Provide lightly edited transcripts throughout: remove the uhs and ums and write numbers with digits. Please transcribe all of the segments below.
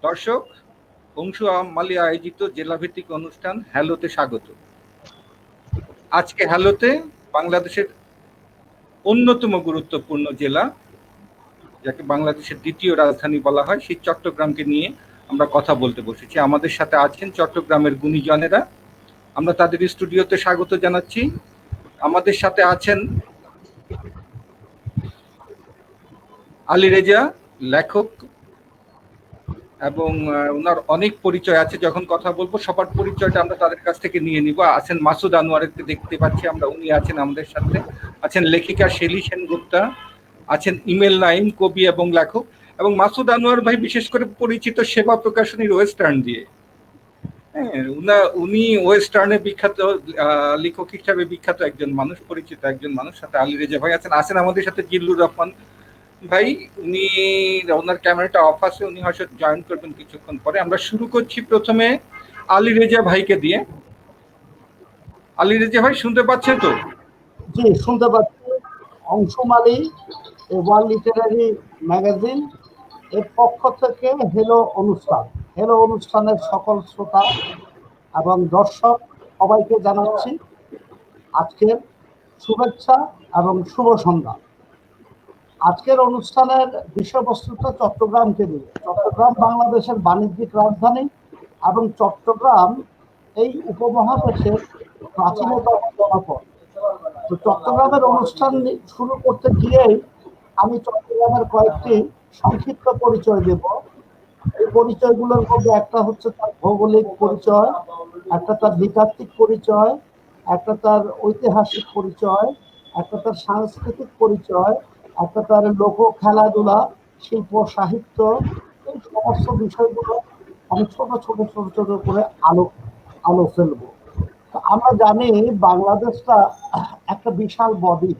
দর্শক, অংশু মালি আয়োজিত জেলাভিত্তিক অনুষ্ঠান হ্যালোতে স্বাগত। আজকে হ্যালোতে বাংলাদেশের অন্যতম গুরুত্বপূর্ণ জেলা, যাকে বাংলাদেশের দ্বিতীয় রাজধানী বলা হয়, সেই চট্টগ্রামকে নিয়ে আমরা কথা বলতে বসেছি। আমাদের সাথে আছেন চট্টগ্রামের গুণীজনেরা, আমরা তাদের স্টুডিওতে স্বাগত জানাচ্ছি। আমাদের সাথে আছেন আলী রেজা, লেখক, এবং ওনার অনেক পরিচয় আছে। যখন কথা বলবো সবার পরিচয়টা আমরা তাদের কাছ থেকে নিয়ে নিব। আছেন মাসুদ আনোয়ারকে দেখতে পাচ্ছি আমরা, উনি আছেন আমাদের সাথে। আছেন লেখিকা শেলী সেনগুপ্তা, আছেন ইমেল নাইম, কবি এবং লেখক। এবং মাসুদ আনোয়ার ভাই বিশেষ করে পরিচিত সেবা প্রকাশনীর ওয়েস্টার্ন দিয়ে। হ্যাঁ, উনি ওয়েস্টার্নে বিখ্যাত লেখক হিসাবে বিখ্যাত একজন মানুষ, পরিচিত একজন মানুষ। সাথে আলী রেজা ভাই আছেন আমাদের সাথে জিল্লুর রহমান ভাই, উনি ওনার ক্যামেরাটা অফ আছে, উনি হয়তো জয়েন করবেন কিছুক্ষণ পরে। আমরা শুরু করছি প্রথমে আলী রেজা ভাইকে দিয়ে। আলী রেজা ভাই শুনতে পাচ্ছেন তো? জি, শুনতে পাচ্ছি। অংশু মালি ওয়ার্ল্ড লিটারারি ম্যাগাজিন এর পক্ষ থেকে হেলো অনুষ্ঠানের সকল শ্রোতা এবং দর্শক সবাইকে জানাচ্ছি আজকের শুভেচ্ছা এবং শুভ সন্ধ্যা। আজকের অনুষ্ঠানের বিষয়বস্তুটা চট্টগ্রামকে নিয়ে। চট্টগ্রাম বাংলাদেশের বাণিজ্যিক রাজধানী এবং চট্টগ্রাম এই উপমহাদেশের প্রাচীনতম জনপদ। তো চট্টগ্রামের অনুষ্ঠান শুরু করতে গিয়েই আমি চট্টগ্রামের কয়েকটি সংক্ষিপ্ত পরিচয় দেব। এই পরিচয়গুলোর মধ্যে একটা হচ্ছে তার ভৌগোলিক পরিচয়, একটা তার নৃতাত্ত্বিক পরিচয়, একটা তার ঐতিহাসিক পরিচয়, একটা তার সাংস্কৃতিক পরিচয়, একটা তার লোক খেলাধুলা, শিল্প সাহিত্য, এই সমস্ত বিষয়গুলো আমি ছোট ছোট ছোট ছোট করে আলো ফেলবো। আমরা জানি বাংলাদেশটা একটা বিশাল বদ্বীপ,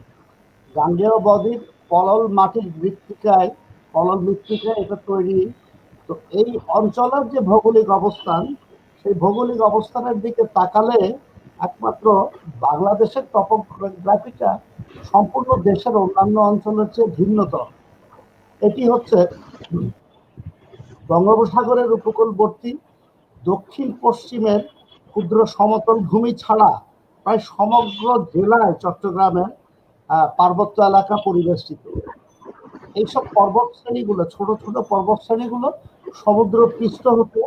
গাঙ্গেয় বদ্বীপ, পলল মৃত্তিকায় এটা তৈরি। তো এই অঞ্চলের যে ভৌগোলিক অবস্থান, সেই ভৌগোলিক অবস্থানের দিকে তাকালে একমাত্র বাংলাদেশের টপোগ্রাফিটা সম্পূর্ণ দেশের অন্যান্য অঞ্চলের চেয়ে ভিন্নতর। এটি হচ্ছে বঙ্গোপসাগরের উপকূলবর্তী দক্ষিণ পশ্চিমের ক্ষুদ্র সমতল ভূমি ছাড়া প্রায় সমগ্র জেলায় চট্টগ্রামের পার্বত্য এলাকা পরিবেষ্টিত। এইসব পর্বত শ্রেণীগুলো, ছোট ছোট পর্বত শ্রেণীগুলো সমুদ্র পৃষ্ঠ হতে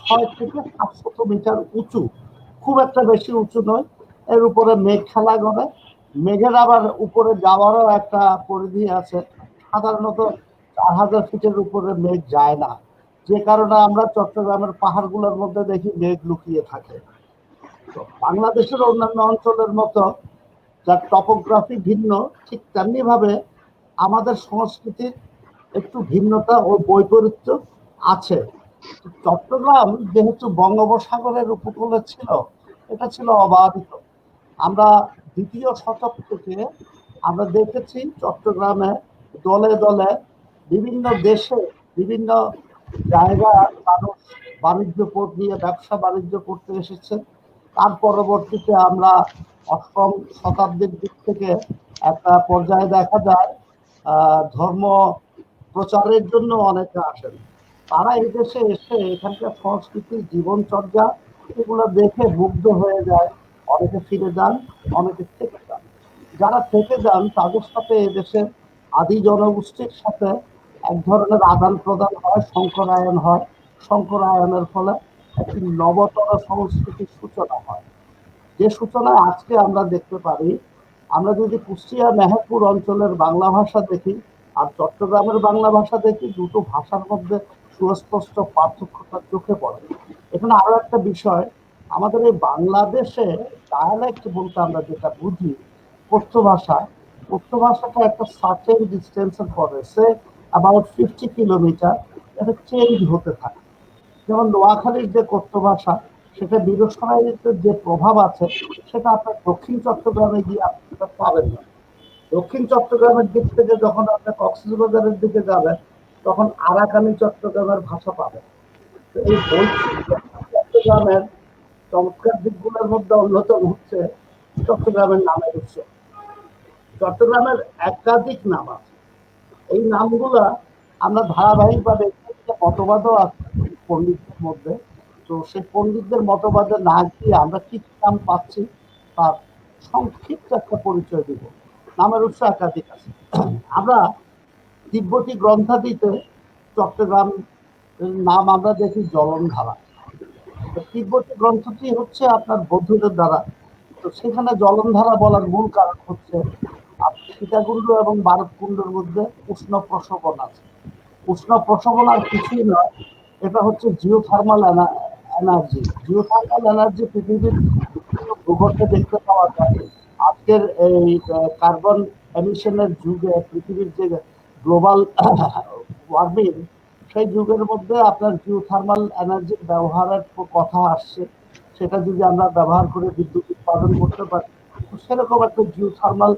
6 থেকে 700 মিটার উঁচু, খুব একটা বেশি উঁচু নয়। এর উপরে মেঘ খেলা করে, মেঘের আবার উপরে যাওয়ারও একটা পরিধি আছে। সাধারণত 4000 ফিটের উপরে মেঘ যায় না, যে কারণে আমরা চট্টগ্রামের পাহাড়গুলোর মধ্যে দেখি মেঘ লুকিয়ে থাকে। তো বাংলাদেশের অন্যান্য অঞ্চলের মতো যার টপোগ্রাফি ভিন্ন, ঠিক তেমনি ভাবে আমাদের সংস্কৃতির একটু ভিন্নতা ও বৈপরীত্য আছে। চট্টগ্রাম যেহেতু বঙ্গোপসাগরের উপকূলে ছিল, এটা ছিল অবাধিত। আমরা দ্বিতীয় শতক থেকে আমরা দেখেছি চট্টগ্রামে দলে দলে বিভিন্ন দেশে বিভিন্ন জায়গায় মানুষ বাণিজ্য পোর্ট নিয়ে ব্যবসা বাণিজ্য করতে এসেছে। তার পরবর্তীতে আমরা 8ম শতাব্দীর দিক থেকে একটা পর্যায়ে দেখা যায় ধর্ম প্রচারের জন্য অনেকে আসেন। তারা এই দেশে এসে এখানকার সংস্কৃতির জীবনচর্যা এগুলো দেখে মুগ্ধ হয়ে যায়। অনেকে ফিরে যান, অনেকে থেকে যান। যারা থেকে যান তাদের সাথে এদেশের আদি জনগোষ্ঠীর সাথে এক ধরনের আদান প্রদান হয়, শঙ্করায়ন হয়। শঙ্করায়নের ফলে একটি নবতর সংস্কৃতির সূচনা হয়, যে সূচনায় আজকে আমরা দেখতে পারি। আমরা যদি কুষ্টিয়া মেহেরপুর অঞ্চলের বাংলা ভাষা দেখি আর চট্টগ্রামের বাংলা ভাষা দেখি, দুটো ভাষার মধ্যে সুস্পষ্ট পার্থক্যটা চোখে পড়ে। এখানে আরো একটা বিষয়, আমাদের এই বাংলাদেশে ডায়ালেক্ট বলতে আমরা যেটা বুঝি, কথ্য ভাষাটা একটা সার্টেন ডিস্টেন্সের পরে, সে অ্যাবাউট 50 কিলোমিটার, এটা চেঞ্জ হতে থাকে। যেমন নোয়াখালীর যে কথ্য ভাষা, সেটা বীরসরাইয়ের যে প্রভাব আছে, সেটা আপনার দক্ষিণ চট্টগ্রামে গিয়ে আপনি পাবেন না। দক্ষিণ চট্টগ্রামের দিক থেকে যখন আপনি কক্সবাজারের দিকে যাবেন, তখন আরাকানি চট্টগ্রামের ভাষা পাবেন। তো এই চট্টগ্রামের চমৎকার দিকগুলোর মধ্যে অন্যতম হচ্ছে চট্টগ্রামের নামের উৎস। চট্টগ্রামের একাধিক নাম আছে। এই নামগুলা আমরা ধারাবাহিকভাবে মতবাদও আছে পণ্ডিতদের মধ্যে। তো সেই পণ্ডিতদের মতবাদে না গিয়ে আমরা কি নাম পাচ্ছি তার সংক্ষিপ্ত একটা পরিচয় দিব। নামের উৎস একাধিক আছে। আমরা তিব্বতী গ্রন্থাদিতে চট্টগ্রাম নাম আমরা দেখি জলনধারা। তিব্বতী গ্রন্থটি হচ্ছে আপনার বৌদ্ধদের দ্বারা। তো সেখানে জলনধারা বলার মূল কারণ হচ্ছে সীতাকুণ্ড এবং বারবকুণ্ডের মধ্যে উষ্ণ প্রসবন আছে। উষ্ণ প্রসবন আর কিছুই নয়, এটা হচ্ছে জিওথার্মাল এনার্জি। জিওথার্মাল এনার্জি পৃথিবীর ভূগর্ভে দেখতে পাওয়া যায়। আজকের এই কার্বন এমিশনের যুগে পৃথিবীর যে গ্লোবাল ওয়ার্মিং, সেই যুগের মধ্যে আপনার জিওথার্মাল এনার্জির ব্যবহারের কথা আসছে। সেটা যদি আমরা ব্যবহার করে বিদ্যুৎ উৎপাদন করতে পারি, সেরকম একটা জিওথার্মাল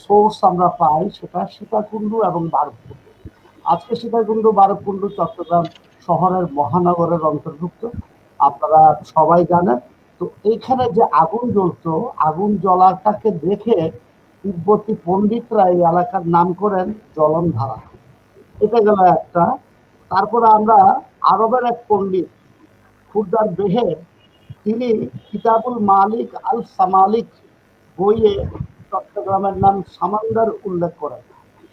সোর্স আমরা পাই, সেটা সীতাকুণ্ড এবং বারবকুণ্ড। আজকে সীতাকুণ্ড বারবকুণ্ড চট্টগ্রাম শহরের মহানগরের অন্তর্ভুক্ত, আপনারা সবাই জানেন। তো এইখানে যে আগুন জ্বলতো, আগুন জ্বলাটাকে দেখে তিব্বতী পণ্ডিতরা এই এলাকার নাম করেন জলনধারা। এটা গেল একটা। তারপরে আমরা আরবের এক পণ্ডিত খুরদার বেহে, তিনি কিতাবুল মালিক আল সামালিক বইয়ে চট্টগ্রামের নাম সামান্দার উল্লেখ করেন।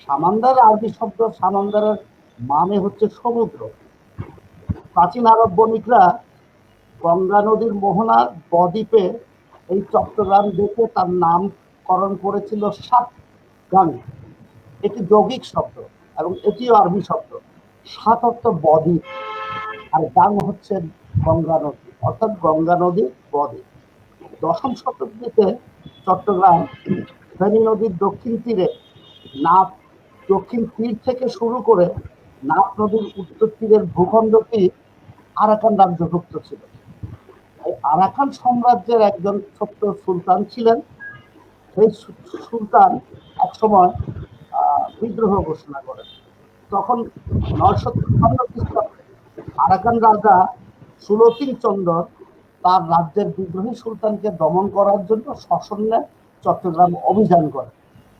সামান্দার আরবি শব্দ, সামান্দারের মানে হচ্ছে সমুদ্র। প্রাচীন আরব বণিকরা গঙ্গা নদীর মোহনার বদ্বীপে এই চট্টগ্রাম দেখে তার নামকরণ করেছিল সাত গাং। এটি যৌগিক শব্দ এবং এটিও আরবি শব্দ। সাত অর্থ বদ্বীপ, আর গাং হচ্ছে গঙ্গা নদী, অর্থাৎ গঙ্গা নদীর বদ্বীপ। দশম শতাব্দীতে চট্টগ্রাম ফেনী নদীর দক্ষিণ তীরে নাফ, দক্ষিণ তীর থেকে শুরু করে নাফ নদীর উত্তর তীরের ভূখণ্ডটি আরাকান রাজ্যভুক্ত ছিল। আরাকান সাম্রাজ্যের একজন ছোট্ট সুলতান ছিলেন। সেই সুলতান একসময় বিদ্রোহ ঘোষণা করেন। তখন 953 খ্রিস্টাব্দে আরাকান রাজা সুলতিন চন্দ্র তার রাজ্যের বিদ্রোহী সুলতানকে দমন করার জন্য সশন্যে চট্টগ্রাম অভিযান করেন।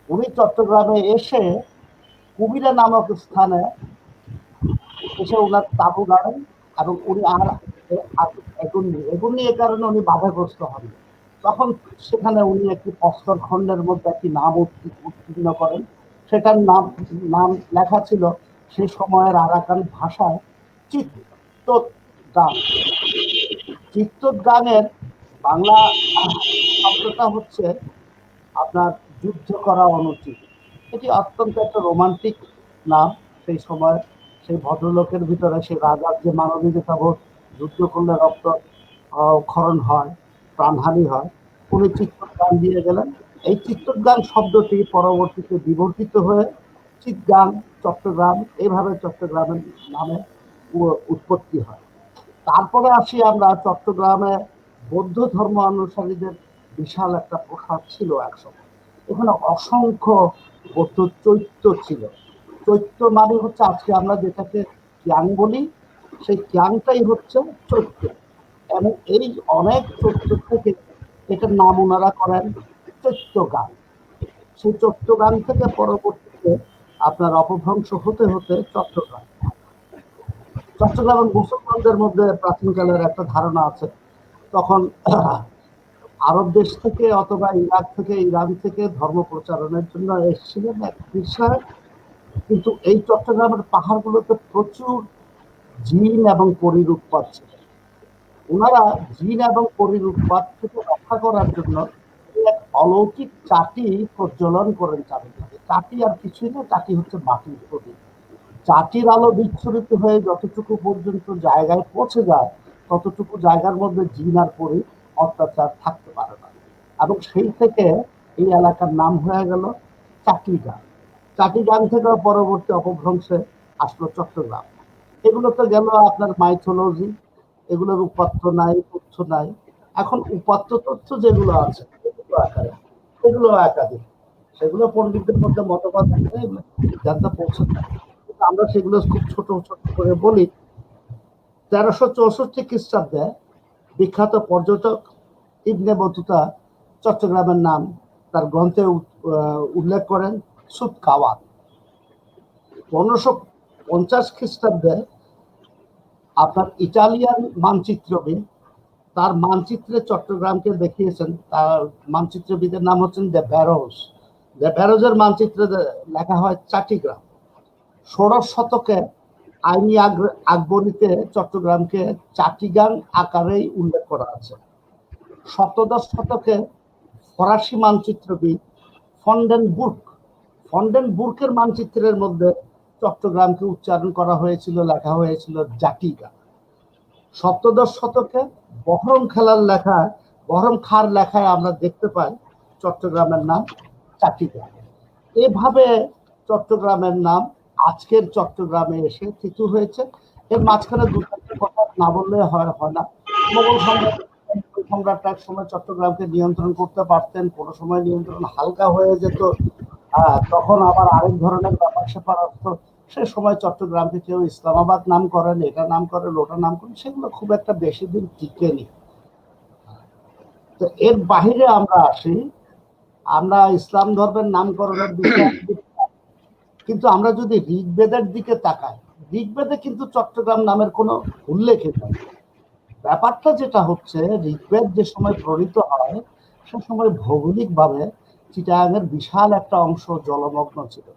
উনি চট্টগ্রামে এসে কুমিরা নামক স্থানে এসে ওনার তাবু গাড়েন এবং উনি আর এগুননি এ কারণে উনি বাধাগ্রস্ত হন। তখন সেখানে উনি একটি প্রস্তর খণ্ডের মধ্যে একটি নাম উত্তীর্ণ করেন। সেটার নাম লেখা ছিল সেই সময়ের আরাকান ভাষায় চিত্তগাং। চিত্তগাংয়ের বাংলা শব্দটা হচ্ছে আপনার যুদ্ধ করা অনুচিত। এটি অত্যন্ত একটা রোমান্টিক নাম। সেই সময় সেই ভদ্রলোকের ভিতরে সেই রাজার যে মানবিকতা বোধ, যুদ্ধ করলে রক্ত ক্ষরণ হয়, প্রাণহানি হয়, উনি চিত্তগাং দিয়ে গেলেন। এই চিত্তগাং শব্দটি পরবর্তীতে বিবর্তিত হয়ে চিতগাং, চট্টগ্রাম, এইভাবে চট্টগ্রামের নামে উৎপত্তি হয়। তারপরে আসি আমরা চট্টগ্রামে বৌদ্ধ ধর্ম অনুসারীদের বিশাল একটা প্রসাদ ছিল একসময়। এখানে অসংখ্য বৌদ্ধ চৈত্য ছিল। চৈত্য মানে হচ্ছে আজকে আমরা যেটাকে ক্যাং বলি, সেই ক্যাংটাই হচ্ছে চৈত্য। এবং এই অনেক চৈত্য থেকে এটার নাম ওনারা করেন চৈত্যগান। সেই চট্টগ্রাম থেকে পরবর্তীতে আপনার অপভ্রংশ হতে হতে চট্টগ্রামের মুসলমানদের মধ্যে প্রাচীনকালের একটা ধারণা আছে, তখন আরব দেশ থেকে অথবা ইরাক থেকে, ইরান থেকে ধর্ম প্রচারণের জন্য এসেছিলেন এক বিষয়। কিন্তু এই চট্টগ্রামের পাহাড়গুলোতে প্রচুর জিন এবং পরীর উৎপাত ছিল। ওনারা জিন এবং পরীর উৎপাত থেকে রক্ষা করার জন্য এক অলৌকিক চাটি প্রজ্বলন করেন চারিদিকে। চাটি আর কিছুই না, চাটি হচ্ছে মাটির প্রদীপ। চাটির আলো বিচ্ছুরিত হয়ে যতটুকু পর্যন্ত জায়গায় পৌঁছে যায়, ততটুকু জায়গার মধ্যে জিন আর পরী অত্যাচার থাকতে পারে না। এবং সেই থেকে এই এলাকার নাম হয়ে গেল চাটিগাং। চাটিগাং থেকে পরবর্তী অপভ্রংশে আসলো চট্টগ্রাম। এগুলো তো গেল আপনার মাইথোলজি, এগুলোর উপাত্ত নাই, তথ্য নাই। এখন উপাত্ত তথ্য যেগুলো আছে সেগুলো একাধিক, সেগুলো পণ্ডিতদের মধ্যে মতবাদ জানতে পৌঁছে যায়। আমরা সেগুলো খুব ছোট ছোট করে বলি। 1364 খ্রিস্টাব্দে বিখ্যাত পর্যটক ইবনে বতুতা চট্টগ্রামের নাম তার গ্রন্থে উল্লেখ করেন সুতকাওয়াত। 1550 খ্রিস্টাব্দে আপনার ইটালিয়ান মানচিত্রবিদ তার মানচিত্রে চট্টগ্রামকে দেখিয়েছেন। তার মানচিত্রবিদের নাম হচ্ছেন দ্য ব্যারোজ। দ্য ব্যারোজের মানচিত্রে লেখা হয় চাটিগ্রাম। ১৬শ শতকে আইনি আকবরীতে চট্টগ্রামকে চাটিগাং আকারেই উল্লেখ করা আছে। সপ্তদশ শতকে ফরাসি মানচিত্রবিদ ফন্ডেনবুর্কের মানচিত্রের মধ্যে চট্টগ্রামকে উচ্চারণ করা হয়েছিল, লেখা হয়েছিল জাটিগা। সপ্তদশ শতকে বহরম খাঁর লেখায় আমরা দেখতে পাই চট্টগ্রামের নাম চাটিগা। এভাবে চট্টগ্রামের নাম আজকের চট্টগ্রামে এসে থিতু হয়েছে। এর মাঝখানে দু চারটে কথা না বললে হয় না। মোগল সম্রাট এক সময় চট্টগ্রামকে নিয়ন্ত্রণ করতে পারতেন, কোনো সময় নিয়ন্ত্রণ হালকা হয়ে যেত, তখন আবার আরেক ধরনের ব্যাপার স্যাপার আসতো। সে সময় চট্টগ্রামকে কেউ ইসলামাবাদ নাম করেন, এটা নাম করেন, ওটা নাম করেন, সেগুলো খুব একটা বেশি দিন টিকেনি। তো এর বাহিরে আমরা আসি, আমরা ইসলাম ধর্মের নামকরণের বিষয়ে কিন্তু আমরা যদি ঋগ্বেদের দিকে তাকাই, ঋগ্বেদে কিন্তু চট্টগ্রাম নামের কোনো উল্লেখ নেই। ব্যাপারটা যেটা হচ্ছে, ঋগ্বেদ যে সময় প্রণীত হয় সে সময় ভৌগোলিকভাবে চিটাগাংয়ের বিশাল একটা অংশ জলমগ্ন ছিল।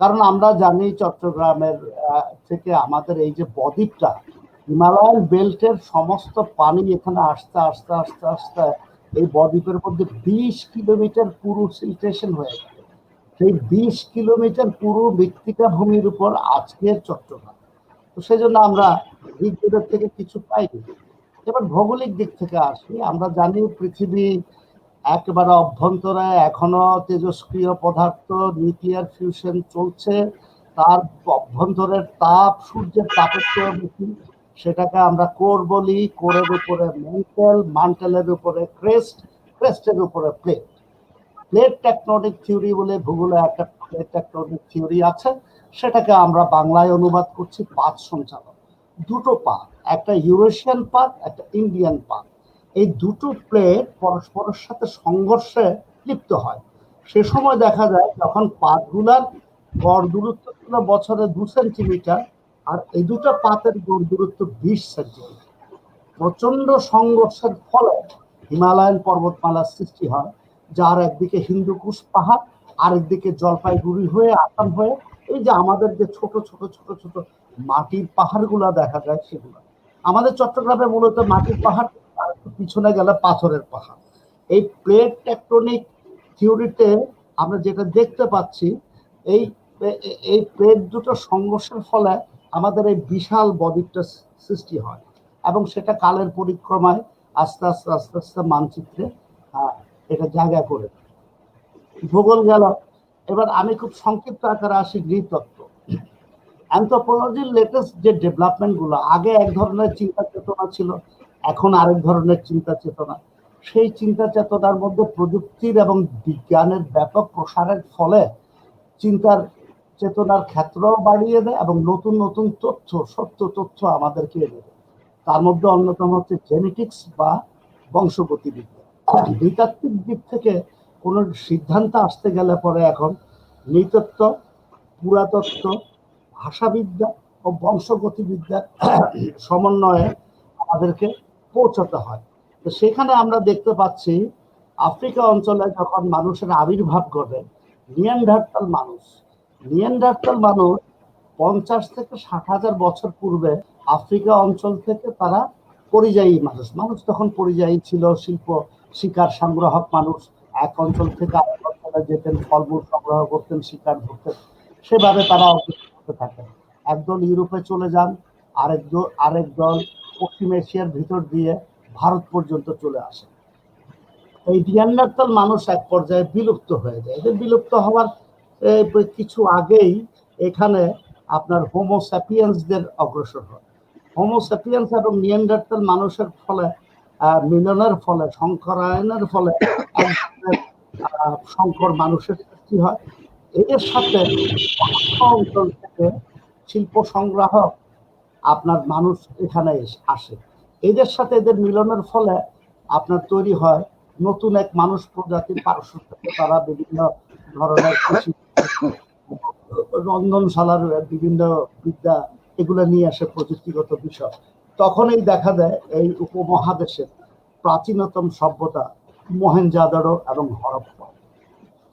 কারণ আমরা জানি চট্টগ্রামের থেকে আমাদের এই যে বদ্বীপটা, হিমালয়ান বেল্টের সমস্ত পানি এখানে আস্তে আস্তে আস্তে আস্তে এই বদ্বীপের মধ্যে ২০ কিলোমিটার পুরো সিলটেশন হয়ে গেল। সেই ২০ কিলোমিটার পুরো মৃত্তিকা ভূমির উপর আজকের চট্টগ্রাম। তো সেই জন্য আমরা ঋগ্বেদের থেকে কিছু পাইনি। এবার ভৌগোলিক দিক থেকে আসি, আমরা জানি পৃথিবী একেবারে অভ্যন্তরে এখনো তেজস্ক্রিয় পদার্থ নিউক্লিয়ার ফিউশন চলছে। তার অভ্যন্তরের তাপ সূর্যের তাপের চেয়ে বেশি। সেটাকে আমরা কোর বলি, কোরের উপরে মান্টেলের উপরে ক্রেস্টের উপরে প্লেট। প্লেট টেকটনিক থিওরি বলে ভূগোলে একটা প্লেট টেকটনিক থিওরি আছে, সেটাকে আমরা বাংলায় অনুবাদ করছি পাত সঞ্চালন। দুটো পাত, একটা ইউরেশিয়ান পাত, একটা ইন্ডিয়ান পাত। এই দুটো প্লেট পরস্পরের সাথে সংঘর্ষে লিপ্ত হয়। সে সময় দেখা যায় যখন পাতগুলার গড় দূরত্ব ছিল বছরে 2 সেন্টিমিটার, আর এই দুটো পাতের গড় দূরত্ব 20 সেন্টিমিটার। প্রচন্ড সংঘর্ষের ফলে হিমালয়ান পর্বতমালার সৃষ্টি হয়, যার একদিকে হিন্দুকুশ পাহাড়, আরেকদিকে জলপাইগুড়ি হয়ে আসাম হয়ে এই যে আমাদের যে ছোট ছোট ছোট ছোট মাটির পাহাড়গুলো দেখা যায়, সেগুলো আমাদের চট্টগ্রামে মূলত মাটির পাহাড়, আর পিছনে গেলে পাথরের পাহাড়। এই প্লেট টেকটনিক থিওরিতে আমরা যেটা দেখতে পাচ্ছি, এই এই প্লেট দুটো সংঘর্ষের ফলে আমাদের এই বিশাল বদ্বীপটা সৃষ্টি হয়, এবং সেটা কালের পরিক্রমায় আস্তে আস্তে আস্তে আস্তে মানচিত্রে এটা জায়গা করে। ভূগোল গেল, এবার আমি খুব সংক্ষিপ্ত আকারে আসি নৃতত্ত্ব। অ্যানথ্রোপোলজির লেটেস্ট যে ডেভেলপমেন্ট গুলো, আগে এক ধরনের চিন্তা চেতনা ছিল, এখন আরেক ধরনের চিন্তা চেতনা। সেই চিন্তা চেতনার মধ্যে প্রযুক্তির এবং বিজ্ঞানের ব্যাপক প্রসারের ফলে চিন্তার চেতনার ক্ষেত্রও বাড়িয়ে দেয় এবং নতুন নতুন তথ্য, সত্য তথ্য আমাদেরকে এনে দেয়। তার মধ্যে অন্যতম হচ্ছে জেনেটিক্স বা বংশগতিবিদ্যা। নৃতাত্ত্বিক দিক থেকে কোনো সিদ্ধান্ত আসতে গেলে পরে এখন নৃতত্ত্ব, পুরাতত্ত্ব, ভাষাবিদ্যা ও বংশগতিবিদ্যার সমন্বয়ে আমাদেরকে পৌঁছতে হয়। তো সেখানে আমরা দেখতে পাচ্ছি আফ্রিকা অঞ্চলে যখন মানুষের আবির্ভাব ঘটে, নিয়ানডার্টাল মানুষ 50 থেকে 60,000 বছর পূর্বে আফ্রিকা অঞ্চল থেকে তারা পরিযায়ী মানুষ তখন পরিযায়ী ছিল, শিল্প শিকার সংগ্রাহক মানুষ। এক অঞ্চল থেকে আরেক অঞ্চলে যেতেন, ফলমূল সংগ্রহ করতেন, শিকার করতেন, সেভাবে তারা অগ্রসর হতে থাকেন। একদল ইউরোপে চলে যান, আরেক দল পশ্চিম এশিয়ার ভিতর দিয়ে ভারত পর্যন্ত চলে আসে। এই নিয়ানডার্টাল মানুষ এক পর্যায়ে বিলুপ্ত হয়ে যায়। এদের বিলুপ্ত হওয়ার কিছু আগেই এখানে আপনার হোমোস্যাপিয়েন্সদের অগ্রসর হয়। হোমোস্যাপিয়েন্স এবং নিয়ানডার্টাল মানুষের ফলে মিলনের ফলে, সংকরায়নের ফলে সংকর মানুষের সৃষ্টি হয়। এদের সাথে অঞ্চল থেকে শিল্প সংগ্রাহক আপনার মানুষ এখানে আসে। এদের সাথে এদের মিলনের ফলে আপনার তৈরি হয় নতুন এক মানুষ প্রজাতির পারস্য থেকে তারা বিভিন্ন ধরনের কৃষি, রন্ধনশালার বিভিন্ন বিদ্যা এগুলো নিয়ে আসে প্রযুক্তিগত বিষয়। তখনই দেখা দেয় এই উপমহাদেশের প্রাচীনতম সভ্যতা মহেঞ্জোদারো এবং হরপ্পা।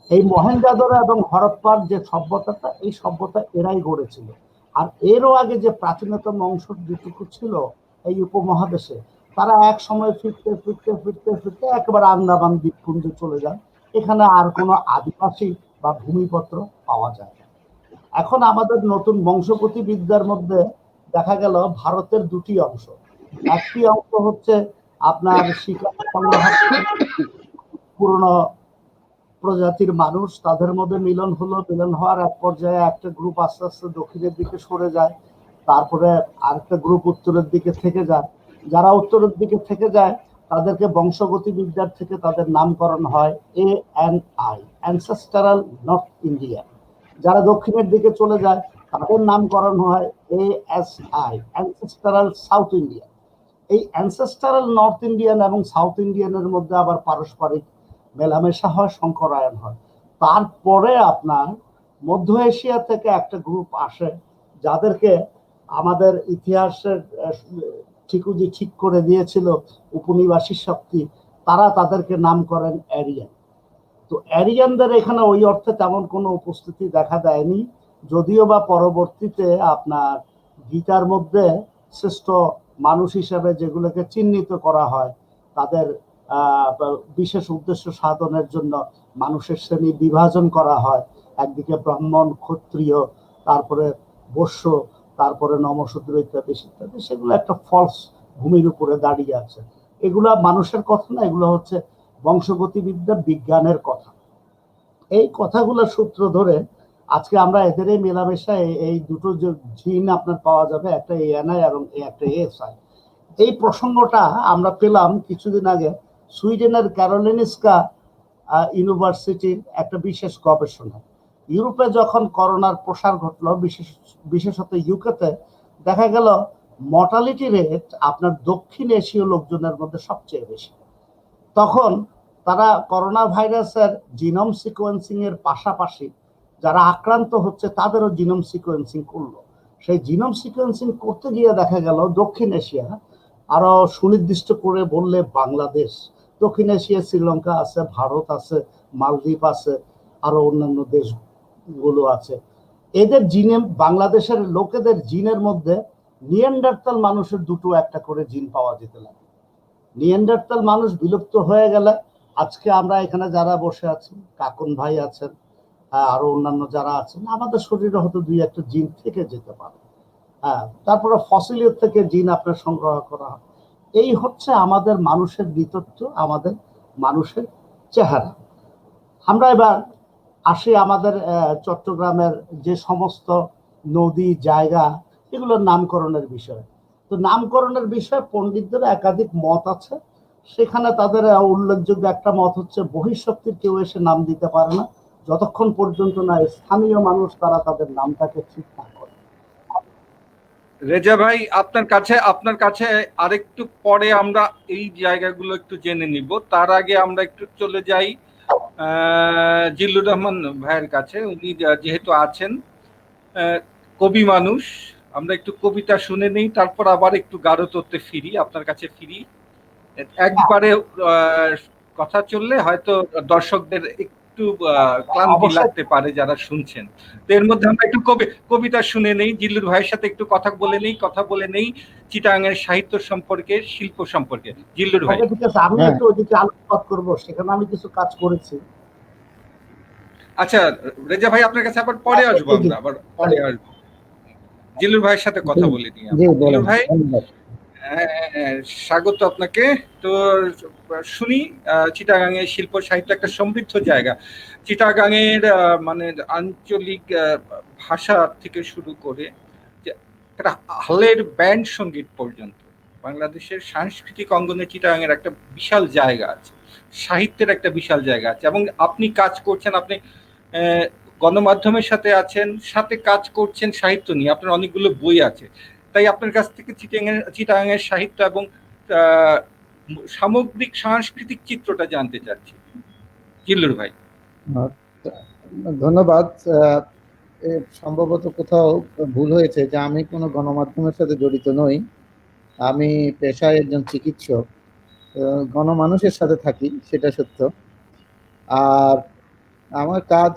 এই মহেঞ্জোদারো এবং হরপ্পার যে সভ্যতাটা, এই সভ্যতা এরাই গড়েছিল। আর এরও আগে যে প্রাচীনতম অংশ যেটুকু ছিল এই উপমহাদেশে, তারা এক সময় ফিরতে ফিরতে ফিরতে ফিরতে একেবারে আন্দামান দ্বীপপুঞ্জে চলে যান। এখানে আর কোনো আদিবাসী বা ভূমিপত্র পাওয়া যায় না। এখন আমাদের নতুন বংশগতিবিদ্যার মধ্যে দেখা গেল ভারতের দুটি অংশ। একটি অংশ হচ্ছে আপনার শিকার সংগ্রাহক পুরনো প্রজাতির মানুষ, তাদের মধ্যে মিলন হলো, মিলন হওয়ার এক পর্যায়ে একটা গ্রুপ আস্তে আস্তে দক্ষিণের দিকে সরে যায়, তারপরে আরেকটা গ্রুপ উত্তরের দিকে থেকে যায়। যারা উত্তরের দিকে থেকে যায় তাদেরকে বংশগতিবিদ্যার থেকে তাদের নামকরণ হয় ANI, অ্যানসেস্টারাল নর্থ ইন্ডিয়া। যারা দক্ষিণের দিকে চলে যায় তাদের নামকরণ হয় ASI, অ্যানসেস্টারাল সাউথ ইন্ডিয়া। এই অ্যানসেস্টারাল নর্থ ইন্ডিয়ান এবং সাউথ ইন্ডিয়ানের মধ্যে আবার পারস্পরিক মেলামেশা হয়, সংকরায়ন হয়। তারপরে আপনার মধ্য এশিয়া থেকে একটা গ্রুপ আসে, যাদেরকে আমাদের ইতিহাসের ঠিকুজি ঠিক করে দিয়েছিল উপনিবাসী শক্তি, তারা তাদেরকে নাম করেন অ্যারিয়ান। তো অ্যারিয়ানদের এখানে ওই অর্থে তেমন কোনো উপস্থিতি দেখা দেয়নি, যদিও বা পরবর্তীতে আপনার গীতার মধ্যে শ্রেষ্ঠ মানুষ হিসেবে যেগুলোকে চিহ্নিত করা হয়, তাদের বিশেষ উদ্দেশ্য সাধনের জন্য মানুষের শ্রেণী বিভাজন করা হয়। একদিকে ব্রাহ্মণ, ক্ষত্রিয়, তারপরে বৈশ্য, তারপরে নমশূদ্র ইত্যাদি ইত্যাদি। সেগুলো একটা ফলস ভূমির উপরে দাঁড়িয়ে আছে। এগুলা মানুষের কথা না, এগুলো হচ্ছে বংশগতিবিদ্যা, বিজ্ঞানের কথা। এই কথাগুলোর সূত্র ধরে আজকে আমরা এদের এই মেলামেশা, এই দুটো যে জিন আপনার পাওয়া যাবে, একটা ANI এবং একটা ASI। এই প্রসঙ্গটা আমরা পেলাম কিছুদিন আগে সুইডেনের ক্যারোলিনস্কা ইউনিভার্সিটির একটা বিশেষ গবেষণা। ইউরোপে যখন করোনার প্রসার ঘটলো, বিশেষত ইউকেতে, দেখা গেল মর্টালিটি রেট আপনার দক্ষিণ এশীয় লোকজনের মধ্যে সবচেয়ে বেশি। তখন তারা করোনা ভাইরাসের জিনোম সিকোয়েন্সিং এর পাশাপাশি যারা আক্রান্ত হচ্ছে তাদেরও জিনোম সিকোয়েন্সিং করলো। সেই জিনোম সিকোয়েন্সিং করতে গিয়ে দেখা গেল দক্ষিণ এশিয়া, আরো সুনির্দিষ্ট করে বললে বাংলাদেশ, দক্ষিণ এশিয়া শ্রীলঙ্কা আছে, ভারত আছে, মালদ্বীপ আছে, আরো অন্যান্য দেশগুলো আছে। এদের জিনে, বাংলাদেশের লোকেদের জিনের মধ্যে নিয়ান্ডারতাল মানুষের দুটো একটা করে জিন পাওয়া যেতে লাগে। নিয়ান্ডারতাল মানুষ বিলুপ্ত হয়ে গেলে আজকে আমরা এখানে যারা বসে আছি, কাকুন ভাই আছেন, আরো অন্যান্য যারা আছেন, আমাদের শরীরে হয়তো দুই একটা জিন থেকে যেতে পারে। তারপরে ফসিলিয়র থেকে জিন আপনার সংগ্রহ করা হয়। এই হচ্ছে আমাদের মানুষের বৃত্তত্ব, আমাদের মানুষের চেহারা। আমরা এবার আসি আমাদের চট্টগ্রামের যে সমস্ত নদী, জায়গা, এগুলোর নামকরণের বিষয়ে। তো নামকরণের বিষয়ে পণ্ডিতদের একাধিক মত আছে। সেখানে তাদের উল্লেখযোগ্য একটা মত হচ্ছে বহিঃশক্তির কেউ এসে নাম দিতে পারে না যতক্ষণ পর্যন্ত না স্থানীয় মানুষ তারা তাদের নামটাকে ঠিক না করে। রেজা ভাই, আপনার কাছে আরেকটু পরে আমরা এই জায়গাগুলো একটু জেনে নিব। তার আগে আমরা একটু চলে যাই জিল্লুর রহমান ভাইয়ের কাছে। উনি যেহেতু আছেন কবি মানুষ, আমরা একটু কবিতা শুনে নেই, তারপর আবার একটু গাঢ় তত্ত্বে ফিরি, আপনার কাছে ফিরি। একবারে কথা চললে হয়তো দর্শকদের একটু ক্লান্তি লাগতে পারে যারা শুনছেন। তো এর মধ্যে আমরা একটু কবিতা শুনে নেই, জিল্লুর ভাইয়ের সাথে একটু কথা বলে নেই চিটাগাংয়ের সাহিত্য সম্পর্কে, শিল্প সম্পর্কে। জিল্লুর ভাই, ঠিক আছে, আমি একটু ওদিকে আলোকপাত করব, সেখানে আমি কিছু কাজ করেছি। আচ্ছা রেজা ভাই, আপনার কাছে আবার পরে আসবো, আমরা আবার পরে আসবো। জিল্লুর ভাইয়ের সাথে কথা বলে নিই। জিল্লুর ভাই, স্বাগত আপনাকে। তো শুনি, চিটাগাংয়ের শিল্প সাহিত্য একটা সমৃদ্ধ জায়গা। চিটাগাংয়ের মানে আঞ্চলিক ভাষা থেকে শুরু করে একটা হালের ব্যান্ড সঙ্গীত পর্যন্ত বাংলাদেশের সাংস্কৃতিক অঙ্গনে চিটাগাংয়ের একটা বিশাল জায়গা আছে, সাহিত্যের একটা বিশাল জায়গা আছে। এবং আপনি কাজ করছেন, আপনি গণমাধ্যমের সাথে আছেন, সাথে কাজ করছেন সাহিত্য নিয়ে, আপনার অনেকগুলো বই আছে। তাই আপনার কাছ থেকে চিটাগাংয়ের সাহিত্য এবং সামগ্রিক সাংস্কৃতিক চিত্রটা জানতে চাচ্ছি, জিল্লুর ভাই। ধন্যবাদ। সম্ভবত কোথাও ভুল হয়েছে যে আমি কোনো গণমাধ্যমের সাথে জড়িত নই। আমি পেশায় একজন চিকিৎসক। গণমানুষের সাথে থাকি, সেটা সত্য। আর আমার কাজ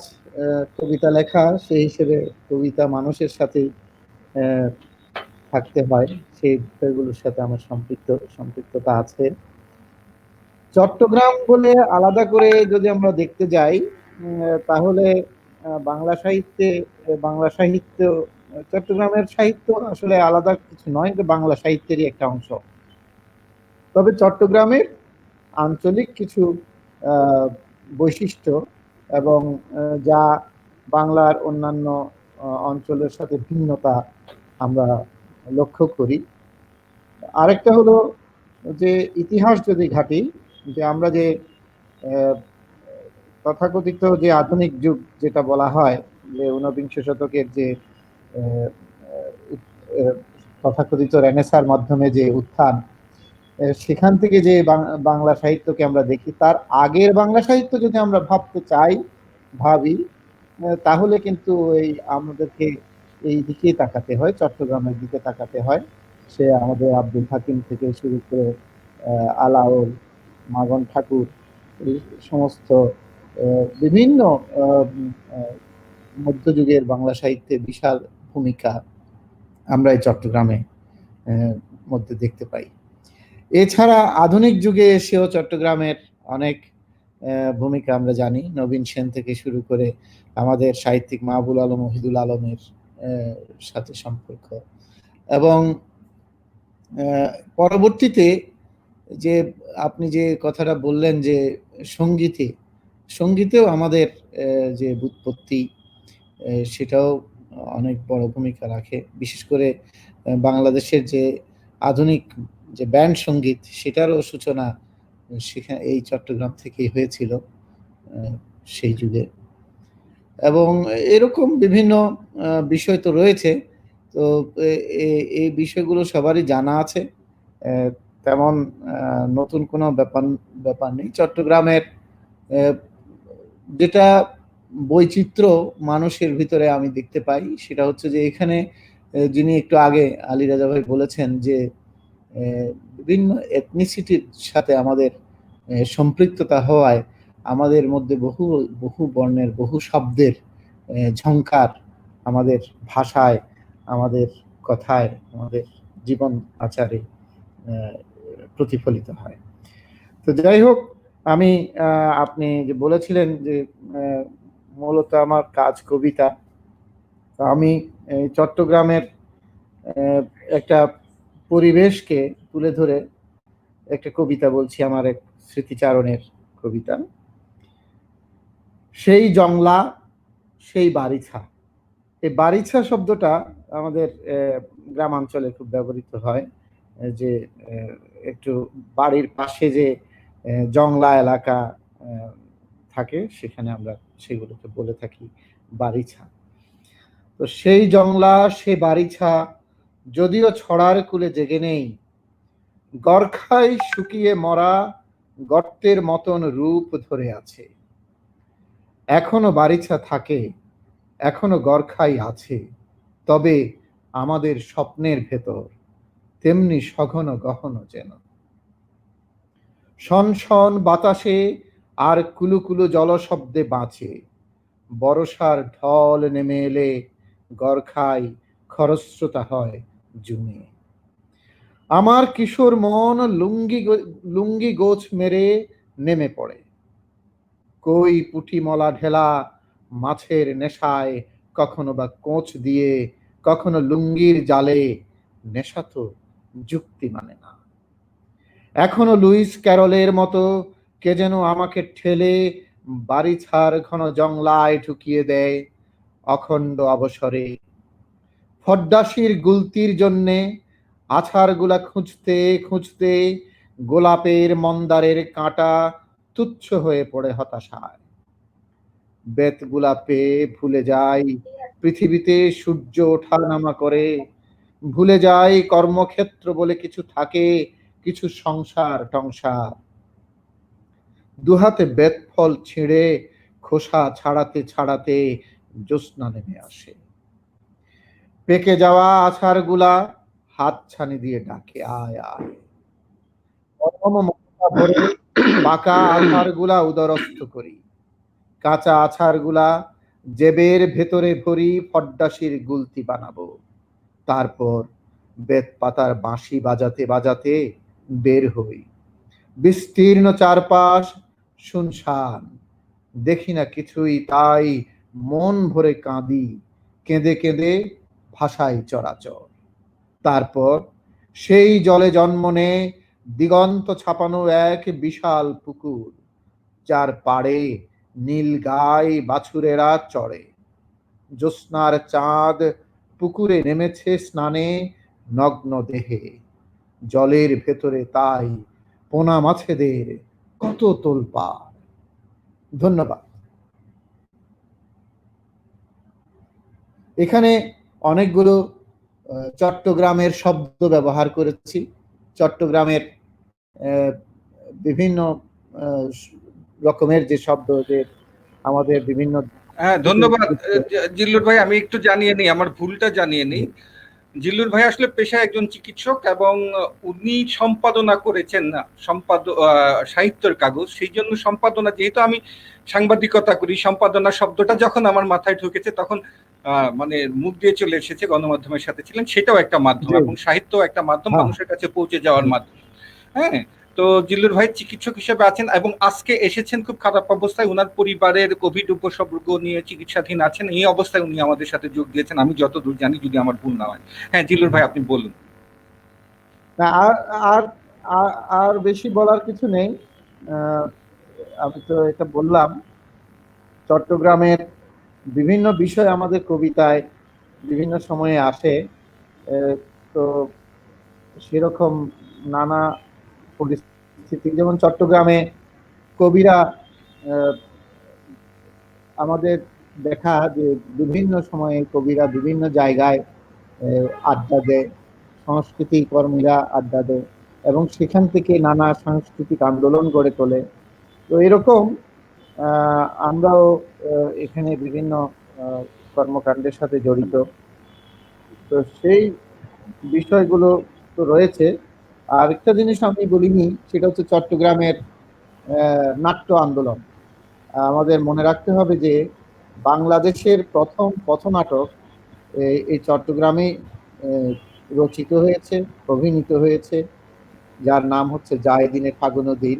কবিতা লেখা, সেই হিসেবে কবিতা মানুষের সাথে থাকতে হয়, সেই বিষয়গুলোর সাথে আমার সম্পৃক্ততা আছে। চট্টগ্রাম বলে আলাদা করে যদি আমরা দেখতে যাই, তাহলে বাংলা সাহিত্য, চট্টগ্রামের সাহিত্য আসলে আলাদা কিছু নয়, যে বাংলা সাহিত্যেরই একটা অংশ। তবে চট্টগ্রামের আঞ্চলিক কিছু বৈশিষ্ট্য এবং যা বাংলার অন্যান্য অঞ্চলের সাথে ভিন্নতা আমরা লক্ষ্য করি। আরেকটা হলো যে ইতিহাস যদি ঘাঁটি, যে আমরা যে তথাকথিত যে আধুনিক যুগ যেটা বলা হয়, যে ঊনবিংশ শতকের যে তথাকথিত রেনেসার মাধ্যমে যে উত্থান, সেখান থেকে যে বাংলা সাহিত্যকে আমরা দেখি, তার আগের বাংলা সাহিত্য যদি আমরা ভাবি, তাহলে কিন্তু এই আমাদেরকে এই দিকেই তাকাতে হয়, চট্টগ্রামের দিকে তাকাতে হয়। সে আমাদের আব্দুল হাকিম থেকে শুরু করে আলাওল, মাগন ঠাকুর, এই সমস্ত বিভিন্ন মধ্যযুগের বাংলা সাহিত্যে বিশাল ভূমিকা আমরা এই চট্টগ্রামে মধ্যে দেখতে পাই। এছাড়া আধুনিক যুগে এসেও চট্টগ্রামের অনেক ভূমিকা আমরা জানি, নবীন সেন থেকে শুরু করে আমাদের সাহিত্যিক মাহবুব আলম, মহিদুল আলমের সাথে সম্পর্ক। এবং পরবর্তীতে যে আপনি যে কথাটা বললেন যে সঙ্গীতেও আমাদের যে ব্যুৎপত্তি, সেটাও অনেক বড় ভূমিকা রাখে। বিশেষ করে বাংলাদেশের যে আধুনিক যে ব্যান্ড সঙ্গীত, সেটারও সূচনা সেখানে এই চট্টগ্রাম থেকেই হয়েছিল সেই যুগে। এবং এরকম বিভিন্ন বিষয় তো রয়েছে। তো এই বিষয়গুলো সবারই জানা আছে, তেমন নতুন কোনো ব্যাপার নেই। চট্টগ্রামের যেটা বৈচিত্র্য মানুষের ভিতরে আমি দেখতে পাই, সেটা হচ্ছে যে এখানে যিনি একটু আগে আলী রাজা ভাই বলেছেন যে বিভিন্ন এথনিসিটির সাথে আমাদের সম্পৃক্ততা হওয়ায় আমাদের মধ্যে বহু বহু বর্ণের, বহু শব্দের ঝংকার আমাদের ভাষায়, আমাদের কথায়, আমাদের জীবন আচারে প্রতিফলিত হয়। তো যাই হোক, আমি আপনি যে বলেছিলেন যে মূলত আমার কাজ কবিতা, তো আমি চট্টগ্রামের একটা পরিবেশকে তুলে ধরে একটা কবিতা বলছি, আমার এক স্মৃতিচারণের কবিতা। সেই জংলা, সেই বারিছা। এই বারিছা শব্দটা আমাদের গ্রামাঞ্চলে খুব ব্যবহৃত হয়, যে একটু বাড়ির পাশে যে জংলা এলাকা থাকে, সেখানে আমরা সেগুলোকে বলে থাকি বারিছা। তো সেই জংলা, সে বারিছা, যদিও ছড়ার কুলে জেগে নেই, গর্খায় শুকিয়ে মরা গর্তের মতন রূপ ধরে আছে। এখনো বারিছা থাকে, এখনো গর্খাই আছে, তবে আমাদের স্বপ্নের ভেতর তেমনি সঘন গহন যেন। শনশন বাতাসে আর কুলুকুলু জলশব্দে বাঁচে, বরষার ঢল নেমে এলে গর্খায় খরস্রোতা হয় জুনে। আমার কিশোর মন লুঙ্গি গোছ মেরে নেমে পড়ে, কই পুঁটি মলা ঢেলা মাছের নেশায়, কখনো বা কোঁচ দিয়ে, কখনো লুঙ্গির জালে। নেশা তো যুক্তি মানে না। এখনো লুইস ক্যারলের মতো কে যেন আমাকে ঠেলে বারিছার ঘন জংলায় ঢুকিয়ে দেয় অখণ্ড অবসরে। ফড্ডাসির গুলতির জন্যে আছাড়গুলা খুঁজতে খুঁজতে গোলাপের মন্দারের কাঁটা তুচ্ছ হয়ে পড়ে হতাশায়। বেতগুলা পেয়ে ভুলে যাই পৃথিবীতে সূর্য ওঠা নামা করে, ভুলে যাই কর্মক্ষেত্র বলে কিছু থাকে, কিছু সংসার টংসার। দুহাতে বেত ফল ছিঁড়ে খোসা ছাড়াতে ছাড়াতে জ্যোৎস্না নেমে আসে। পেকে যাওয়া আছাড়গুলা হাত ছানি দিয়ে ডাকে, আয় আয়। অরম মমতা ভরে পাকা আছাড়গুলা উদরস্থ করি, কাঁচা আছাড়গুলা জেবের ভেতরে ভরি ফড্ডাসির গুলতি বানাবো। তারপর বেত পাতার বাঁশি বাজাতে বাজাতে বের হই। বিস্তীর্ণ চারপাশ শুনশান, দেখি না কিছুই, তাই মন ভরে কাঁদি, কেঁদে কেঁদে ভাষাই চরাচর। তারপর সেই জলে জন্ম নেয় দিগন্ত ছাপানো এক বিশাল পুকুর, যার পাড়ে নীল গাই বাছুরেরা চড়ে। জ্যোৎস্নার চাঁদ পুকুরে নেমেছে স্নানে নগ্ন দেহে, জলের ভেতরে তাই পোনা মাছেদের কত তোলপাড়। ধন্যবাদ। এখানে অনেকগুলো চট্টগ্রামের শব্দ ব্যবহার করেছি। চট্টগ্রামের বিভিন্ন রকমের যে শব্দ, যে আমাদের বিভিন্ন। হ্যাঁ, ধন্যবাদ জিল্লুর ভাই। আমি একটু জানিয়ে নিই, আমার ভুলটা জানিয়ে নিই। জিল্লুর ভাই আসলে পেশায় একজন চিকিৎসক এবং উনি সম্পাদনা করেছেন সাহিত্যের কাগজ। সেই জন্য সম্পাদনা, যেহেতু আমি সাংবাদিকতা করি, সম্পাদনা শব্দটা যখন আমার মাথায় ঢুকেছে তখন মানে মুখ দিয়ে চলে এসেছে। গণমাধ্যমের সাথে ছিলেন, সেটাও একটা মাধ্যম, এবং সাহিত্য একটা মাধ্যম, মানুষের কাছে পৌঁছে যাওয়ার মাধ্যম। হ্যাঁ, তো জিল্লুর ভাই চিকিৎসক হিসেবে আছেন এবং আজকে এসেছেন খুব খারাপ অবস্থায়। ওনার পরিবারের কোভিড উপসর্গ নিয়ে চিকিৎসাধীন আছেন। এই অবস্থায় উনি আমাদের সাথে যোগ দিয়েছেন, আমি যতদূর জানি, যদি আমার ভুল না হয়। হ্যাঁ জিল্লুর ভাই, আপনি বলুন। না, আর বেশি বলার কিছু নেই। আমি তো এটা বললাম, চট্টগ্রামের বিভিন্ন বিষয় আমাদের কবিতায় বিভিন্ন সময়ে আসে। তো সেরকম নানা পরিস্থিতি, যেমন চট্টগ্রামে কবিরা, আমাদের দেখা যে বিভিন্ন সময়ে কবিরা বিভিন্ন জায়গায় আড্ডা দেয়, সংস্কৃতি কর্মীরা আড্ডা দেয় এবং সেখান থেকে নানা সাংস্কৃতিক আন্দোলন গড়ে তোলে। তো এরকম আমরাও এখানে বিভিন্ন কর্মকাণ্ডের সাথে জড়িত। তো সেই বিষয়গুলো তো রয়েছে। আর একটা জিনিস আমি বলিনি, সেটা হচ্ছে চট্টগ্রামের নাট্য আন্দোলন। আমাদের মনে রাখতে হবে যে বাংলাদেশের প্রথম পথনাটক এই চট্টগ্রামে রচিত হয়েছে, অভিনীত হয়েছে, যার নাম হচ্ছে যায় দিনে ফাগুন দিন,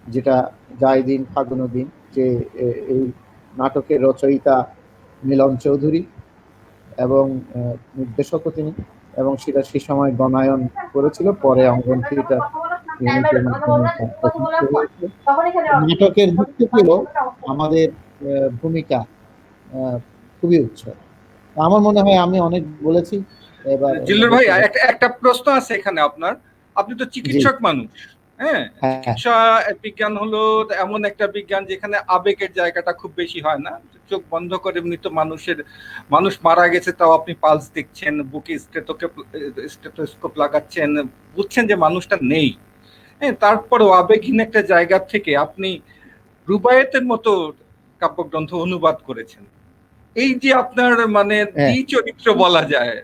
যেটা যায় দিন ফাগুন দিন, যে এই নাটকের রচয়িতা মিলন চৌধুরী এবং নির্দেশকও তিনি, এবং সেটা সে সময় গণায়ন করেছিল, পরে অঙ্গন থিয়েটার নাটকের দিক থেকেও আমাদের ভূমিকা খুবই উচ্চ। আমার মনে হয় আমি অনেক বলেছি। এবার জিল্লুর ভাই, একটা প্রশ্ন আছে এখানে আপনার। আপনি তো চিকিৎসক মানুষ, হ্যাঁ? চিকিৎসা বিজ্ঞান হলো এমন একটা বিজ্ঞান যেখানে আবেগের জায়গাটা খুব বেশি হয় না। চোখ বন্ধ করে মৃত মানুষ মারা গেছে, তাও আপনি পালস দেখছেন, বুকে স্টেথোস্কোপ লাগাচ্ছেন, বুঝছেন যে মানুষটা নেই। হ্যাঁ, তারপরেও আবেগহীন একটা জায়গা থেকে আপনি রুবায়েতের মতো কাব্যগ্রন্থ অনুবাদ করেছেন। এই যে আপনার মানে দ্বি চরিত্র বলা যায়,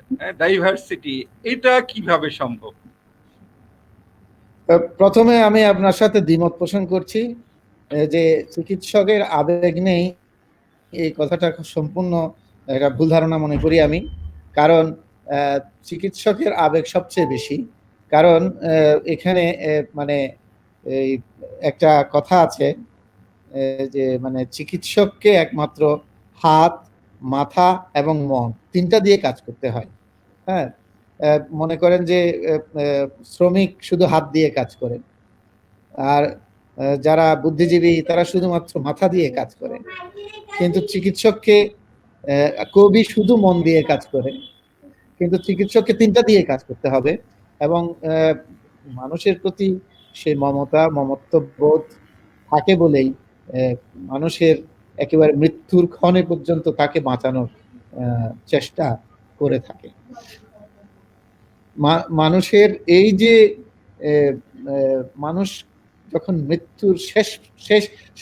ডাইভার্সিটি, এটা কিভাবে সম্ভব? প্রথমে আমি আপনার সাথে দ্বিমত পোষণ করছি যে চিকিৎসকের আবেগ নেই, এই কথাটা সম্পূর্ণ একটা ভুল ধারণা মনে করি আমি। কারণ চিকিৎসকের আবেগ সবচেয়ে বেশি। কারণ এখানে মানে এই একটা কথা আছে যে মানে চিকিৎসককে একমাত্র হাত, মাথা এবং মন, তিনটা দিয়ে কাজ করতে হয়। হ্যাঁ, মনে করেন যে শ্রমিক শুধু হাত দিয়ে কাজ করে, আর যারা বুদ্ধিজীবী তারা শুধুমাত্র মাথা দিয়ে কাজ করে। কিন্তু চিকিৎসককে, কবি শুধু মন দিয়ে কাজ করে, কিন্তু চিকিৎসককে তিনটা দিয়ে কাজ করতে হবে। এবং মানুষের প্রতি সে মমত্ববোধ থাকে বলেই মানুষের একেবারে মৃত্যুর ক্ষণে পর্যন্ত তাকে বাঁচানোর চেষ্টা করে থাকে। মানুষের এই যে মানুষ যখন মৃত্যুর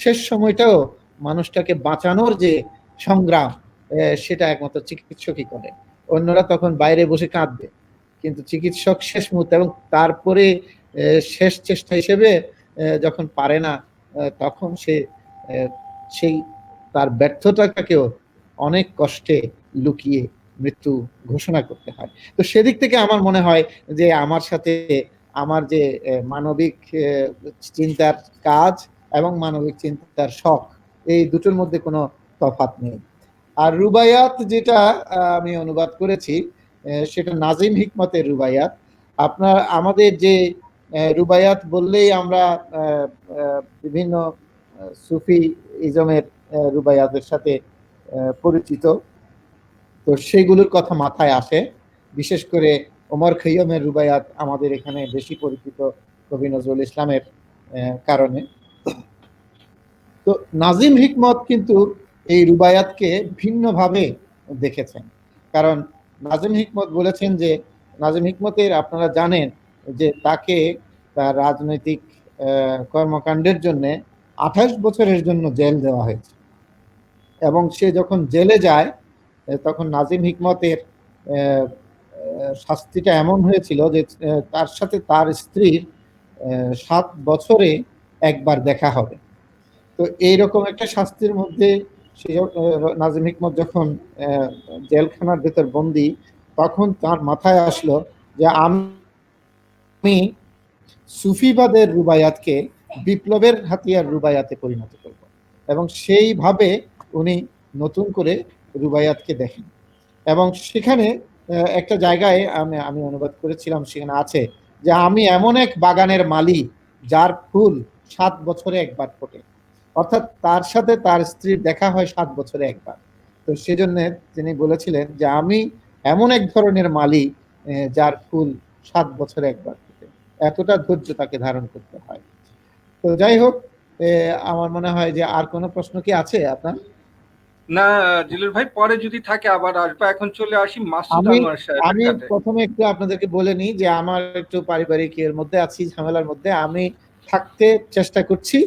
শেষ সময়টাও মানুষটাকে বাঁচানোর যে সংগ্রাম, সেটা একমাত্র চিকিৎসকই করে। অন্যরা তখন বাইরে বসে কাঁদবে, কিন্তু চিকিৎসক শেষ মুহূর্তে এবং তারপরে শেষ চেষ্টা হিসেবে যখন পারে না, তখন সে সেই তার ব্যর্থতাকেও অনেক কষ্টে লুকিয়ে মৃত্যু ঘোষণা করতে হয়। তো সেদিক থেকে আমার মনে হয় যে আমার সাথে আমার যে মানবিক চিন্তার কাজ এবং মানবিক চিন্তার শখ, এই দুটোর মধ্যে কোনো তফাৎ নেই। আর রুবাইয়াত যেটা আমি অনুবাদ করেছি, সেটা নাজিম হিকমতের রুবাইয়াত। আপনার আমাদের যে রুবাইয়াত বললেই আমরা বিভিন্ন সুফি ইজমের রুবাইয়াতের সাথে পরিচিত, তো সেইগুলোর কথা মাথায় আসে। বিশেষ করে ওমর খৈয়মের রুবাইয়াত আমাদের এখানে বেশি পরিচিত কবি নজরুল ইসলামের কারণে। তো নাজিম হিকমত কিন্তু এই রুবায়াতকে ভিন্নভাবে দেখেছেন। কারণ নাজিম হিকমত বলেছেন যে, নাজিম হিকমতের আপনারা জানেন যে তাকে তার রাজনৈতিক কর্মকাণ্ডের জন্য 28 বছরের জন্য জেল দেওয়া হয়েছে, এবং সে যখন জেলে যায় তখন নাজিম হিকমতের শাস্তিটা এমন হয়েছিল যে তার সাথে তার স্ত্রীর 7 বছরে একবার দেখা হবে। তো এইরকম একটা শাস্তির মধ্যে সে নাজিম হিকমত যখন জেলখানার ভেতর বন্দী, তখন তার মাথায় আসলো যে আমি সুফিবাদের রুবায়াতকে বিপ্লবের হাতিয়ার রুবায়াতে পরিণত করব, এবং সেইভাবে উনি নতুন করে রুবায়াতকে দেখেন। এবং সেখানে একটা জায়গায় আমি অনুবাদ করেছিলাম, সেখানে আছে যে আমি এমন এক বাগানের মালি যার ফুল 7 বছরে একবার ফোটে। অর্থাৎ তার সাথে তার স্ত্রীর দেখা হয় 7 বছরে একবার। তো সেজন্য তিনি বলেছিলেন যে আমি এমন এক ধরনের মালি যার ফুল 7 বছরে একবার ফোটে। এতটা ধৈর্য তাকে ধারণ করতে হয়। তো যাই হোক, আমার মনে হয় যে আর কোনো প্রশ্ন কি আছে আপনার? না জিলুর ভাই, পরে যদি থাকে আবার আসবো। এখন চলে আসি মাসুদ আমি আনোয়ার সাহেবের আমি কাছে। প্রথমে একটু আপনাদেরকে বলে নিই যে আমার একটু পারিবারিক এর মধ্যে আছি, ঝামেলার মধ্যে আমি থাকতে চেষ্টা করছি।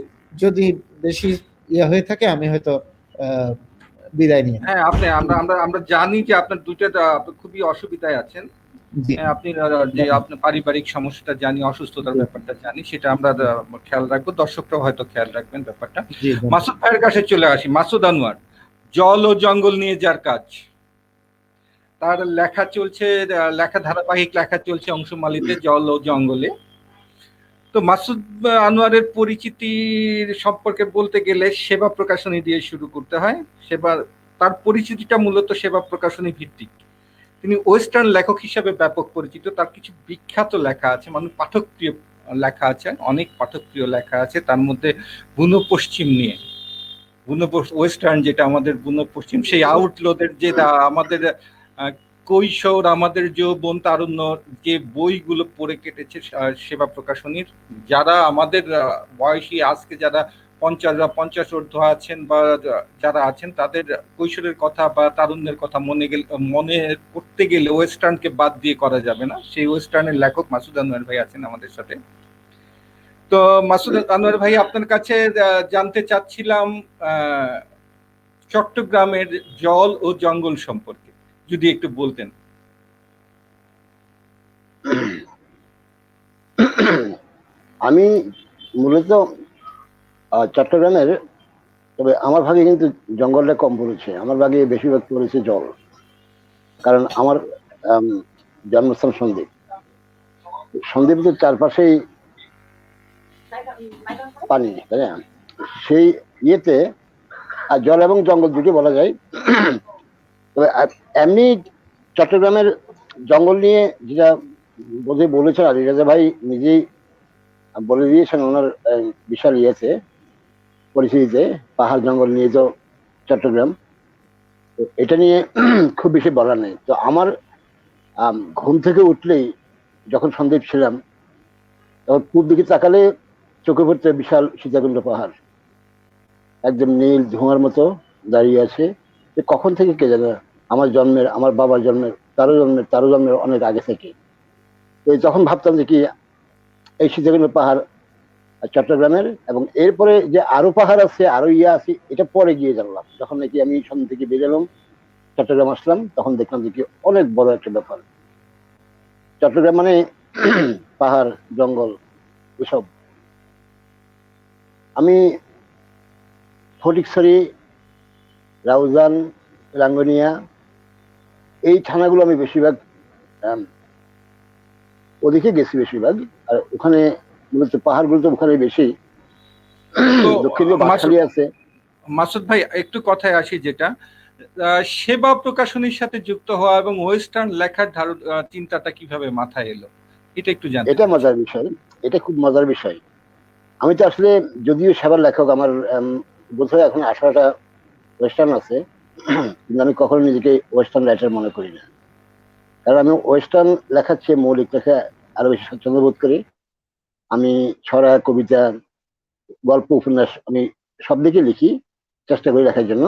যদি বেশি ইয়ে হয়ে থাকে আমি হয়তো বিদায় নিয়ে নেব। হ্যাঁ, আপনি আমরা আমরা আমরা জানি যে আপনার দুইটা আপনি খুবই অসুবিধায় আছেন। জি, আপনি যে আপনার পারিবারিক সমস্যাটা জানি, অসুস্থতার ব্যাপারটা জানি, সেটা আমরা খেয়াল রাখবো, দর্শকরাও হয়তো খেয়াল রাখবেন ব্যাপারটা। জি। মাসুদ ভাইয়ের কাছে চলে আসি। মাসুদ আনোয়ার, জল ও জঙ্গল নিয়ে যার কাজ, তার লেখা চলছে, লেখা ধারাবাহিক লেখা চলছে অংশমালিতে, জল ও জঙ্গলে। তো মাসুদ আনোয়ারের পরিচিতির সম্পর্কে বলতে গেলে সেবা প্রকাশনী দিয়ে শুরু করতে হয়। তার পরিচিতিটা মূলত সেবা প্রকাশনী ভিত্তিক। তিনি ওয়েস্টার্ন লেখক হিসেবে ব্যাপক পরিচিত। তার কিছু বিখ্যাত লেখা আছে, মানে পাঠকপ্রিয় লেখা আছে, অনেক পাঠকপ্রিয় লেখা আছে। তার মধ্যে বুনো পশ্চিম নিয়ে, বুনো ওয়েস্টার্ন যেটা আমাদের বুনো পশ্চিম, সেই আউটলোদের যে আমাদের কৈশোর, আমাদের যৌবন, তারুণ্য, যে বইগুলো পড়ে কেটেছে সেবা প্রকাশনীর, যারা আমাদের বয়সী, আজকে যারা 50 ঊর্ধ্ব আছেন বা যারা আছেন, তাদের কৈশোরের কথা বা তারুণ্যের কথা মনে করতে গেলে ওয়েস্টার্নকে বাদ দিয়ে করা যাবে না। সেই ওয়েস্টার্নের লেখক মাসুদ আনোয়ার ভাই আছেন আমাদের সাথে। তো মাসুদ আনোয়ার ভাই, আপনার কাছে জানতে চাচ্ছিলাম চট্টগ্রামের জল ও জঙ্গল সম্পর্কে যদি একটু বলতেন। আমি মূলত চট্টগ্রামের, তবে আমার ভাগে কিন্তু জঙ্গলটা কম পড়েছে, আমার ভাগে বেশিরভাগ পড়েছে জল। কারণ আমার জন্মস্থান সন্দ্বীপ। সন্দ্বীপের চারপাশেই পানি, তাই না? সেই ইয়েতে জল এবং জঙ্গল দুটি বলা যায়। তবে এমনি চট্টগ্রামের জঙ্গল নিয়ে যেটা বলেছেন আলী রাজা ভাই নিজেই বলে দিয়েছেন ওনার বিশাল ইয়েতে, পরিস্থিতিতে, পাহাড় জঙ্গল নিয়ে তো চট্টগ্রাম, তো এটা নিয়ে খুব বেশি বলার নেই। তো আমার ঘুম থেকে উঠলেই যখন সন্দ্বীপ ছিলাম, তখন পূর্ব দিকে তাকালে চোখে পড়তে বিশাল সীতাকুণ্ড পাহাড়, একদম নীল ধোঁয়ার মতো দাঁড়িয়ে আছে। কখন থেকে কে জানে, আমার জন্মের, আমার বাবার জন্মের, তারও জন্মের অনেক আগে থেকে। তো তখন ভাবতাম যে কি এই সীতাকুণ্ড পাহাড় চট্টগ্রামের, এবং এরপরে যে আরো পাহাড় আছে, আরো ইয়ে আছে, এটা পরে গিয়ে জানলাম, যখন নাকি আমি সন্ধ্যা থেকে বেরোলাম চট্টগ্রাম আসলাম, তখন দেখলাম যে কি অনেক বড় একটা ব্যাপার। চট্টগ্রাম মানে পাহাড় জঙ্গল এসব। আমি ফটিকছড়ি, রাউজান, রাঙ্গুনিয়া এই থানাগুলো আমি বেশিরভাগ আম, ওদিকে গেছি বেশিরভাগ। আর ওখানে মূলত পাহাড়গুলো তো ওখানে বেশি। তো দক্ষিণে মাসুদ বাকখালী আছে। মাসুদ ভাই, একটু কথায় আসি, যেটা সেবা প্রকাশনীর সাথে যুক্ত হওয়া এবং ওয়েস্টার্ন লেখার চিন্তাটা কিভাবে মাথায় এলো, এটা একটু জানতে এটা চাচ্ছি। মজার বিষয়, এটা খুব মজার বিষয়। আমি তো আসলে যদিও সেবার লেখক, আমার বোধহয় এখন 18টা ওয়েস্টার্ন আছে, কিন্তু আমি কখনো নিজেকে ওয়েস্টার্ন রাইটার মনে করি না। কারণ আমি ওয়েস্টার্ন লেখার চেয়ে মৌলিক লেখা আরো বেশি স্বচ্ছন্দ বোধ করি। আমি ছড়া, কবিতা, গল্প, উপন্যাস আমি সব দিকে লিখি, চেষ্টা করি লেখার জন্য।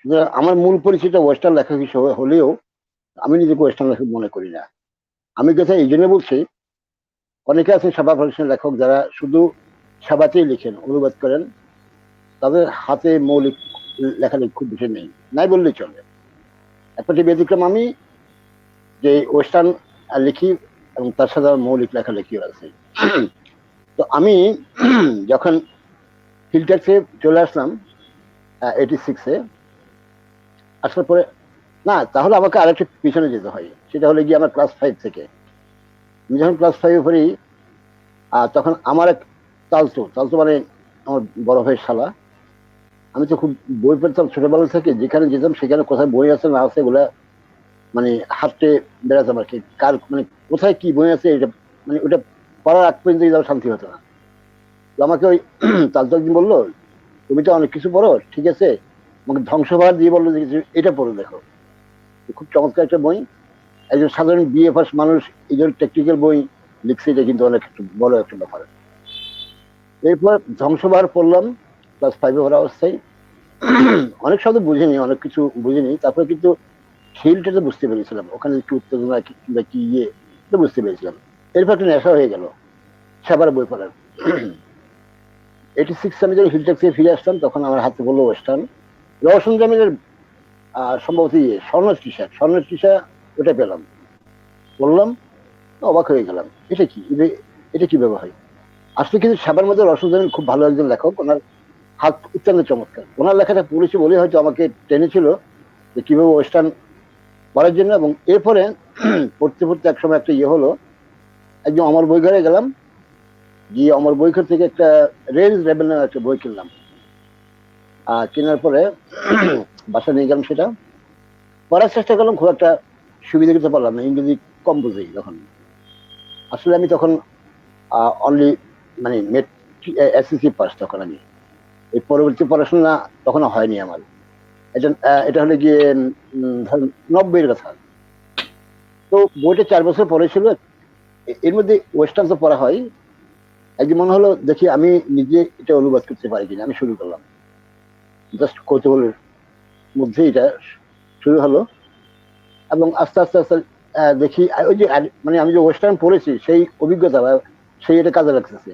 সুতরাং আমার মূল পরিচিত ওয়েস্টার্ন লেখক হিসেবে হলেও আমি নিজেকে ওয়েস্টার্ন লেখক মনে করি না। আমি কথা এই জন্য বলছি, অনেকে আছেন সাবা প্রফেশনাল লেখক যারা শুধু সাবাতেই লিখেন, অনুবাদ করেন, তাদের হাতে মৌলিক লেখালেখি খুব বেশি নেই, নাই বললেই চলে। একটি ব্যতিক্রম আমি, যে ওয়েস্টার্ন লিখি এবং তার সাথে আমার মৌলিক লেখালেখিও আছে। তো আমি যখন ফিল্টার্সে চলে আসলাম 86-এ, আসার পরে না, তাহলে আমাকে আরেকটু পিছনে যেতে হয়। সেটা হলে গিয়ে আমার ক্লাস 5 থেকে। আমি যখন ক্লাস 5-এ পড়ি, তখন আমার এক তালতো তালতো মানে আমার বড় ভাইয়ের শালা। আমি তো খুব বই পড়তাম ছোটবেলা থেকে, যেখানে যেতাম সেখানে কোথায় বই আছে না আছে এগুলা মানে হাঁটতে বেড়াতাম আর কি। কার মানে কোথায় কি বই আছে এটা, মানে ওটা পড়ার আগ পর্যন্ত যাওয়ার শান্তি হতো না। তো আমাকে ওই তালতো একদিন বললো, তুমি তো অনেক কিছু পড়ো, ঠিক আছে, আমাকে ধ্বংসভার দিয়ে বললো যে এটা পড়ে দেখো। খুব চমৎকার একটা বই। একজন সাধারণ বিএ পাস মানুষ এই ধরনের টেকনিক্যাল বই লিখছে, এটা কিন্তু অনেক বড় একটা ব্যাপার। এরপর ধ্বংসভার পড়লাম ক্লাস 5-এ পড়া অবস্থায়। অনেক শব্দ বুঝিনি, অনেক কিছু বুঝিনি, তারপরে কিন্তু ফিল্ডটা বুঝতে পেরেছিলাম, ওখানে কি উত্তেজনা কিংবা কি ইয়ে, এটা বুঝতে পেরেছিলাম। এরপর একটা নেশা হয়ে গেল সেবার বই পড়ার। 86 আমি যখন হিলটেক থেকে ফিরে আসলাম, তখন আমার হাতে বললো ওয়েস্টার্ন। রওশন জামিলের সম্ভবত স্বর্ণের টিশা ওটা পেলাম, বললাম, অবাক হয়ে গেলাম, এটা কি, এটা কিভাবে হয়। আসলে কিন্তু সেবার মধ্যে রওশন জামিল খুব ভালো একজন লেখক, ওনার হাত অত্যন্ত চমৎকার। ওনার লেখাটা পড়েছি বলেই হয়তো আমাকে টেনেছিল যে কিভাবে ওয়েস্টার্ন পড়ার জন্য। এবং এরপরে পড়তে পড়তে একসময় একটা ইয়ে হলো, একদম আমার বই ঘরে গেলাম, গিয়ে আমার বই ঘর থেকে একটা রেঞ্জ রেবেল নামে একটা বই কিনলাম। কেনার পরে বাসা নিয়ে গেলাম, সেটা পড়ার চেষ্টা করলাম, খুব একটা সুবিধা করতে পারলাম না, ইংরেজি কম বুঝি তখন। আসলে আমি তখন অনলি মানে এসএসসি পাস তখন। আমি এই পরবর্তী পড়াশোনা তখন হয়নি আমার। এটা এটা হলে গিয়ে ধরেন 90-এর কথা। তো বইটা 4 বছর পড়েছিল, এর মধ্যে ওয়েস্টার্ন তো পড়া হয়। একদিন মনে হলো দেখি আমি নিজে এটা অনুবাদ করতে পারি কিনা, আমি শুরু করলাম। জাস্ট কৌতূহলের মধ্যে এটা শুরু হলো, এবং আস্তে আস্তে আস্তে দেখি ওই যে মানে আমি যে ওয়েস্টার্ন পড়েছি সেই অভিজ্ঞতা বা সেই এটা কাজে লাগতেছে।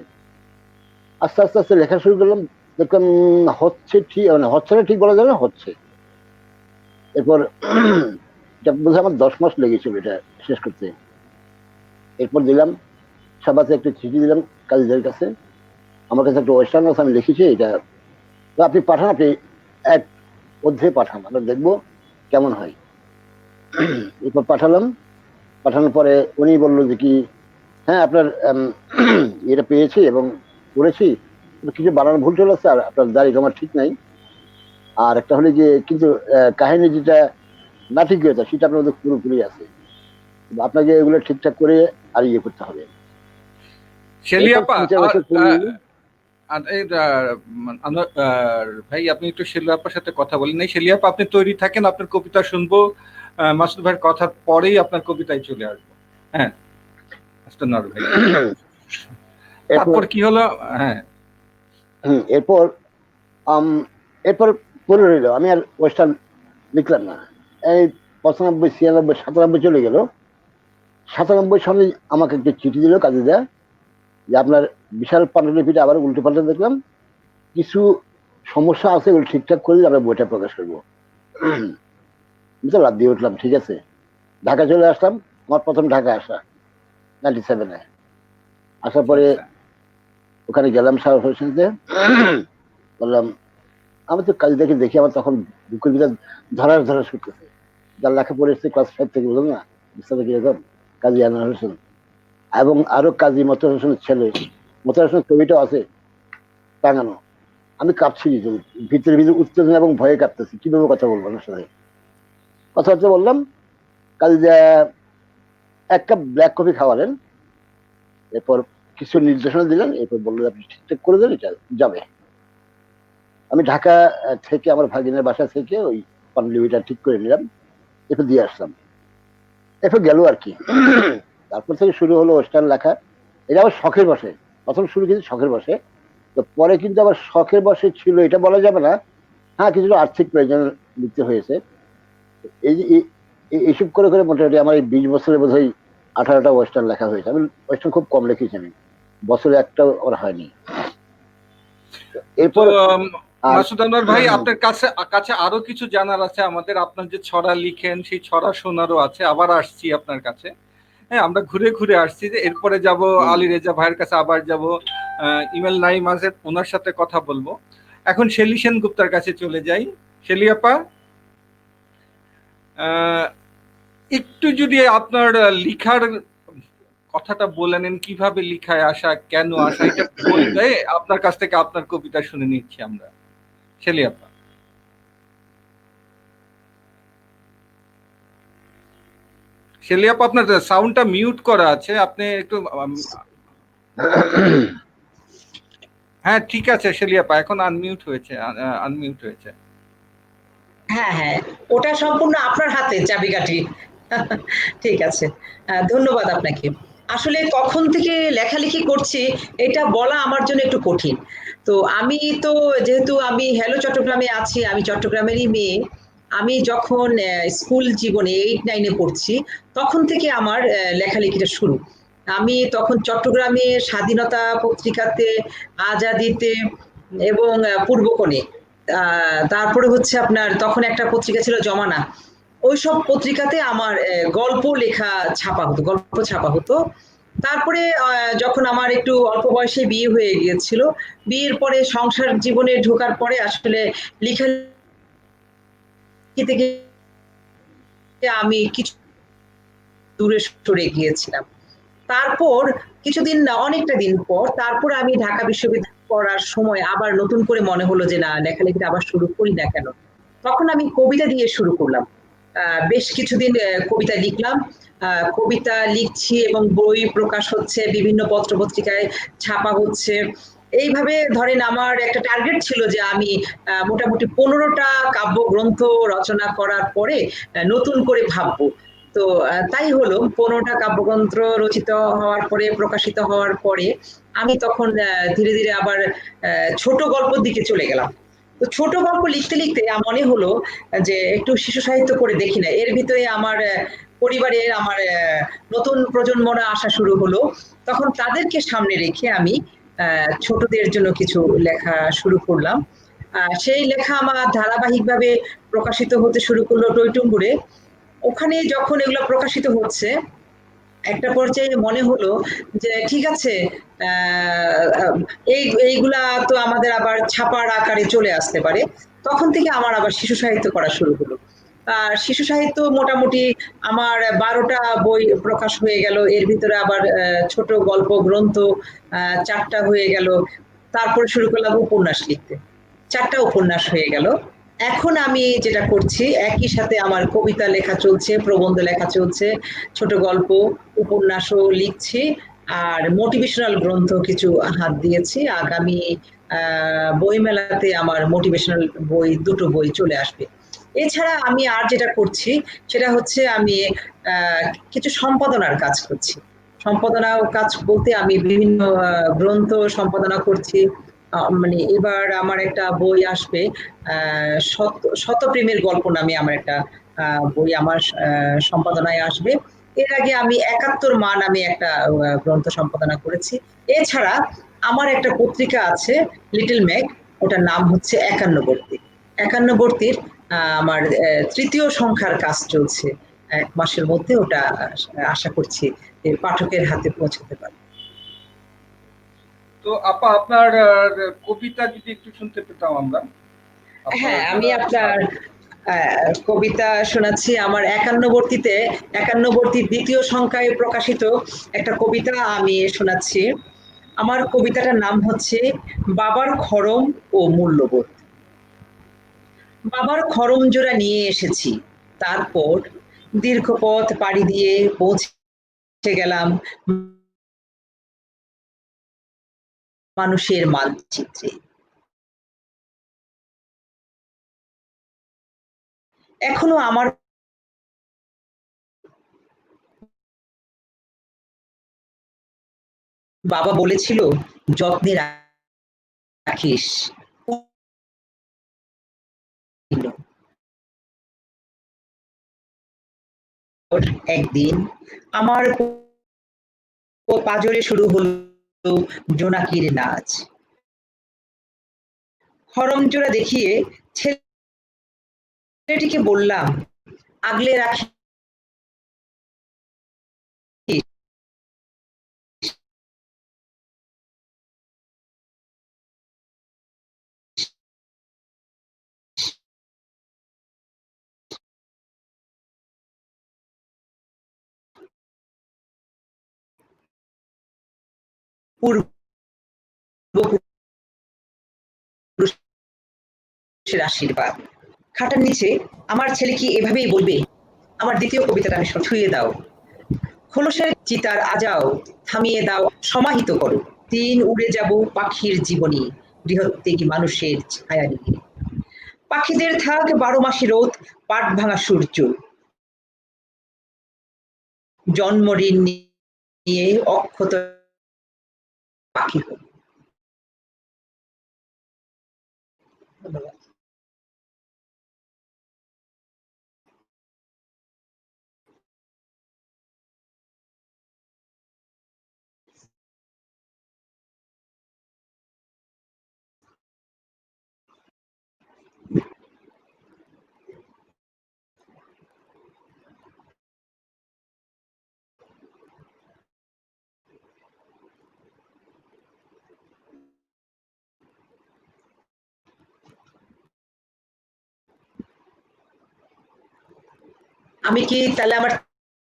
আস্তে আস্তে আস্তে লেখা শুরু করলাম, দেখলাম হচ্ছে ঠিক, মানে হচ্ছে না ঠিক বলা যায় না, হচ্ছে। এরপর এটা বোধহয় আমার 10 মাস লেগেছিল এটা শেষ করতে। এরপর দিলাম সাবাতে একটা চিঠি দিলাম কাজীদের কাছে, আমার কাছে একটা ওয়েস্টার্ন আছে, আমি লিখেছি এটা, তো আপনি পাঠান, আপনি এক অধ্যায়ে পাঠান, আমরা দেখবো কেমন হয়। এরপর পাঠালাম। পাঠানোর পরে উনি বললো যে কি, হ্যাঁ আপনার এটা পেয়েছি এবং পড়েছি, কিছু বানানো ভুল চলে আসছে, আর আপনার দাড়ি জমা ঠিক নাই, আর একটা হলে যে কিন্তু কাহিনী যেটা না ঠিক হয়েছে সেটা আপনার মধ্যে পুরোপুরি আছে, আপনাকে এগুলো ঠিকঠাক করে আর ইয়ে করতে হবে। শেলিয়াপা, 3-4 বছর পরে ভাই আপনি একটু শেলিয়াপার সাথে কথা বলেন। এই শেলিয়াপা, আপনি তৈরি থাকেন, আপনার কবিতা শুনবো। মাসুদ ভাইয়ের কথার পরেই আপনার কবিতায় চলে আসবো। হ্যাঁ, ভাই, তারপর কি হলো? হ্যাঁ, এরপর এরপর পড়ে রইল, আমি আর ওয়েস্টার্ন লিখলাম না। এই 95, 96, 97 চলে গেল। 97 সালে আমাকে একটা চিঠি দিল কাজীদা, যে আপনার বিশাল পাণ্ডুলিপিটা আবার উল্টো পাল্টে দেখলাম, কিছু সমস্যা আছে, ওগুলো ঠিকঠাক করে আমরা বইটা প্রকাশ করবো। আমি তো লাভ দিয়ে উঠলাম, ঠিক আছে, ঢাকা চলে আসলাম। আমার প্রথম ঢাকা আসা 97-এ। আসার পরে আচ্ছা, ওখানে গেলাম সারা হোসেনতে, বললাম আমি তো কাজ দেখি আমার তখন বুকের ভিতরে ধরার ধরা শুনতেছে। যার লেখা পড়ে এসেছে ক্লাস 5 থেকে, বুঝলাম না বুঝতে কিরকম, কাজী আনোয়ার হোসেন এবং আরো কাজী মতো হোসেনের ছেলে, মতো হোসেনের ছবিটা আছে টাঙানো। আমি কাঁপছি, ভিতরে ভিতরে উত্তেজনা এবং ভয়ে কাঁপতেছি, কিভাবে কথা বলবো আমার সাথে। কথাবার্তা বললাম, কাজী এক কাপ ব্ল্যাক কফি খাওয়ালেন, এরপর কিছু নির্দেশনা দিলেন, এরপর বললেন আপনি ঠিকঠাক করে দেন, এটা যাবে। আমি ঢাকা থেকে আমার ভাগিনের বাসা থেকে ওই পান্ডুলিপিটা ঠিক করে নিলাম, এরপর দিয়ে আসলাম, এরপর গেল আর কি। তারপর থেকে শুরু হলো ওয়েস্টার্ন লেখা। এটা আবার শখের বসে, প্রথম শুরু কিন্তু শখের বসে, তো পরে কিন্তু আবার শখের বসে ছিল এটা বলা যাবে না। হ্যাঁ, কিছুটা আর্থিক প্রয়োজন লিখতে হয়েছে। এই যে এইসব করে করে মোটামুটি আমার এই 20 বছরে বোধ হয় 18টা ওয়েস্টার্ন লেখা হয়েছে। আমি ওয়েস্টার্ন খুব কম লিখেছি, আমি বছরে একটাও আমার হয়নি। তো এরপর আর মাসুদ আনোয়ার ভাই, আপনার কাছে কাছে আরো কিছু জানার আছে আমাদের। আপনার যে ছড়া লিখেন, সেই ছড়া শোনারও আছে। আবার আসছি আপনার কাছে। হ্যাঁ, আমরা ঘুরে ঘুরে আসছি, যে এরপরে যাব আলী রেজা ভাইয়ের কাছে, আবার যাব ইমেল নাইম আজেদ, ওনার সাথে কথা বলবো। এখন শেলী সেনগুপ্তার কাছে চলে যাই। শেলী আপা, একটু যদি আপনার লিখার কথাটা বলে নেন, কিভাবে লিখায় আসা, কেন আসা, এটা বলতে আপনার কাছ থেকে আপনার কবিতা শুনে নিচ্ছি আমরা। শেলী আপা। শেলী আপা, আপনার সাউন্ডটা মিউট করা আছে, আপনি একটু হ্যাঁ, ঠিক আছে শেলী আপা, এখন আনমিউট হয়েছে, আনমিউট হয়েছে। হ্যাঁ হ্যাঁ, ওটা সম্পূর্ণ আপনার হাতে চাবিকাঠি। ঠিক আছে, ধন্যবাদ আপনাকে। আসলে কখন থেকে লেখালেখি করছি এটা বলা আমার জন্য একটু কঠিন। তো আমি তো, যেহেতু আমি হ্যালো চট্টগ্রামে আছি, আমি চট্টগ্রামেরই মেয়ে। আমি যখন স্কুল জীবনে 8-9-এ পড়ছি, তখন থেকে আমার লেখালেখিটা শুরু। আমি তখন চট্টগ্রামে স্বাধীনতা পত্রিকাতে, আজাদিতে এবং পূর্বকণে, তারপরে হচ্ছে আপনার তখন একটা পত্রিকা ছিল জমানা, ওইসব পত্রিকাতে আমার গল্প লেখা ছাপা হতো, গল্প ছাপা হতো। তারপরে যখন আমার একটু অল্প বয়সে বিয়ে হয়ে গিয়েছিল, বিয়ের পরে সংসার জীবনে ঢোকার পরে আসলে লেখালেখি থেকে আমি কিছু দূরে সরে গিয়েছিলাম। তারপর কিছুদিন না, অনেকটা দিন পর, তারপর আমি ঢাকা বিশ্ববিদ্যালয়ে পড়ার সময় আবার নতুন করে মনে হলো যে না, লেখালেখিটা আবার শুরু করি না কেন। তখন আমি কবিতা দিয়ে শুরু করলাম। বেশ কিছুদিন কবিতা লিখলাম, কবিতা লিখছি এবং বই প্রকাশ হচ্ছে, বিভিন্ন পত্র পত্রিকায় ছাপা হচ্ছে। এইভাবে ধরেন আমার একটা টার্গেট ছিল যে আমি মোটামুটি 15টা কাব্যগ্রন্থ রচনা করার পরে নতুন করে ভাববো। তো তাই হলো, 15টা কাব্যগ্রন্থ রচিত হওয়ার পরে, প্রকাশিত হওয়ার পরে আমি তখন ধীরে ধীরে আবার ছোট গল্পের দিকে চলে গেলাম। তো ছোট গল্প লিখতে লিখতে মনে হলো যে একটু শিশু সাহিত্য করে দেখি না। এর ভিতরে আমার পরিবারের, আমার নতুন প্রজন্মরা আসা শুরু হলো। তখন তাদেরকে সামনে রেখে আমি ছোটদের জন্য কিছু লেখা শুরু করলাম। সেই লেখা আমার ধারাবাহিকভাবে প্রকাশিত হতে শুরু করলো টইটুম্বুরে। ওখানে যখন এগুলো প্রকাশিত হচ্ছে, একটা পর্যায়ে মনে হলো যে ঠিক আছে, এইগুলা তো আমাদের আবার ছাপার আকারে চলে আসতে পারে। তখন থেকে আমার আবার শিশু সাহিত্য করা শুরু হলো। আর শিশু সাহিত্য মোটামুটি আমার 12টা বই প্রকাশ হয়ে গেল। এর ভিতরে আবার ছোট গল্প গ্রন্থ 4টা হয়ে গেল। তারপরে শুরু করলাম উপন্যাস লিখতে, 4টা উপন্যাস হয়ে গেল। এখন আমি যেটা করছি, একই সাথে আমার কবিতা লেখা চলছে, প্রবন্ধ লেখা চলছে, ছোট গল্প, উপন্যাসও লিখছি, আর মোটিভেশনাল গ্রন্থ কিছু হাত দিয়েছি। আগামী বইমেলাতে আমার মোটিভেশনাল বই, 2টো বই চলে আসবে। এছাড়া আমি আর যেটা করছি সেটা হচ্ছে আমি কিছু সম্পাদনার কাজ করছি। সম্পাদনা কাজ বলতে আমি বিভিন্ন গ্রন্থ সম্পাদনা করছি। মানে এবার আমার একটা বই আসবে, শতপ্রেমের গল্প নামে আমার একটা বই আমার সম্পাদনায় আসবে। এর আগে আমি 71 মা নামে একটা গ্রন্থ সম্পাদনা করেছি। এছাড়া আমার একটা পত্রিকা আছে লিটল ম্যাগ, ওটার নাম হচ্ছে 51বর্তী। 51বর্তীর আমার তৃতীয় সংখ্যার কাজ চলছে, 1 মাসের মধ্যে ওটা আশা করছি যে পাঠকের হাতে পৌঁছাতে পারবে। তো আপা আপনার কবিতা যদি একটু শুনতে পেতাম আমরা। হ্যাঁ, আমি আপনার কবিতা শোনাচ্ছি। আমার 51বর্তীর দ্বিতীয় সংখ্যায় প্রকাশিত একটা কবিতা আমি শোনাচ্ছি। আমার কবিতাটার নাম হচ্ছে বাবার খড়ম ও মূল্যবোধ। বাবার খড়ম জোড়া নিয়ে এসেছি, তারপর দীর্ঘ পথ পাড়ি দিয়ে পৌঁছে গেলাম মানুষের মানচিত্রে। এখনো আমার বাবা বলেছিল, যত্নে রাখিস। একদিন আমার পাজরে শুরু হলো জোনাকির নাচ। খড়ম জোড়া দেখিয়ে ছেলেটিকে বললাম, আগলে রাখি পূর্বপুরুষের আশীর্বাদ। খাটার নিচে আমার ছেলে কি এভাবেই বলবে? আমার দ্বিতীয় কবিতাটা আমি ছুঁয়ে দাও, খোলসের চিতার আজাও থামিয়ে দাও, সমাহিত করো। দিন উড়ে যাব পাখির জীবনী, বৃহত্তেগী মানুষের ছায়া নিয়ে। পাখিদের থাক 12 মাসে রোদ, পাট ভাঙা সূর্য, জন্মঋণ নিয়ে অক্ষত পাখি হোক। ধন্যবাদ। আমি কি তাহলে আমার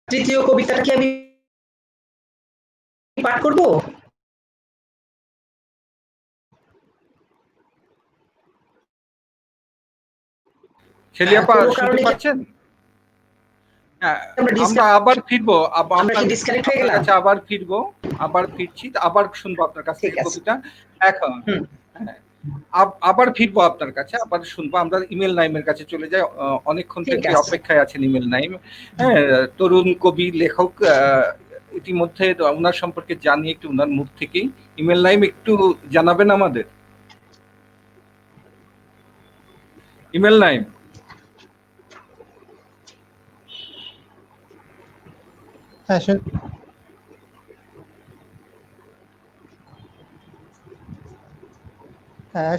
তৃতীয় কবিতাটা কি আমি পাঠ করব? ছেলে আপা কোনো শুনতে কারণে পাচ্ছেন? হ্যাঁ, আমরা আমরা আবার ফিরবো, আমরা কি ডিসকানেক্ট হয়ে গেলাম? কাছে আবার ফিরবো, আবার ফিরছি, আবার শুনবো আপনার কাছ থেকে কবিতা। এখন হ্যাঁ, আবার ফিরবো আপনার কাছে, আবার শুনবো। আমরা ইমেল নাইমের কাছে চলে যাই, অনেকক্ষণ থেকে অপেক্ষায় আছেন ইমেল নাইম। হ্যাঁ, তরুণ কবি লেখক, ইতিমধ্যে ওনার সম্পর্কে জানি একটু ওনার মুখ থেকেই। ইমেল নাইম একটু জানাবেন আমাদের। ইমেল নাইম। হ্যাঁ,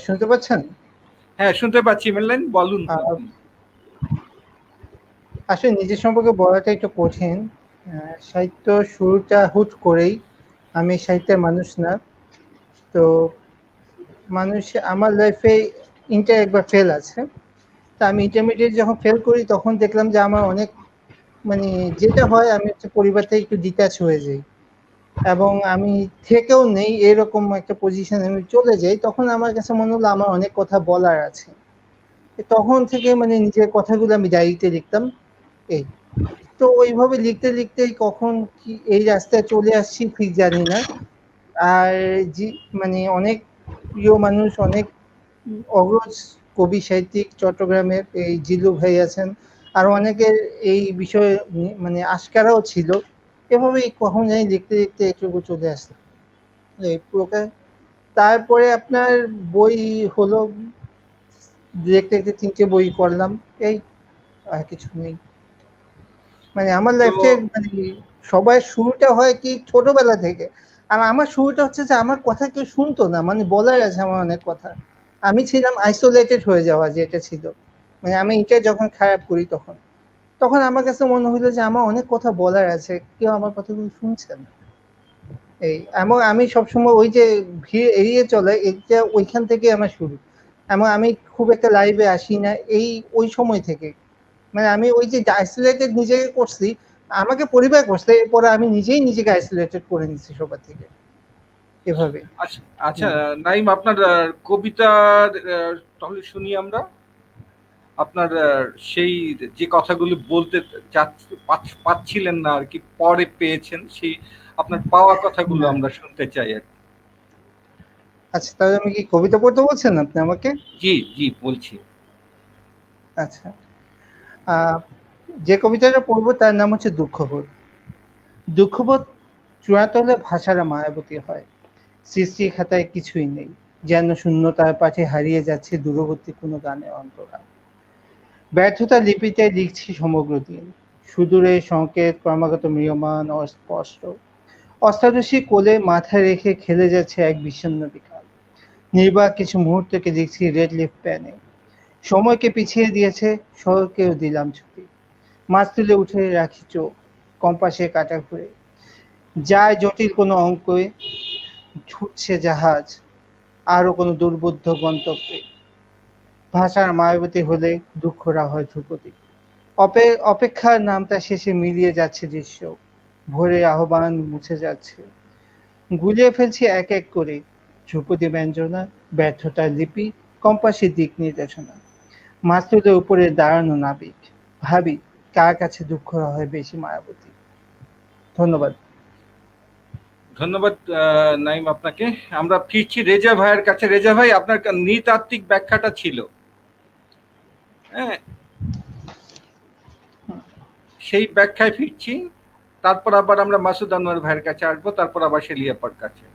শুনতে পাচ্ছেন? হ্যাঁ, শুনতে পাচ্ছি। ইমেল নাইম বলুন। আসলে নিজের সম্পর্কে বলাটা একটু কঠিন। সাহিত্য শুরুটা হুট করেই, আমি সাহিত্যের মানুষ না। তো মানুষ আমার লাইফে ইন্টার একবার ফেল আছে। তা আমি ইন্টারমিডিয়েট যখন ফেল করি তখন দেখলাম যে আমার অনেক মানে যেটা হয়, আমি পরিবার থেকে একটু ডিট্যাচ হয়ে যাই এবং আমি থেকেও নেই এরকম একটা পজিশনে আমি চলে যাই। তখন আমার কাছে মনে হলো আমার অনেক কথা বলার আছে। তখন থেকে মানে নিজের কথাগুলো আমি ডায়েরিতে লিখতাম। এই তো ওইভাবে লিখতে লিখতে কখন কি এই রাস্তায় চলে আসছি ঠিক জানি না। আর মানে অনেক প্রিয় মানুষ, অনেক অগ্রজ কবি সাহিত্যিক চট্টগ্রামের এই জিলু ভাই আছেন, আর অনেকের এই বিষয়ে মানে আশকারাও ছিল। এভাবেই কখন জানি লিখতে লিখতে এটুকু চলে আসলো এই প্রকার। তারপরে আপনার বই হলো, দেখতে দেখতে 3টে বই করলাম, এই আর কিছু নেই। মানে আমার লাইফে মানে সবাই শুরুটা হয় কি ছোটবেলা থেকে, আর আমার শুরুটা হচ্ছে যে আমার কথা কেউ শুনতো না, মানে বলার আছে আমার অনেক কথা। আমি ছিলাম আইসোলেটেড হয়ে যাওয়া, যেটা ছিল মানে আমি এটা যখন খারাপ করি তখন তখন আমার কাছে মনে হলো যে আমার অনেক কথা বলার আছে, কেউ আমার কথাগুলো শুনছে না। এই এবং আমি সবসময় ওই যে ভিড় এড়িয়ে চলে, এটা ওইখান থেকে আমার শুরু। এবং আমি খুব একটা লাইভে আসি না এই ওই সময় থেকে। মানে আমি ওই যে আইসোলেটেড নিজেকে করছি, আমাকে পরিবার করছে, এরপরে আমি নিজেই নিজেকে আইসোলেটেড করে নিচ্ছি সবার থেকে, এভাবে। আচ্ছা আচ্ছা, নাইম আপনার কবিতা তাহলে শুনি আমরা। আপনার সেই যে কথাগুলো বলতে পাচ্ছিলেন না আর কি, পরে পেয়েছেন, সেই আপনার পাওয়া কথাগুলো আমরা শুনতে চাই আর কি। আচ্ছা, তাহলে আমি কি কবিতা পড়তে বলছেন আপনি আমাকে? জি জি বলছি। আচ্ছা, যে কবিতাটা পড়বো তার নাম হচ্ছে দুঃখবোধ। দুঃখবোধ চূড়ান্ত হলে ভাষারা মায়াবতী হয়। সৃষ্টি খাতায় কিছুই নেই, যেন শূন্যতার পাঠে হারিয়ে যাচ্ছে দূরবর্তী কোনো গানের অন্তরা। ব্যর্থতা লিপিতে লিখছি সমগ্র দিন, সুদূরে সংকেত ক্রমাগত ম্রিয়মান অস্পষ্ট। অষ্টাদশী কোলে মাথায় রেখে খেলে যাচ্ছে এক বিষণ্ণ বিকাল। নির্বাক কিছু মুহূর্তকে দেখছি রেড লিফ প্যানে। সময়কে পিছিয়ে দিয়েছে, শহরকেও দিলাম ছুটি। মাছ তুলে উঠে রাখি চোখ, কম্পাসে কাটা ঘুরে যায় জটিল কোনো অঙ্কে, ছুটছে জাহাজ আরো কোনো দুর্বোধ্য গন্তব্যে। ভাষার মায়াবতী হলে দুঃখরা হয় ধ্রুপদী। অপেক্ষার নামটা শেষে মিলিয়ে যাচ্ছে দৃশ্য, ভোরের আহ্বান মুছে যাচ্ছে। গুলিয়ে ফেলছি এক এক করে ধ্রুপদী ব্যঞ্জনা, ব্যর্থতার লিপি, কম্পাসের দিক নির্দেশনা। মাস্তুদের উপরে দাঁড়ানো নাবিক, ভাবি কার কাছে দুঃখরা হয় বেশি মায়াবতী। ধন্যবাদ। ধন্যবাদ নাইম আপনাকে। আমরা ফিরছি রেজা ভাইয়ের কাছে। রেজা ভাই, আপনার নৃতাত্ত্বিক ব্যাখ্যাটা ছিল, হ্যাঁ, সেই ব্যাখ্যায় ফিরছি, তারপর আবার আমরা মাসুদ আনোয়ার ভাইয়ের কাছে আসবো, তারপর আবার শেলিয়াপার কাছে।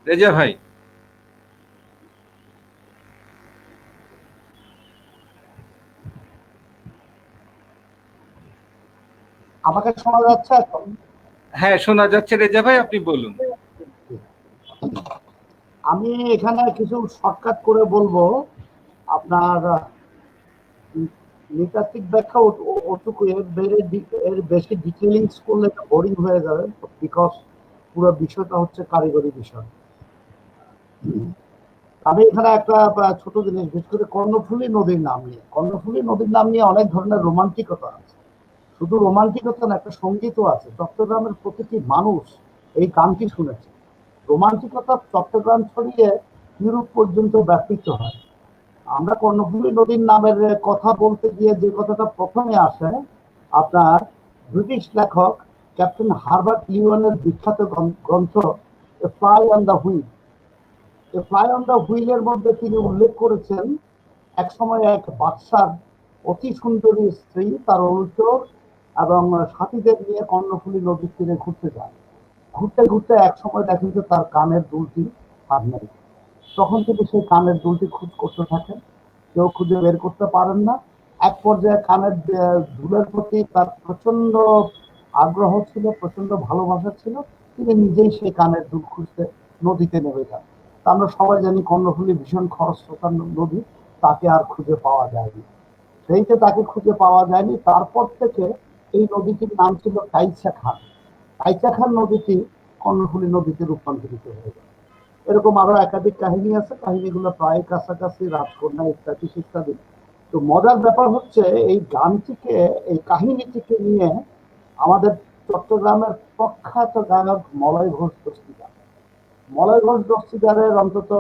রেজা ভাই, আমাকে শোনা যাচ্ছে এখন? হ্যাঁ শোনা যাচ্ছে রেজা ভাই, আপনি বলুন। আমি এখানে কিছু শর্টকাট করে বলবো। আপনার নৃতাত্ত্বিক ব্যাখ্যা ওটুকু, এর বেশি ডিটেলিংস করলে বোরিং হয়ে যাবে, বিকজ পুরো বিষয়টা হচ্ছে কারিগরি বিষয়। আমি এখানে একটা ছোট জিনিস, বিশেষ করে কর্ণফুলী নদীর নাম নিয়ে, কর্ণফুলী নদীর নাম নিয়ে অনেক ধরনের রোমান্টিকতা আছে। শুধু রোমান্টিকতা না, একটা সঙ্গীতও আছে। চট্টগ্রামের প্রতিটি মানুষ এই গানটি শুনেছে। রোমান্টিকতা চট্টগ্রাম ছড়িয়ে ইউরোপ পর্যন্ত ব্যাপৃত হয়। আমরা কর্ণফুলী নদীর নামের কথা বলতে গিয়ে যে কথাটা প্রথমে আসে, আপনার ব্রিটিশ লেখক ক্যাপ্টেন হারবার্ট লিওনের বিখ্যাত গ্রন্থ এ fly on the wheel. A fly on the হুইলের মধ্যে তিনি উল্লেখ করেছেন, এক সময় এক বাদশার অতি সুন্দরী স্ত্রী তার অনুচর এবং সাথীদের নিয়ে কর্ণফুলী নদীর তীরে ঘুরতে যায়। ঘুরতে ঘুরতে এক সময় দেখেন যে তার কানের দুলটি আর নেই। তখন থেকে সেই কানের দুলটি খোঁজ করতে থাকেন, কেউ খুঁজে বের করতে পারেন না। এক পর্যায়ে কানের দুলের প্রতি তার প্রচন্ড আগ্রহ ছিল, প্রচন্ড ভালোবাসা ছিল। তিনি নিজেই সেই কানের দুল খুঁজতে নদীতে নেমে যান। আমরা সবাই জানি কর্ণফুলী ভীষণ খরস্রোতা নদী, তাকে আর খুঁজে পাওয়া যায়নি। সেইতে তাকে খুঁজে পাওয়া যায়নি, তারপর থেকে এই নদীটির নাম ছিল কাইচা খান। কাইচা খান নদীটি কর্ণফুলী নদীতে রূপান্তরিত হয়ে যায়। এরকম আরো একাধিক কাহিনী আছে, কাহিনীগুলো প্রায় কাছাকাছি, রাজকন্যা ইত্যাদি ইত্যাদি। তো মজার ব্যাপার হচ্ছে এই গানটিকে, এই কাহিনীটিকে নিয়ে আমাদের চট্টগ্রামের প্রখ্যাত গায়ক মলয় ঘোষ দস্তিদার, মলয় ঘোষ দস্তিদারের অন্তত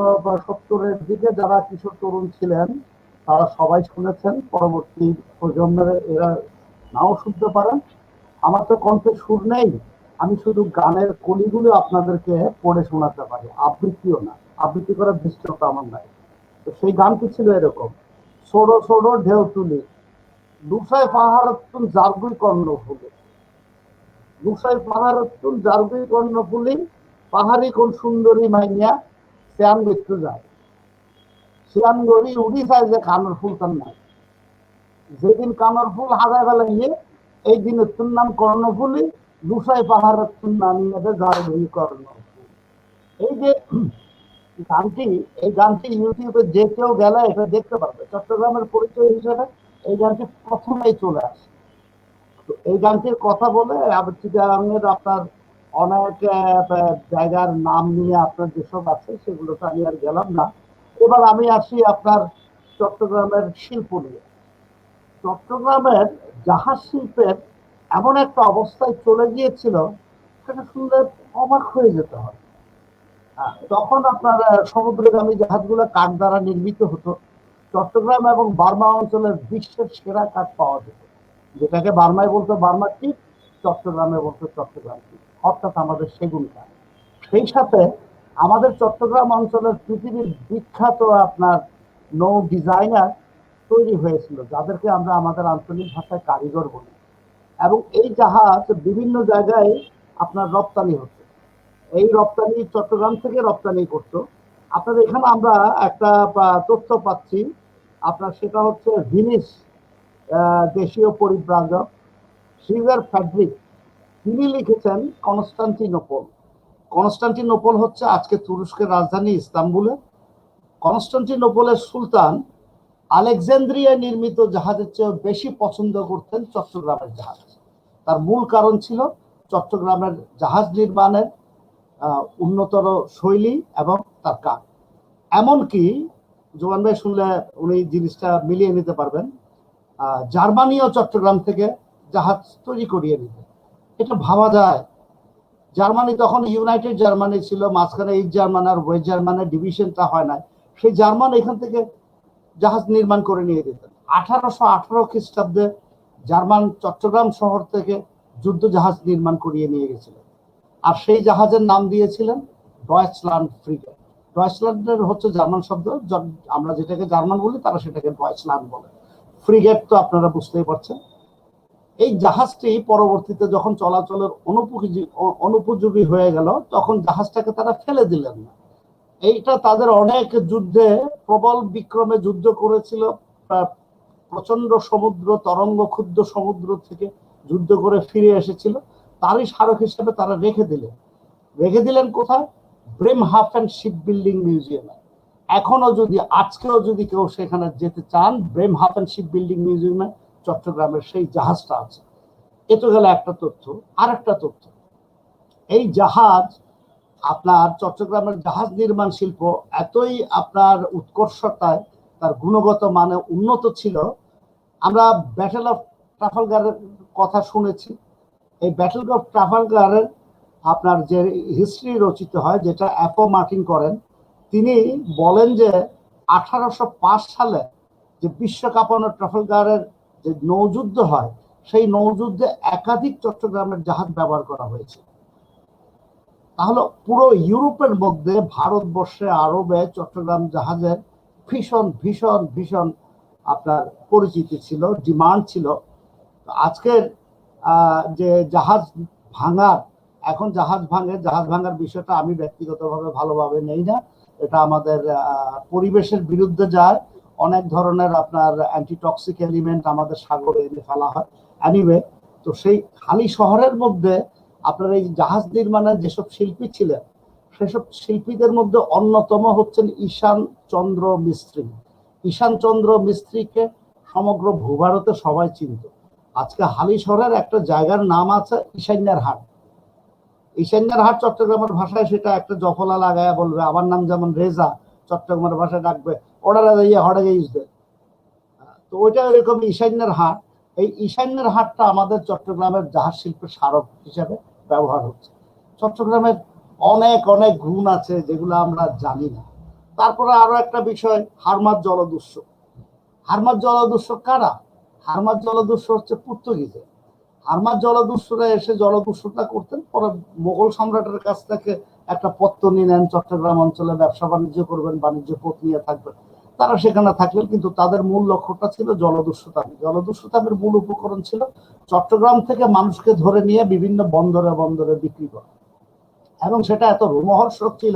70-এর দিকে যারা কিশোর তরুণ ছিলেন তারা সবাই শুনেছেন, পরবর্তী প্রজন্মের এরা নাও শুনতে পারেন। আমার তো কণ্ঠে সুর নেই, আমি শুধু গানের কলিগুলো আপনাদেরকে পড়ে শোনাতে পারি, আবৃত্তিও না, আবৃত্তি করার দৃশ্যটা আমার নাই। তো সেই গানটি ছিল এরকম: ছোড়ো ছোড়ো ঢেউ তুলি, লুসাই পাহাড়তুন জারগুই কর্ণফুলি, লুসাই পাহাড়তুন জারগুই কর্ণফুলি, পাহাড়ি কোন সুন্দরী মাইয়া শ্যাম দেখতে যায়, শ্যাম গড়ি উড়ি যায় যে কানের ফুল তার নাই। যেদিন কানের ফুল হাজায় বেলা গিয়ে এই দিনের তোর নাম কর্ণফুলি, লুসাই পাহাড়ের তোর নাম নিয়ে জারগুই কর্ণফুলি। এই যে গানটি এই গানটি ইউটিউবে যে কেউ গেলে এটা দেখতে পারবে। চট্টগ্রামের পরিচয় হিসেবে এই গানটি প্রথমেই চলে আসে। তো এই গানটির কথা বলে চিটাগাংয়ের আপনার অনেক জায়গার নাম নিয়ে আপনার যেসব আছে সেগুলোতে আমি আর গেলাম না। এবার আমি আসি আপনার চট্টগ্রামের শিল্প নিয়ে। চট্টগ্রামের জাহাজ শিল্পের এমন একটা অবস্থায় চলে গিয়েছিল, সেটা শুনলে অবাক হয়ে যেতে হয়। তখন আপনার সমুদ্রগামী জাহাজগুলো কাঠ দ্বারা নির্মিত হতো। চট্টগ্রাম এবং বার্মা অঞ্চলের বিশ্বের সেরা কাঠ পাওয়া যেত, যেটাকে বার্মায় বলতো বার্মা টিক, চট্টগ্রামে বলতো চট্টগ্রাম টিক, অর্থাৎ আমাদের সেগুন কাঠ। সেই সাথে আমাদের চট্টগ্রাম অঞ্চলের পৃথিবীর বিখ্যাত আপনার নৌ ডিজাইনার তৈরি হয়েছিল, যাদেরকে আমরা আমাদের আঞ্চলিক ভাষায় কারিগর বলি। এবং এই জাহাজ বিভিন্ন জায়গায় আপনার রপ্তানি হতো। এই রপ্তানি চট্টগ্রাম থেকে রপ্তানি করতো। আপনাদের এখানে আমরা একটা তথ্য পাচ্ছি আপনার, সেটা হচ্ছে ভিনিস দেশীয় পরিব্রাজক সিজার ফ্যাব্রিক, তিনি লিখেছেন কনস্টান্টিনোপল। কনস্টান্টিনোপল হচ্ছে আজকে তুরস্কের রাজধানী ইস্তাম্বুলে। কনস্টান্টিনোপলের সুলতান আলেকজান্দ্রিয়ায় নির্মিত জাহাজের চেয়ে বেশি পছন্দ করতেন চট্টগ্রামের জাহাজ। তার মূল কারণ ছিল চট্টগ্রামের জাহাজ নির্মাণের উন্নতর শৈলী এবং তার কাজ। এমনকি জোয়ান ভাই শুনলে উনি জিনিসটা মিলিয়ে নিতে পারবেন, জার্মানিও চট্টগ্রাম থেকে জাহাজ তৈরি করিয়ে নিতে। এটা ভাবা যায়? জার্মানি তখন ইউনাইটেড জার্মানি ছিল, মাঝখানে ইস্ট জার্মান আর ওয়েস্ট জার্মানের ডিভিশনটা হয় না। সেই জার্মান এখান থেকে জাহাজ নির্মাণ করে নিয়ে যেতেন। 1818 খ্রিস্টাব্দে জার্মান চট্টগ্রাম শহর থেকে যুদ্ধ জাহাজ নির্মাণ করিয়ে নিয়ে গেছিলেন, আর সেই জাহাজের নাম দিয়েছিলেন ডয়েচল্যান্ড ফ্রিগেট। ডয়েচল্যান্ডের হচ্ছে জার্মান শব্দ, আমরা যেটাকে জার্মান বলি তারা সেটাকে ডয়েচল্যান্ড বলে। ফ্রিগেট তো আপনারা বুঝতেই পারছেন। এই জাহাজটি পরবর্তীতে যখন চলাচলের অনুপযোগী হয়ে গেল, তখন জাহাজটাকে তারা ফেলে দিলেন না। এইটা তাদের অনেক যুদ্ধে প্রবল বিক্রমে যুদ্ধ করেছিল, প্রচন্ড সমুদ্র তরঙ্গ ক্ষুদ্র সমুদ্র থেকে যুদ্ধ করে ফিরে এসেছিল। তারই স্মারক হিসেবে তারা রেখে দিলেন কোথায়? ব্রেমহাফেন শিপ বিল্ডিং মিউজিয়ামে। এখনো যদি আজকেও যদি কেউ সেখানে যেতে চান, ব্রেমহাফেন শিপ বিল্ডিং মিউজিয়ামে চট্টগ্রামের সেই জাহাজটা আছে। এ তো গেল একটা তথ্য। আর একটা তথ্য, এই জাহাজ আপনার চট্টগ্রামের জাহাজ নির্মাণ শিল্প এতই আপনার উৎকর্ষতায় তার গুণগত মানে উন্নত ছিল। আমরা ব্যাটেল অফ ট্রাফালগারের কথা শুনেছি। এই ব্যাটেল অফ ট্রাফালগারের আপনার যে হিস্ট্রি রচিত হয়, যেটা অ্যাপো মার্টিন করেন, তিনি বলেন যে 1805 সালে যে বিশ্বকাপানো ট্রাফালগারের যে নৌযুদ্ধ হয়, সেই নৌযুদ্ধে একাধিক চট্টগ্রামের জাহাজ ব্যবহার করা হয়েছে। তাহলে পুরো ইউরোপের মধ্যে ভারতবর্ষে আরবে চট্টগ্রাম জাহাজের ভীষণ ভীষণ ভীষণ আপনার পরিচিতি ছিল, ডিমান্ড ছিল। আজকের যে জাহাজ ভাঙার, এখন জাহাজ ভাঙার বিষয়টা আমি ব্যক্তিগতভাবে ভালোভাবে নেই না। এটা আমাদের পরিবেশের বিরুদ্ধে যায়। অনেক ধরনের আপনার অ্যান্টিটক্সিক এলিমেন্ট আমাদের সাগরে এনে ফেলা হয়। এনিওয়ে, তো সেই খালি শহরের মধ্যে আপনার এই জাহাজ নির্মাণের যেসব শিল্পী ছিলেন, সেসব শিল্পীদের মধ্যে অন্যতম হচ্ছেন ঈশান চন্দ্র মিস্ত্রি। ঈশান চন্দ্র মিস্ত্রিকে সমগ্র ভূভারতে সবাই চিনত। আজকে হালিশহরের একটা জায়গার নাম আছে ঈশান্যার হাট। ঈশান্যার হাট চট্টগ্রামের ভাষায় সেটা একটা জফলা লাগায় বলবে, আমার নাম যেমন রেজা, চট্টগ্রামের ভাষায় ডাকবে ওরা হড়ে গিয়ে। তো ওইটা এরকম ঈশান্যার হাট। এই ঈশান্যের হাটটা আমাদের চট্টগ্রামের জাহাজ শিল্পের স্মারক হিসেবে ব্যবহার হচ্ছে। চট্টগ্রামের অনেক অনেক গুণ আছে যেগুলো আমরা জানি না। তারপরে আরো একটা বিষয়, হারমাদ জলদস্যু। হারমাদ জলদস্যু কারা? হারমাদ জলদস্যু হচ্ছে পর্তুগিজে। হারমাদ জলদস্যুরা এসে জলদস্যুটা করতেন, পরে মোগল সম্রাটের কাছ থেকে একটা পত্র নিলেন, চট্টগ্রাম অঞ্চলে ব্যবসা বাণিজ্য করবেন, বাণিজ্য পথ নিয়ে থাকবেন। তারা সেখানে থাকলেন, কিন্তু তাদের মূল লক্ষ্যটা ছিল জলদস্যুতামি। জলদস্যুতামির মূল উপকরণ ছিল চট্টগ্রাম থেকে মানুষকে ধরে নিয়ে বিভিন্ন বন্দরে বন্দরে বিক্রি করা। এবং সেটা এত রোমহর্ষক ছিল,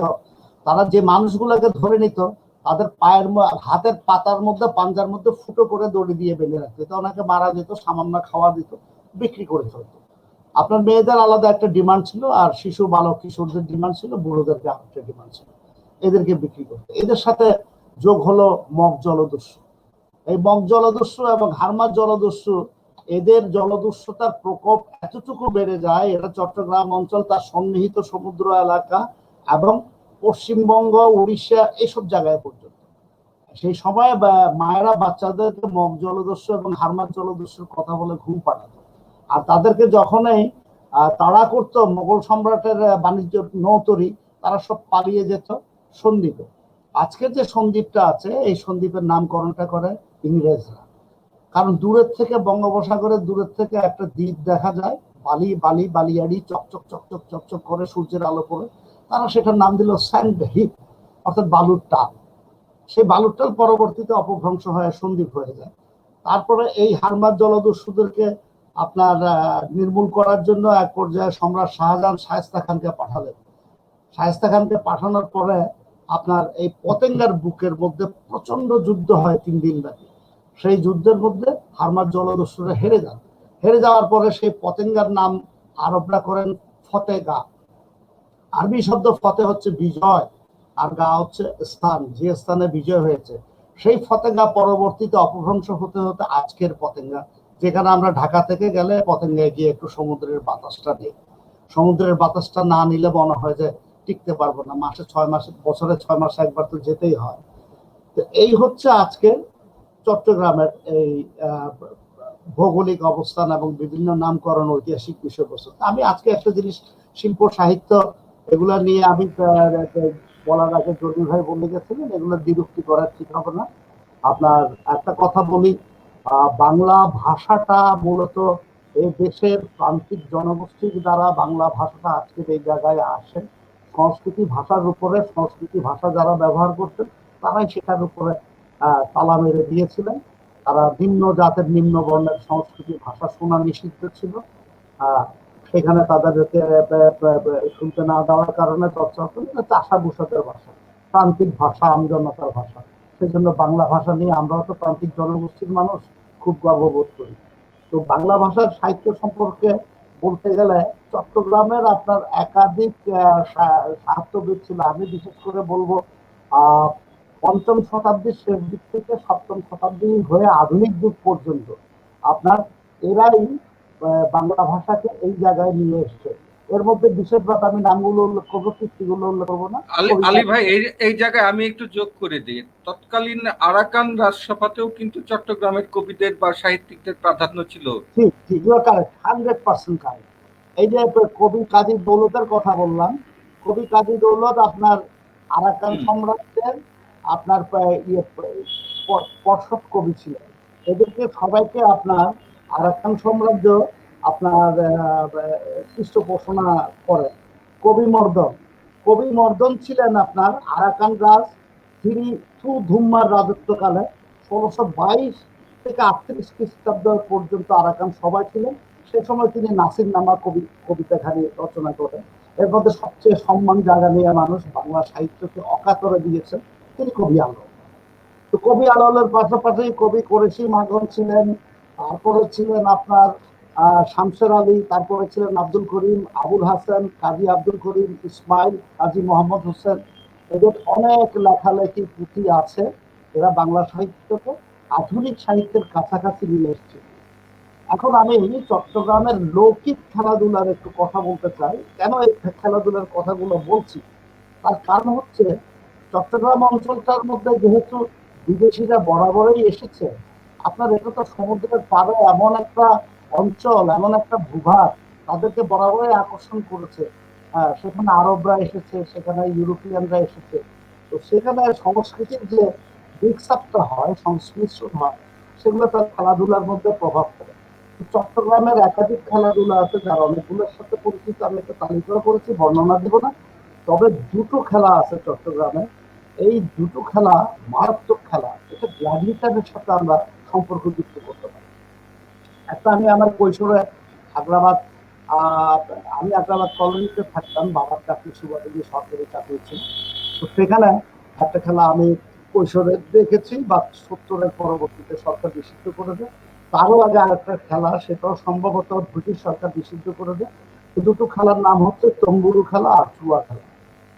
তারা যে মানুষগুলোকে ধরে নিত তাদের পায়ের হাতের পাতার মধ্যে পাঞ্জার মধ্যে ফুটো করে দড়ি দিয়ে বেঁধে রাখতো। তো ওনাকে মারা যেত, সামান্য খাওয়া দিত, বিক্রি করে ফেলতো। আপনার মেয়েদের আলাদা একটা ডিমান্ড ছিল, আর শিশু বালক কিশোরদের ডিমান্ড ছিল, বুড়োদের একটা ডিমান্ড ছিল। এদেরকে বিক্রি করতো। এদের সাথে যোগ হলো মগ জলদস্যু। এই মগ জলদস্যু এবং হারমাদ জলদস্যু, এদের জলদস্যুতার প্রকোপ এতটুকু বেড়ে যায়, এরা চট্টগ্রাম অঞ্চল তার সন্নিহিত সমুদ্র এলাকা এবং পশ্চিমবঙ্গ, উড়িষ্যা এসব জায়গায় পর্যন্ত। সেই সময় মায়েরা বাচ্চাদেরকে মগ জলদস্যু এবং হারমাদ জলদস্যুর কথা বলে ঘুম পাঠাতো। আর তাদেরকে যখনই তাড়া করতো মোগল সম্রাটের বাণিজ্য নৌতরি, তারা সব পালিয়ে যেত সন্দ্বীপে। আজকের যে সন্দ্বীপটা আছে, এই সন্দ্বীপের নামকরণটা করে ইংরেজরা। কারণ দূরের থেকে, বঙ্গোপসাগরের দূরের থেকে একটা দ্বীপ দেখা যায়, বালি বালি বালিয়াড়ি চকচক চকচক চকচক করে সূর্যের আলো পড়ে, তারা সেটার নাম দিল স্যান্ড হিপ, অর্থাৎ বালুর টাল। সেই বালুর টাল পরবর্তীতে অপভ্রংশ হয়ে সন্দ্বীপ হয়ে যায়। তারপরে এই হারমাদ জলদস্যুদেরকে আপনার নির্মূল করার জন্য এক পর্যায়ে সম্রাট শাহজাহান শায়েস্তা খানকে পাঠালেন। শায়েস্তা খানকে পাঠানোর পরে আপনার এই পতেঙ্গার বুকের মধ্যে প্রচন্ড যুদ্ধ হয় 3 দিন ব্যাপী। সেই যুদ্ধের মধ্যে হারমাদ জলদস্যুরা হেরে যান। হেরে যাওয়ার পরে সেই পতেঙ্গার নাম আরবরা করেন ফতেগা। আরবি শব্দ ফতে হচ্ছে বিজয়, আর গা হচ্ছে স্থান, যে স্থানে বিজয় হয়েছে। সেই ফতেঙ্গা পরবর্তীতে অপভ্রংশ হতে হতে আজকের পতেঙ্গা, যেখানে আমরা ঢাকা থেকে গেলে পতেঙ্গায় গিয়ে একটু সমুদ্রের বাতাসটা নিই। সমুদ্রের বাতাসটা না নিলে মনে হয় যে টিকতে পারবো না, মাসে 6 মাসে, বছরে 6 মাসে একবার তো যেতেই হয়। তো এই হচ্ছে আজকে চট্টগ্রামের এই ভৌগোলিক অবস্থান এবং বিভিন্ন নামকরণ, ঐতিহাসিক বিষয়বস্তু। আমি আজকে একটা জিনিস, শিল্প সাহিত্য এগুলা নিয়ে আমি বলার আগে জরুরি ভাই বলে গেছিলেন, এগুলো বিরক্তি করার ঠিক হবে না। আপনার একটা কথা বলি, বাংলা ভাষাটা মূলত এই দেশের প্রান্তিক জনগোষ্ঠীর দ্বারা বাংলা ভাষাটা আজকের এই জায়গায় আসে। সংস্কৃতি ভাষার উপরে, সংস্কৃতি ভাষা যারা ব্যবহার করতেন তারাই সেটার উপরে তালা মেরে দিয়েছিলেন। তারা নিম্ন জাতের, নিম্ন বর্ণের সংস্কৃতি ভাষা শোনা নিষিদ্ধ ছিল। সেখানে তাদেরকে শুনতে না দেওয়ার কারণে চর্চা হতো চাষা বুসাতের ভাষা, প্রান্তিক ভাষা, আমজনতার ভাষা। সেজন্য বাংলা ভাষা নিয়ে আমরাও তো প্রান্তিক জনগোষ্ঠীর মানুষ, খুব গর্ববোধ করি। তো বাংলা ভাষার সাহিত্য সম্পর্কে বলতে গেলে চট্টগ্রামের আপনার একাধিক সাহিত্যবিদ ছিল। আমি বিশেষ করে বলবো 5ম শতাব্দীর শেষ দিক থেকে 7ম শতাব্দী হয়ে আধুনিক যুগ পর্যন্ত আপনার এরাই বাংলা ভাষাকে এই জায়গায় নিয়ে এসছে। এর মধ্যে বিশেষভাবে আমি নামগুলো উল্লেখ করবো, কীর্তিগুলো উল্লেখ করবো না। আলী ভাই, এই জায়গায় আমি একটু যোগ করে দিই, তৎকালীন আরাকান রাজসভাতেও কিন্তু চট্টগ্রামের কবিদের বা সাহিত্যিকদের প্রাধান্য ছিল। ঠিক ঠিক, 100% কারেক্ট। এই যে কবি কাজী দৌলতের কথা বললাম, কবি কাজী দৌলত আপনার আরাকান সম্রাটদের আপনার পর্ষদ কবি ছিলেন। এদেরকে সবাইকে আপনার আরাকান সাম্রাজ্য আপনার পৃষ্ঠপোষণা করেন। কবি মর্দন ছিলেন আপনার আরাকান রাজ ধুম্মার রাজত্বকালে 1622 থেকে 38 খ্রিস্টাব্দ পর্যন্ত আরাকান সবাই ছিলেন। সে সময় তিনি নাসির নামা কবিতাখানি রচনা করেন। এর মধ্যে সবচেয়ে সম্মান জায়গা নিয়ে মানুষ বাংলা সাহিত্যকে অকাতরে দিয়েছেন তিনি কবি আলোল। তো কবি আলোলের পাশাপাশি কবি কোরেশি মাগন ছিলেন, তারপরে ছিলেন আপনার শামসের আলী, তারপরে ছিলেন আব্দুল করিম, আবুল হাসান, কাজী আব্দুল করিম, ইসমাইল, কাজী মোহাম্মদ হোসেন। এদের অনেক লেখালেখি পুঁথি আছে। এরা বাংলা সাহিত্যকে আধুনিক সাহিত্যের কাছাকাছি নিয়ে এসছে। এখন আমি চট্টগ্রামের লৌকিক খেলাধুলার একটু কথা বলতে চাই। কেন এই খেলাধুলার কথাগুলো বলছি তার কারণ হচ্ছে, চট্টগ্রাম অঞ্চলটার মধ্যে যেহেতু বিদেশিরা বরাবরই এসেছে, আপনার এটা তো সমুদ্রের পাড়ে এমন একটা অঞ্চল, এমন একটা ভূভাগ তাদেরকে বরাবরই আকর্ষণ করেছে। সেখানে আরবরা এসেছে, সেখানে ইউরোপিয়ানরা এসেছে। তো সেখানে সংস্কৃতির যে মিক্সআপটা হয়, সংশ্লিষ্ট হয়, সেগুলো তার খেলাধুলার মধ্যে প্রভাব পড়ে। চট্টগ্রামের একাধিক খেলাধুলা আছে যার অনেকগুলোর সাথে পরিচিত, আমি একটা তালিকা করেছি, বর্ণনা দেব না। তবে দুটো খেলা আছে চট্টগ্রামে, এই দুটো খেলা মারাত্মক খেলা, এটা ব্যাডমিন্টনের সাথে আমরা সম্পর্ক যুক্ত করতে পারি। একটা, আমি আমার কৈশোরে আমি আগ্রাবাদ কলোনিতে থাকতাম, বাবার চাকরি সুবাদে গিয়ে সরকারি চাকরি ছিল। তো সেখানে একটা খেলা আমি কৈশোরে দেখেছি, বা 70-এর পরবর্তীতে সরকার নিষিদ্ধ করে দেয়। তারও আগে আরেকটা খেলা, সেটাও সম্ভবত ব্রিটিশ সরকার নিষিদ্ধ করে দেয়। দুটো খেলার নাম হচ্ছে তম্বুরু খেলা আর চুয়া খেলা।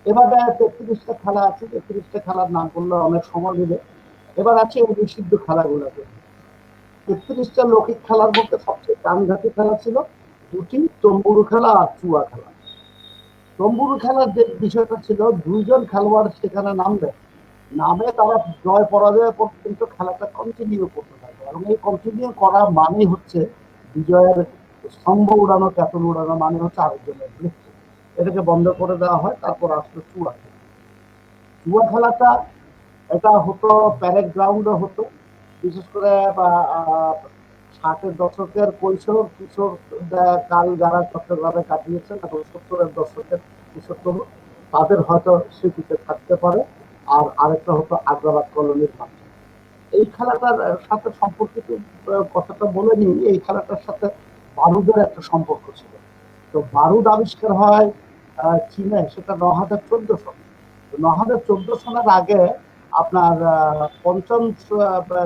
এভাবে 33টা খেলা আছে, 33টা খেলার নাম করলে অনেক সময় নেবে। এবার আছে এই নিষিদ্ধ খেলাগুলোকে। 33টা লৌকিক খেলার মধ্যে সবচেয়ে প্রাণঘাতী খেলা ছিল দুটি, তম্বুরু খেলা আর চুয়া খেলা। তম্বুরু খেলার যে বিষয়টা ছিল, দুইজন খেলোয়াড় সেখানে নামবে, নামে তারা জয় পরাজয় পর্যন্ত খেলাটা কন্টিনিউ করতে থাকবে, এবং এই কন্টিনিউ করা মানেই হচ্ছে বিজয়ের স্তম্ভ উড়ানো, ক্যাটন উড়ানো, মানে হচ্ছে আরেকজনের মৃত্যু। এটাকে বন্ধ করে দেওয়া হয়। তারপর আসলো চুয়া খেলা। চুয়া খেলাটা এটা হতো প্যারেড গ্রাউন্ডে হতো, বিশেষ করে 60-এর দশকের কৈশোর কিশোর কাল যারা চট্টগ্রামে কাটিয়েছেন এবং 70-এর দশকের কিশোর তরুণ, তাদের হয়তো স্মৃতিতে থাকতে পারে। আর আরেকটা হতো আগ্রাবাদ কলোনির মাঠে। এই খেলাটার সাথে সম্পর্কিত কথাটা বলে নিই। এই খেলাটার সাথে বারুদের একটা সম্পর্ক ছিল। তো বারুদ আবিষ্কার হয় চীনে, সেটা ৯,০১৪ সনে। ৯,০১৪ সনের আগে আপনার পঞ্চম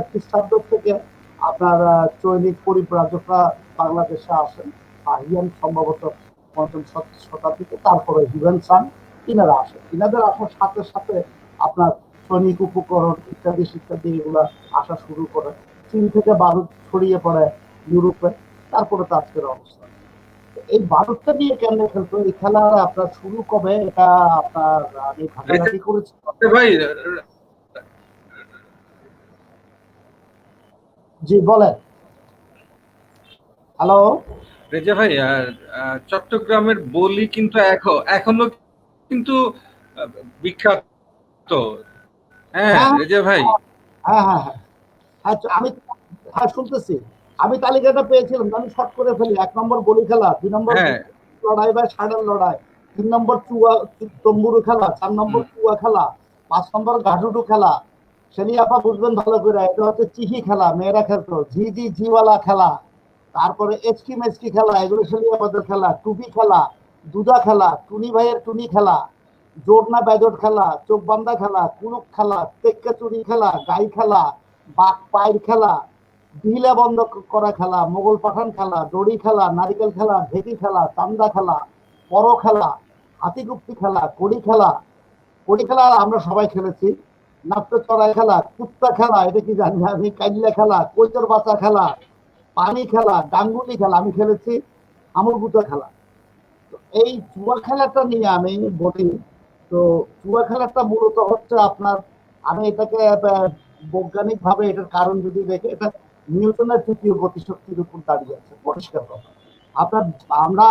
খ্রিস্টাব্দ থেকে আপনার চৈনিক পরিব্রাজকরা বাংলাদেশে আসেন। আহিয়ান সম্ভবত পঞ্চম শতাব্দীতে, তারপরে হিউয়েন সাং, তিনারা আসেন। তিনাদের আসার সাথে সাথে আপনার সৈনিক উপকরণ ইত্যাদি ইত্যাদি এগুলা আসা শুরু করে। চীন থেকে বারুদ ছড়িয়ে পড়ে ইউরোপে, তারপরে তো আজকের অবস্থা। এই বারুদটা নিয়ে কেমনে খেলতো, এই খেলা আপনার শুরু কবে, এটা আপনার আমি ঘাটাঘাটি করেছি। ভাই জি বলেন। হ্যালো। রেজা ভাই, চট্টগ্রামের বলি কিন্তু এখনো কিন্তু বিখ্যাত। হ্যাঁ হ্যাঁ রেজা ভাই। হ্যাঁ হ্যাঁ হ্যাঁ হ্যাঁ, আমি হ্যাঁ শুনতেছি। আমি তালিকাটা পেয়েছিলাম, আমি শর্ট করে ফেলি। 1 নম্বর বলি খেলা, 2 নম্বর হ্যাঁ। লড়াই বা ষাঁড়ের লড়াই, 3 নম্বর চুয়া তম্বুরু খেলা, 4 নম্বর চুয়া খেলা, 5 নম্বর গাডুডু খেলা। সেনি আপা বুঝবেন ভালো করে, এটা হচ্ছে চিহি খেলা, মেয়েরা খেলতো। ঝি ঝি জিওয়ালা খেলা, তারপরে এচকি মেচকি খেলা, এগুলো সেনি আপাদের খেলা। টুপি খেলা, দুদা খেলা, টুনি ভাইয়ের টুনি খেলা, জোর না বেজোট খেলা, চোখ বান্ধা খেলা, কুলুক খেলা, টেক্কা চুরি খেলা, গাই খেলা, বাঘ পায়ের খেলা, বিহিলা বন্ধ করা খেলা, মোগল পাঠান খেলা, দড়ি খেলা, নারিকেল খেলা, ঢেকি খেলা, চান্দা খেলা, পর খেলা, হাতিগুপ্তি খেলা, কড়ি খেলা। কড়ি খেলা আমরা সবাই খেলেছি। নাট্য চড়াই খেলা, কুত্তা খেলা, এটা কি জানি আমি, কাইল্লা খেলা, কৈতর বাচ্চা খেলা, পানি খেলা, গাঙ্গুলি খেলা আমি খেলেছি, আমরগুতা খেলা। এই জুয়া খেলাটা নিয়ে আমি বলি। তো জুয়া খেলাটা মূলত হচ্ছে আপনার, আমি এটাকে বৈজ্ঞানিক ভাবে এটার কারণ যদি দেখে, এটা নিউটনের তৃতীয় গতিশক্তির উপর দাঁড়িয়ে আছে, পরিষ্কার কথা। আপনার আমরা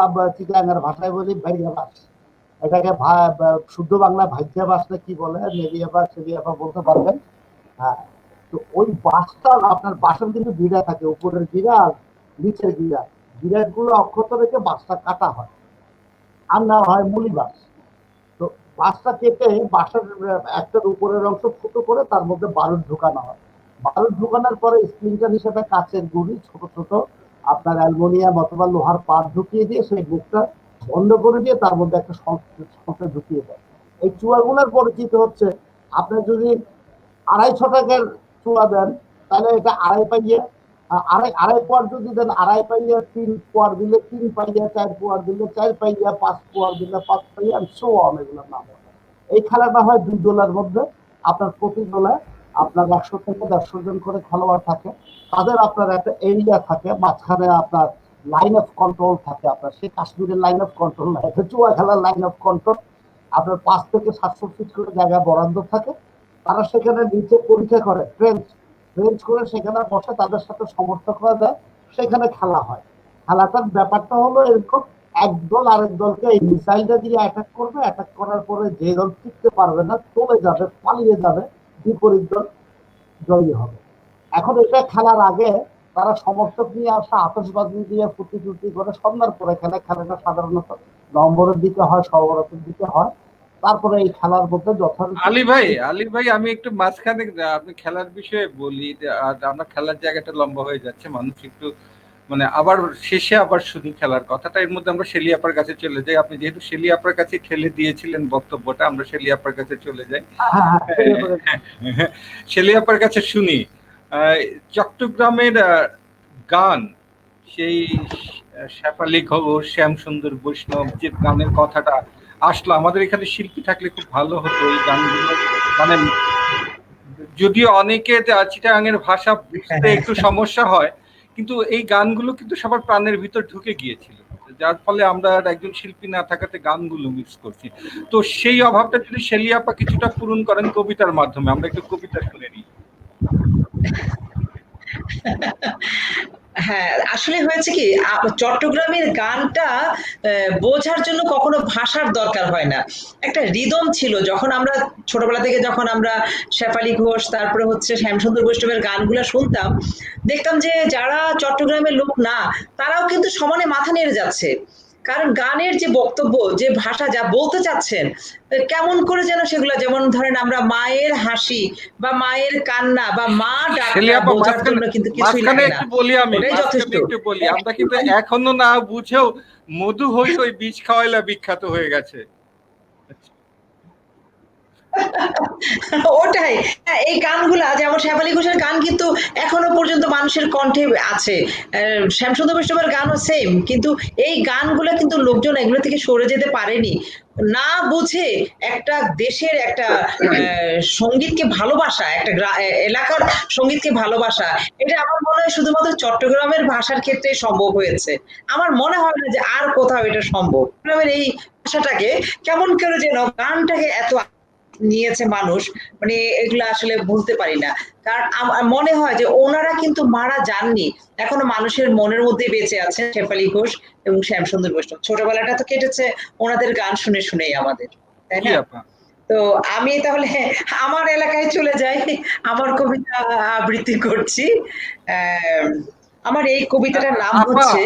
আমরা চিটাঙ্গের ভাষায় বলি ভাইয়াবাস, এটাকে শুদ্ধ বাংলা ভাইয়াবাস না কি বলে, নেভিয়াবাস সেভিয়াবাস বলতে পারবেন। হ্যাঁ। তো ওই বাসটা, আপনার বাসের কিন্তু গিরা থাকে, উপরের গিরা আর নিচের গিরা, গিরাট গুলো অক্ষত রেখে বাসটা কাটা হয়, আর না হয় মুলি বাস। তো বাসটা কেটে বাসের একটার উপরের অংশ ফুটো করে তার মধ্যে বারুদ ঢুকানো হয়। বারুদ ঢুকানোর পরে স্প্লিন্টার হিসেবে কাচের গুঁড়ি, ছোট ছোট আপনার অ্যালুমিনিয়াম অথবা লোহার পাত ঢুকিয়ে দিয়ে সেই বুকটা বন্ধ করে দিয়ে তার মধ্যে একটা সংখ্যা ঢুকিয়ে দেয়। এই চুয়াগুলোর পরিচিত হচ্ছে, আপনার যদি 250 টাকার চুয়া দেন, তাহলে এটা আড়াই পাইয়া, আড়াই পোয়ার যদি দেন, আড়াই পাইয়া, 3 পোয়ার দিলে 3 পাইয়া, 4 পোয়ার দিলে 4 পাইয়া, 5 পোয়ার দিলে 5 পাইয়া, সো অন, এগুলোর নাম। এই খেলাটা হয় 2 দলের মধ্যে। আপনার প্রতি দলে আপনার 100 থেকে 150 জন করে খেলোয়াড় থাকে। তাদের আপনার একটা এরিয়া থাকে, মাঝখানে আপনার লাইন অফ কন্ট্রোল থাকে। আপনার সেই কাশ্মীরের লাইন অফ কন্ট্রোল না, এটা চুয়া খেলার লাইন অফ কন্ট্রোল। আপনার 5 থেকে 700 ফিট করে জায়গা বরাদ্দ থাকে। তারা সেখানে নিচে পরীক্ষা করে, ট্রেঞ্চ করে সেখানে বসে, তাদের সাথে সমর্থকরা দেয়, সেখানে খেলা হয়। খেলাটার ব্যাপারটা হলো এরকম, এক দল আরেক দলকে এই মিসাইলটা দিয়ে অ্যাটাক করবে, অ্যাটাক করার পরে যে দল টিকতে পারবে না চলে যাবে, পালিয়ে যাবে, বিপরীত দল জয়ী হবে। এখন এটা খেলার আগে তারা সমর্থক নিয়ে আসা, আতশবাজি দিয়ে ফুটি টুটি করে সন্ধ্যার পরে খেলে। খেলাটা সাধারণত নভেম্বরের দিকে হয়, সর্বরাতের দিকে হয়। তারপরে এই খেলার মধ্যে যথারীতি আলী ভাই আমি একটু মাঝখানে আপনি খেলার বিষয়ে বলি, আর আমরা খেলার জায়গাটা লম্বা হয়ে যাচ্ছে, মানুষ একটু মানে আবার শেষে আবার শুধু খেলার কথাটা, এর মধ্যে আমরা শেলি আপার কাছে চলে যাই। আপনি যেহেতু শেলি আপার কাছে ঠেলে দিয়েছিলেন বক্তব্যটা, আমরা শেলি আপার কাছে চলে যাই। শেলি আপার কাছে শুনি চট্টগ্রামের গান, সেই শেফালি খবর, শ্যাম সুন্দর বৈষ্ণব যে গানের কথাটা আসলো। আমাদের এখানে শিল্পী থাকলে খুব ভালো হতো এই গানগুলো, মানে যদিও অনেকে চিটাগাংয়ের ভাষা বুঝতে একটু সমস্যা হয়, কিন্তু এই গানগুলো কিন্তু সবার প্রাণের ভিতর ঢুকে গিয়েছিল, যার ফলে আমরা আর একজন শিল্পী না থাকাতে গানগুলো মিস করছি। তো সেই অভাবটা যদি শেলী আপা কিছুটা পূরণ করেন কবিতার মাধ্যমে, আমরা একটু কবিতা শুনে নিই। হ্যাঁ, আসলে হয়েছে কি, চট্টগ্রামের গানটা বোঝার জন্য কখনো ভাষার দরকার হয় না। একটা রিদম ছিল, যখন আমরা ছোটবেলা থেকে যখন আমরা শেফালী ঘোষ, তারপরে হচ্ছে শ্যামসুন্দর বৈষ্ণবের গানগুলো শুনতাম, দেখতাম যে যারা চট্টগ্রামের লোক না, তারাও কিন্তু সমানে মাথা নেড়ে যাচ্ছে। কারণ গানের যে বক্তব্য, যে ভাষা যা বলতে চাচ্ছেন, কেমন করে যেন সেগুলো, যেমন ধরেন আমরা মায়ের হাসি বা মায়ের কান্না বা মা শেলী ডাকটা আপা, বোঝার জন্য কিন্তু কিছুই মাঝখানে লাগে না, একটু বলি, আমি ওটাই যথেষ্ট। মাঝখানে একটু বলি, আমরা কিন্তু এখনো না বুঝেও মধু হই হই বীজ খাওয়াইলা বিখ্যাত হয়ে গেছে। ওটাই, হ্যাঁ, এই গানগুলা যেমন শেফালী ঘোষের গান কিন্তু এখনো পর্যন্ত মানুষের কণ্ঠে আছে। শ্যামসুন্দর বৈষ্ণবের গানও সেম, কিন্তু এই গানগুলো কিন্তু লোকজন এগুলো থেকে সরে যেতে পারেনি, না বুঝে একটা দেশের একটা সঙ্গীতকে ভালোবাসা, একটা এলাকার সঙ্গীতকে ভালোবাসা, এটা আমার মনে হয় শুধুমাত্র চট্টগ্রামের ভাষার ক্ষেত্রে সম্ভব হয়েছে। আমার মনে হয় না যে আর কোথাও এটা সম্ভব। চট্টগ্রামের এই ভাষাটাকে কেমন করে যেন গানটাকে এত নিয়েছে মানুষ, মানে এগুলো আসলে বলতে পারি না। কারণ আমার মনে হয় যে ওনারা কিন্তু মারা যাননি, এখনো মানুষের মনের মধ্যে বেঁচে আছেন শেফালী ঘোষ এবং শ্যামসুন্দর বৈষ্ণব। ছোটবেলাটা তো কেটেছে ওনাদের গান শুনে শুনেই আমাদের, তাই জি না? আপা। তো আমি তাহলে আমার এলাকায় চলে যাই, আমার কবিতা আবৃত্তি করছি। আমার এই কবিতাটার নাম আপা, হচ্ছে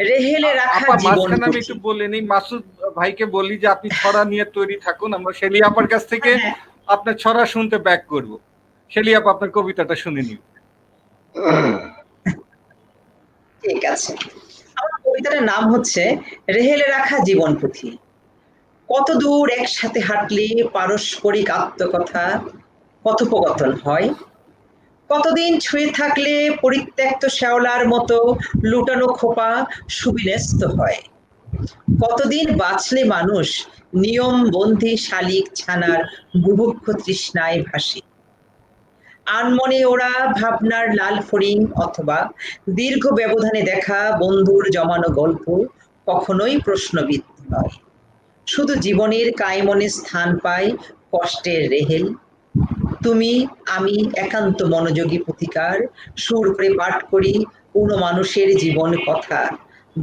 রেহেলে রাখা জীবন মাঝখানে আমি পুঁথি। একটু বলে নিই, মাসুদ ভাইকে বলি যে আপনি ছড়া নিয়ে তৈরি থাকুন, আমরা শেলী আপার কাছ থেকে হ্যাঁ, আপনার ছড়া শুনতে ব্যাক করব। শেলী আপা, আপনার কবিতাটা শুনে নিন। ঠিক আছে। আমার কবিতাটার নাম হচ্ছে রেহেলে রাখা জীবন পুঁথি। কত দূর একসাথে হাঁটলে পারস্পরিক আত্মকথা কথোপকথন হয়, কতদিন ছুঁয়ে থাকলে পরিত্যক্ত শ্যাওলার মতো লুটানো খোপা সুবিন্যস্ত হয়, কতদিন বাঁচলে মানুষ নিয়ম বন্ধী শালিক ছানার বুভুক্ষ তৃষ্ণায় ভাসে, আনমনে ওরা ভাবনার লাল ফড়িং অথবা দীর্ঘ ব্যবধানে দেখা বন্ধুর জমানো গল্প কখনোই প্রশ্নবিদ্ধ নয়, শুধু জীবনের কাইমনে স্থান পায় কষ্টের রেহেল। তুমি আমি একান্ত মনোযোগী পুথিকার, সুর করে পাঠ করি কোনো মানুষের জীবন কথা,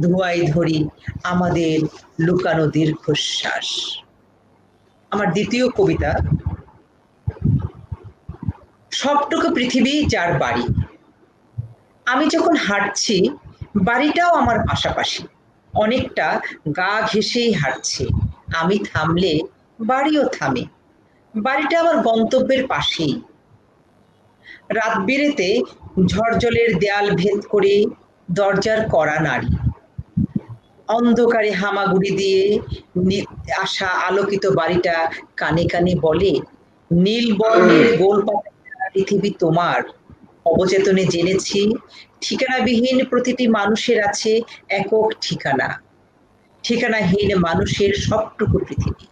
ধোঁয়ায় ধরি আমাদের লুকানো দীর্ঘশ্বাস। আমার দ্বিতীয় কবিতা, সবটুকু পৃথিবী যার বাড়ি। আমি যখন হাঁটছি বাড়িটাও আমার পাশাপাশি, অনেকটা গা ঘেঁষেই হাঁটছে, আমি থামলে বাড়িও থামে, বাড়িটা আমার গন্তব্যের পাশেই। রাত বিরেতে ঝড়জলের দেয়াল ভেদ করে দরজার কড়া নাড়ি, অন্ধকারে হামাগুড়ি দিয়ে আসা আলোকিত বাড়িটা কানে কানে বলে, নীল বর্ণের গোলপাতা পৃথিবী তোমার। অবচেতনে জেনেছি ঠিকানাবিহীন প্রতিটি মানুষের আছে একক ঠিকানা, ঠিকানাহীন মানুষের সবটুকু পৃথিবী।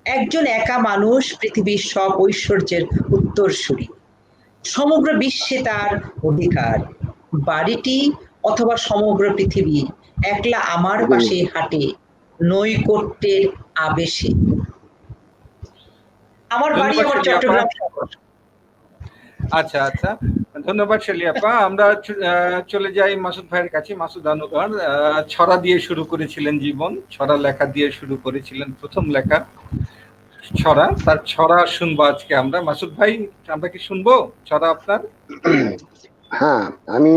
একজন একা মানুষ পৃথিবীর সব ঐশ্বর্যের উত্তরসূরি, সমগ্র বিশ্বে তার অধিকার। বাড়িটি অথবা সমগ্র পৃথিবী একলা আমার পাশে হাঁটে নৈকট্যের আবেশে। আমার বাড়ি ধন্যবাদ আমার শেলী আপা। চট্টগ্রাম শহর। আচ্ছা আচ্ছা, ধন্যবাদ শেলী আপা। আমরা চলে যাই মাসুদ ভাইয়ের কাছে। মাসুদ আনোয়ার ছড়া দিয়ে শুরু করেছিলেন জীবন, ছড়া লেখা দিয়ে শুরু করেছিলেন, প্রথম লেখা ছড়া, তার ছড়া শুনবো আজকে আমরা। মাসুদ ভাই, আমরা কি শুনবো ছড়া আপনার? হ্যাঁ, আমি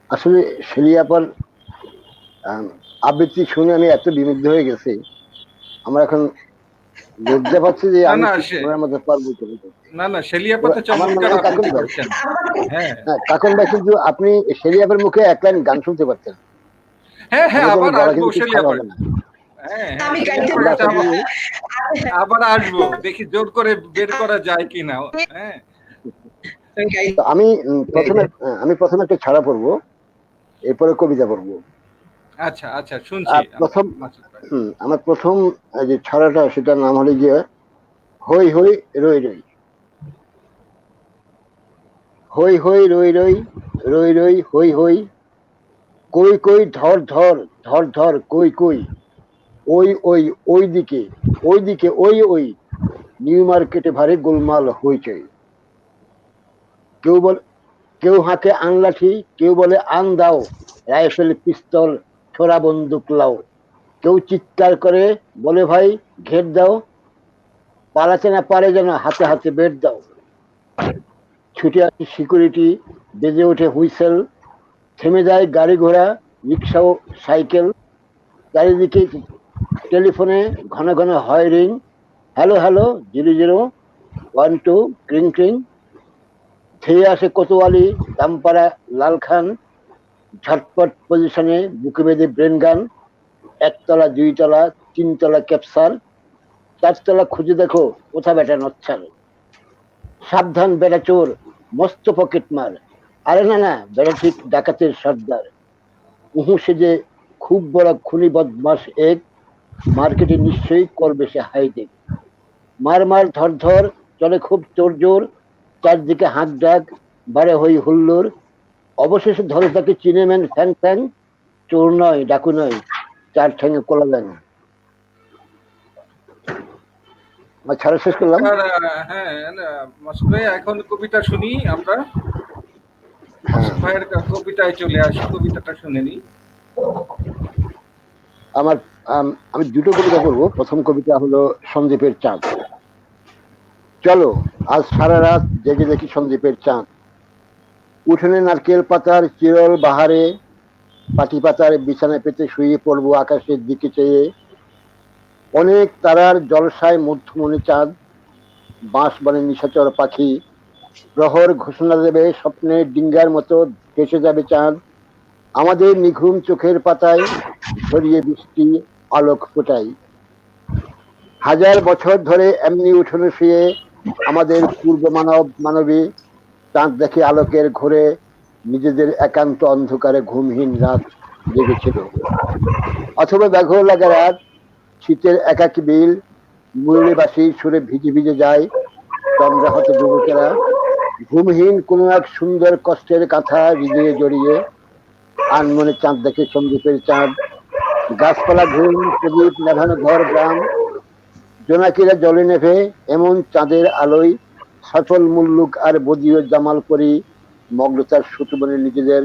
আসলে শেলী আপার আবৃত্তি শুনে আমি এত বিমুগ্ধ হয়ে গেছি, আমার এখন লজ্জা পাচ্ছি যে না আমি না ওনার মধ্যে পারবো কবিতা। না না, শেলী আপা তো আমার মনে চমৎকার হয় কাকুন আবৃত্তি ভাই, করছেন। হ্যাঁ হ্যাঁ কাকুন ভাই, কিন্তু আপনি শেলী আপার মুখে এক লাইন গান শুনতে পারতেন, হ্যাঁ হ্যাঁ, আমাদের আবার গলা আসবো কিন্তু খুব শেলী খারাপ আপা। হবে না। হ্যাঁ হ্যাঁ, আমি শেলী গাইতে আপার আমরা কাছে আশা করি। আবার আসবো, দেখি জোর করে বের করা যায় কিনা। হ্যাঁ, তো আমি প্রথমে একটা ছড়া পড়বো, এরপরে কবিতা পড়বো। আচ্ছা আচ্ছা, শুনছি প্রথম মাসুদ ভাই। আমার প্রথম যে ছড়াটা, সেটার নাম হলো গিয়ে হই হই রই রই। হই হই রই রই, রই রই হই হই, কই কই ধর ধর, ধর ধর কই কই, ওই ওই ওই দিকে, ওই দিকে ওই ওই, নিউ মার্কেটে ভারী গোলমাল হইচই। কেউ বলে, কেউ হাতে আনলাঠি, কেউ বলে আন দাও, রাইফেল পিস্তল ছোড়া বন্দুক লাও। কেউ চিৎকার করে বলে ভাই ঘের দাও, পালাতে না পারে যেন হাতে হাতে বের দাও। ছুটে আসে সিকিউরিটি, বেজে ওঠে হুইসেল, থেমে যায় গাড়ি ঘোড়া, রিক্সা ও সাইকেল। চারিদিকে টেলিফোনে ঘন ঘন হয় রিং, হ্যালো হ্যালো 0012 ক্রিং ক্রিং। ধেয়ে আসে কোতোয়ালি, দামপাড়া লাল খান, ঝটপট পজিশনে বুকে বেঁধে ব্রেন গান। একতলা, দুইতলা, তিনতলা ক্যাপসার, চারতলা খুঁজে দেখো কোথা বেটা নচ্ছার। সাবধান বেটা চোর, মস্ত পকেট মার। আরে না না, বেটা ঠিক ডাকাতের সর্দার। উহু সেজে খুব বড় খুনি বদমাস এক, মার্কেটে নিশ্চয়ই করবে সে হাইটেক। মার মার ধর ধর, চলে খুব তোর জোর, চারদিকে হাঁক ডাক, বারে হই হুল্লোড়। অবশেষে ধরে তাকে চিনেমেন ফ্যাং ফ্যাং, চোর নয় ডাকু নয়, চার ঠ্যাঙে কোলা দেন। আমার ছাড়া শেষ করলাম। হ্যাঁ মাসুদ ভাই, এখন কবিতা শুনি আমরা। মাসুদ ভাইয়ের কবিতায় চলে আসি, কবিতাটা শুনে নি। আমার আমি দুটো কবিতা করবো। প্রথম কবিতা হলো সন্দীপের চাঁদ। চলো আজ সারা রাত জেগে দেখি সন্দীপের চাঁদ। উঠোনে নারকেল পাতার চিরল বাহারে, পাটি পাতার বিছানা পেতে শুয়ে পড়বো আকাশের দিকে চেয়ে। অনেক তারার জলসায় মধ্যমণি চাঁদ, বাঁশ বনে নিশাচর পাখি। প্রহর ঘোষণা দেবে স্বপ্নের ডিঙ্গার মতো ভেসে যাবে চাঁদ। আমাদের নিঘুম চোখের পাতায় ছড়িয়ে বৃষ্টি আলোক ফোটাই। হাজার বছর ধরে এমনি উঠোনে শুয়ে আমাদের পূর্ব মানবী চাঁদ দেখে আলোকের ঘোরে নিজেদের একান্ত অন্ধকারে ঘুমহীন রাত জেগেছিল। অথবা ব্যাঘ্র লাগা রাত, শীতের একাকী বিল, মুরলি বাসির সুরে ভিজে ভিজে যায় চন্দ্রাহত যুবকেরা। ঘুমহীন কোনো এক সুন্দর কষ্টের কাঁথা হৃদয়ে জড়িয়ে আনমনে চাঁদ দেখে সন্দীপের চাঁদ। গাছপালা ঘুম, প্রদীপ নেভানো ঘর গ্রাম, জোনাকিরা জলে নেভে এমন চাঁদের আলোয় সফল মুল্লুক আর বদিও জামাল করি মগ্নতার সুতবনে নিজেদের।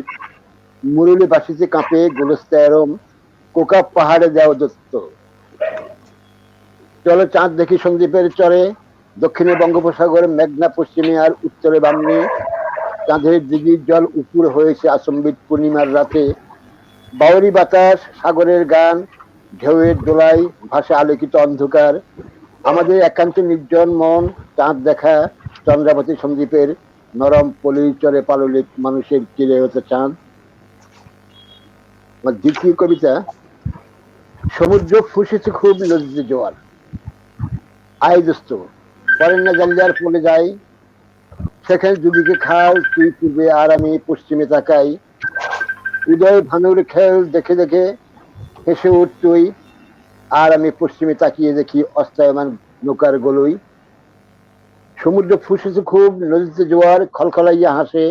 মুরলি বাসিতে কাঁপে গোলস্তা এরম, কোকা পাহাড়ে দেও দত্ত। চলো চাঁদ দেখি সন্দীপের চরে, দক্ষিণে বঙ্গোপসাগর, মেঘনা পশ্চিমে আর উত্তরে বামনি। চাঁদের দিঘির জল উপুর হয়েছে আচম্বিত পূর্ণিমার রাতে। বাউরি বাতাস, সাগরের গান, ঢেউয়ের দোলায় ভাসে আলোকিত অন্ধকার। আমাদের একান্ত নির্জন মন চাঁদ দেখা, চন্দ্রাবতী সন্দীপের নরম পলির চরে পাললিক মানুষের চিরে হতো চাঁদ। আমার দ্বিতীয় কবিতা, সমুদ্র ফুসেছে খুব নদীতে জোয়ার। আয় দোস্ত, পরেন না জানলার পড়ে যাই, সেখানে দুদিকে খাল, তুই পূর্বে আর আমি পশ্চিমে তাকাই। উদয় ভানুর খেল দেখে দেখে হেসে উঠ তুই, আর আমি পশ্চিমে তাকিয়ে দেখি অস্তায়মান নৌকার গলুই। সমুদ্র ফুসেছে খুব নদীতে জোয়ার, খলখলাইয়া হাসে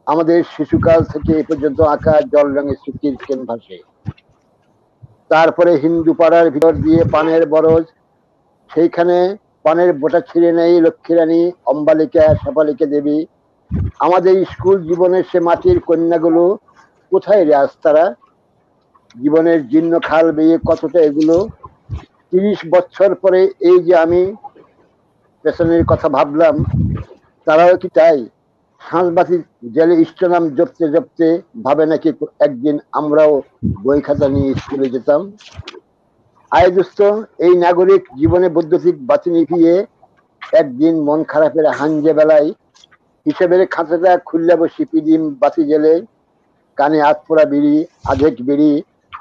আমাদের শিশুকাল থেকে এ পর্যন্ত আঁকা জল রঙের স্মৃতির ক্যানভাসে। তারপরে হিন্দু পাড়ার ভিতর দিয়ে পানের বরজ, সেইখানে পানের বোটা ছিঁড়ে নেই লক্ষ্মী রানী, অম্বালিকা, শেফালিকা দেবী। আমাদের স্কুল জীবনের সে মাটির কন্যাগুলো কোথায় রে আজ তারা? জীবনের জীর্ণ খাল বেয়ে কতটা এগুলো। 30 বছর পরে এই যে আমি পেছনের কথা ভাবলাম, তারাও কি তাই? সাঁঝবাতি জেলে ইষ্টনাম জপতে জপতে ভাবে নাকি একদিন আমরাও বই খাতা নিয়ে স্কুলে যেতাম। আয় দোস্ত, এই নাগরিক জীবনে বৈদ্যুতিক বাতি নিভিয়ে একদিন মন খারাপের হাঞ্জে বেলায় হিসেবের খাতাটা খুললে বসি পিডিম বাতি জেলে। কানে হাত পোড়া বিড়ি, আধেক বিড়ি,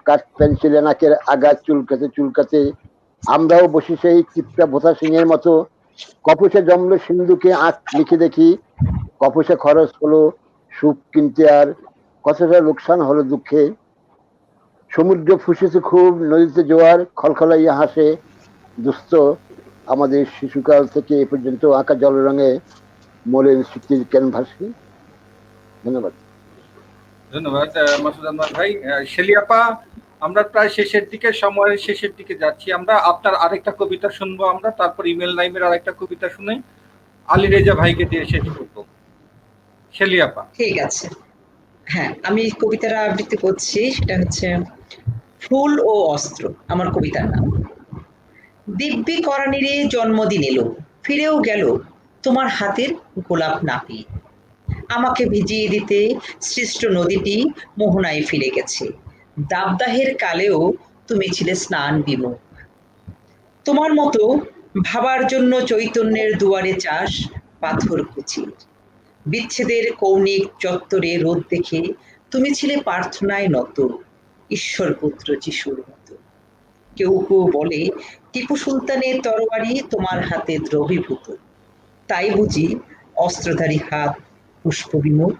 কাঠ পেন্সিলে নাকের আগা চুলকাতে চুলকাতে আমরাও বসি সেই চিপটা ভোতা সিংহের মতো। কপুষে জমলো সিন্ধুকে আঁক লিখে দেখি, কপুষে খরচ হলো সুখ কিনতে আর কতটা লোকসান হলো দুঃখে। সমুদ্র ফুসেছে খুব, নদীতে জোয়ার খলখলাইয়া হাসে, দুস্থ আমাদের শিশুকাল থেকে এ পর্যন্ত আঁকা জল রঙে মলিন স্মৃতির ক্যানভাসে। ধন্যবাদ। ধন্যবাদ মাসুদ আনোয়ার ভাই। শেলিয়াপা, আমরা প্রায় শেষের দিকে, সময়ের শেষের দিকে যাচ্ছি। আমরা আপনার আরেকটা কবিতা শুনবো আমরা, তারপর ইমেল নাইমের আরেকটা কবিতা শুনে আলী রেজা ভাইকে দিয়ে শেষ করবো। শেলিয়াপা। ঠিক আছে, হ্যাঁ, আমি কবিতাটা আবৃত্তি করছি। সেটা হচ্ছে ফুল ও অস্ত্র, আমার কবিতার নাম। দিব্যি করানিরে জন্মদিন এলো, ফিরেও গেল তোমার হাতের গোলাপ নাপি। আমাকে ভিজিয়ে দিতে সৃষ্ট নদীটি মোহনায় ফিরে গেছে। দাবদাহের কালেও তুমি ছিলে স্নান বিমুখ। তোমার মতো ভাবার জন্য চৈতন্যের দুয়ারে চাষ পাথর কুচির। বিচ্ছেদের কৌণিক চত্বরে রোদ দেখে তুমি ছিলে প্রার্থনায় নত, ঈশ্বর পুত্র যিশুর মতো। কেউ কেউ বলে টিপু সুলতানের তরবারি তোমার হাতে দ্রবীভূত, তাই বুঝি অস্ত্রধারী হাত পুষ্প বিমুখ।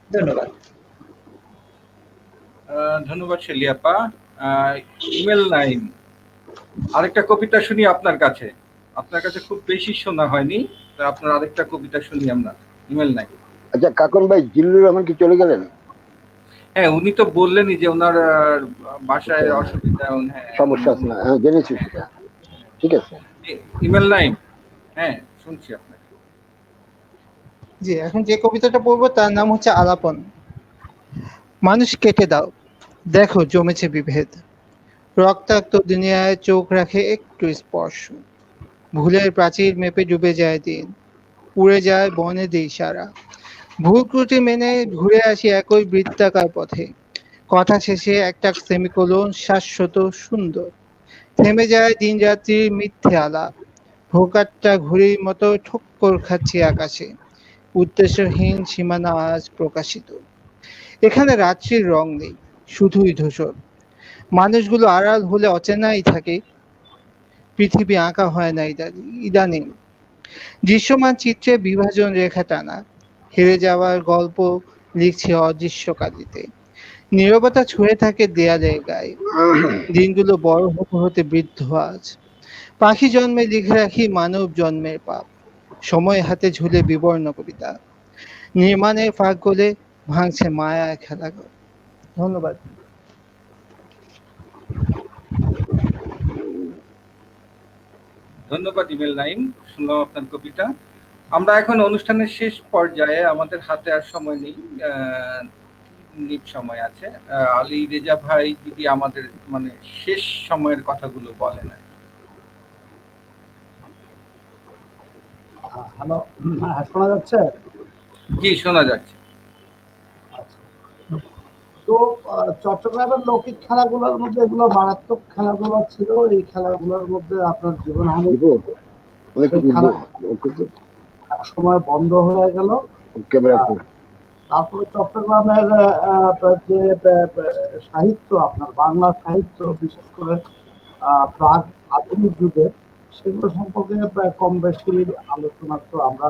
ধন্যবাদ। ধন্যবাদ শেলিয়াপা। ইমেল নাইম, আরেকটা কবিতা শুনি আপনার কাছে। আপনার কাছে খুব বেশি শোনা হয়নি, আপনার আরেকটা কবিতা শুনি আমরা। ইমেল নাইম। আচ্ছা কাকন ভাই, জিল্লুর রহমান কি চলে গেলেন? হ্যাঁ, উনি তো বললেনই যে ওনার বাসায় অসুবিধা, সমস্যা আছে না? হ্যাঁ, জেনেছি সেটা। ঠিক আছে, ইমেল নাইম, হ্যাঁ শুনছি আপনাকে। জি, এখন যে কবিতাটা পড়বো তার নাম হচ্ছে আলাপন। মানুষ কেটে দাও, দেখো জমেছে বিভেদ। রক্তাক্ত দুনিয়ায় চোখ রাখে একটু স্পর্শ। ভুলের প্রাচীর মেপে ডুবে যায় দিন, উড়ে যায় বনে দিই সারা। ভুল ত্রুটি মেনে ঘুরে আসি একই বৃত্তাকার পথে। কথা শেষে একটা সেমিকোলন, শাশ্বত সুন্দর। থেমে যায় দিন রাত্রির মিথ্যে আলাপ। ভোকাট্টা ঘুড়ির মতো ঠক্কর খাচ্ছি আকাশে। উদ্দেশ্যহীন সীমানা আজ প্রকাশিত। এখানে রাত্রির রং নেই, শুধুই ধূসর। মানুষগুলো আড়াল হলে অচেনাই থাকে। পৃথিবী আঁকা হয় না ইদানিং। দৃশ্যমান চিত্রে বিভাজন রেখা টানা। হেরে যাওয়ার গল্প লিখছে অদৃশ্য কালিতে। নীরবতা ছুঁয়ে থাকে দেয়ালের গায়ে। দিনগুলো বড় হতে হতে বৃদ্ধ আজ। পাখি জন্মে লিখে রাখি মানব জন্মের পাপ। সময় হাতে ঝুলে বিবর্ণ কবিতা। নির্মাণের ফাঁক গলে ভাঙছে মায়া খেলা। ধন্যবাদ। ধন্যবাদ ইমেল নাইম, শুনলাম আপনার কবিতা। আমরা এখন অনুষ্ঠানের শেষ পর্যায়ে, আমাদের হাতে আর সময় নেই, সময় আছে। আলী রেজা ভাই যদি আমাদের মানে শেষ সময়ের কথাগুলো বলেন। হ্যালো, শোনা যাচ্ছে? জি, শোনা যাচ্ছে। তো চট্টগ্রামের লৌকিক খেলাগুলোর মধ্যে এগুলো মারাত্মক খেলাগুলো ছিল। এই খেলাগুলোর মধ্যে আপনার জীবনহানি, এক সময় বন্ধ হয়ে গেল। তারপরে চট্টগ্রামের যে সাহিত্য, আপনার বাংলা সাহিত্য, বিশেষ করে প্রাক আধুনিক যুগে, সেগুলো সম্পর্কে কম বেশি আলোচনা তো আমরা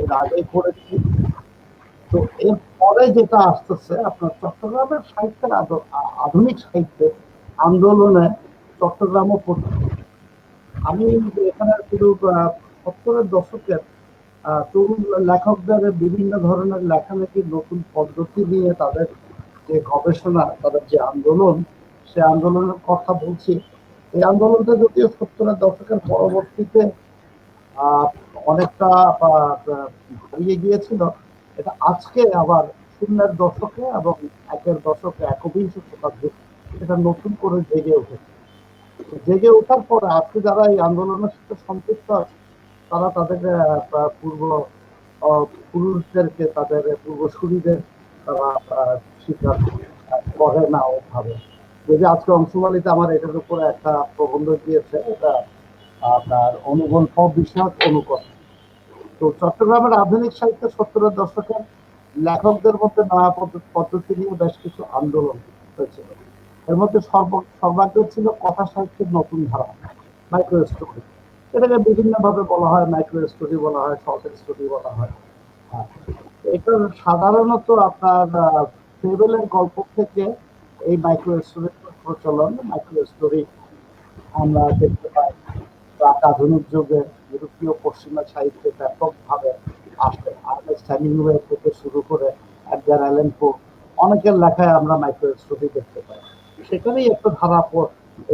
এর আগে করেছি। তো এরপরে যেটা আসতেছে আপনার চট্টগ্রামের সাহিত্যের আধুনিক সাহিত্যের আন্দোলনে চট্টগ্রামও পড়ছে। আমি এখানে শুধু 70-এর দশকের তরুণ লেখকদের বিভিন্ন ধরনের লেখালেখির নতুন পদ্ধতি নিয়ে তাদের যে গবেষণা, তাদের যে আন্দোলন, সে আন্দোলনের কথা বলছি। এই আন্দোলনটা যদিও 70-এর দশকের পরবর্তীতে অনেকটা হারিয়ে গিয়েছিল, এটা আজকে আবার 0-এর দশকে এবং 1-এর দশকে, একবিংশ শতাব্দী এটা নতুন করে জেগে উঠেছে। জেগে ওঠার পরে আজকে যারা এই আন্দোলনের সাথে সম্পৃক্ত আছে, তারা তাদের পুরুষদেরকে, তাদের পূর্বসূরীদের তারা স্বীকার করে না ওভাবে। যদি আজকে অংশমালিতে আমার এটার উপরে একটা প্রবন্ধ দিয়েছে, এটা আপনার অনুগল্প বিষয়ক অনুকরণ। তো চট্টগ্রামের আধুনিক সাহিত্য 70-এর দশকের লেখকদের মধ্যে নয়া পদ্ধতি নিয়ে বেশ কিছু আন্দোলন হয়েছিল। এর মধ্যে সর্বাগ্র ছিল কথা সাহিত্যের নতুন ধারা, মাইক্রো স্টোরি। এটাকে বিভিন্ন ভাবে বলা হয়, মাইক্রো স্টোরি বলা হয়, শর্ট স্টোরি বলা হয়। এটা সাধারণত আপনার ফেবেলের গল্প থেকে এই মাইক্রো স্টোরির প্রচলন, মাইক্রো স্টোরি আমরা দেখতে পাই প্রাক আধুনিক যুগে ইউরোপীয় পশ্চিমা সাহিত্যে ব্যাপকভাবে আসে। আর্নেস্ট হেমিংওয়ে থেকে শুরু করে এডগার অ্যালান পো, অনেকের লেখায় আমরা মাইক্রো স্টোরি দেখতে পাই। সেখানেই একটা ধারা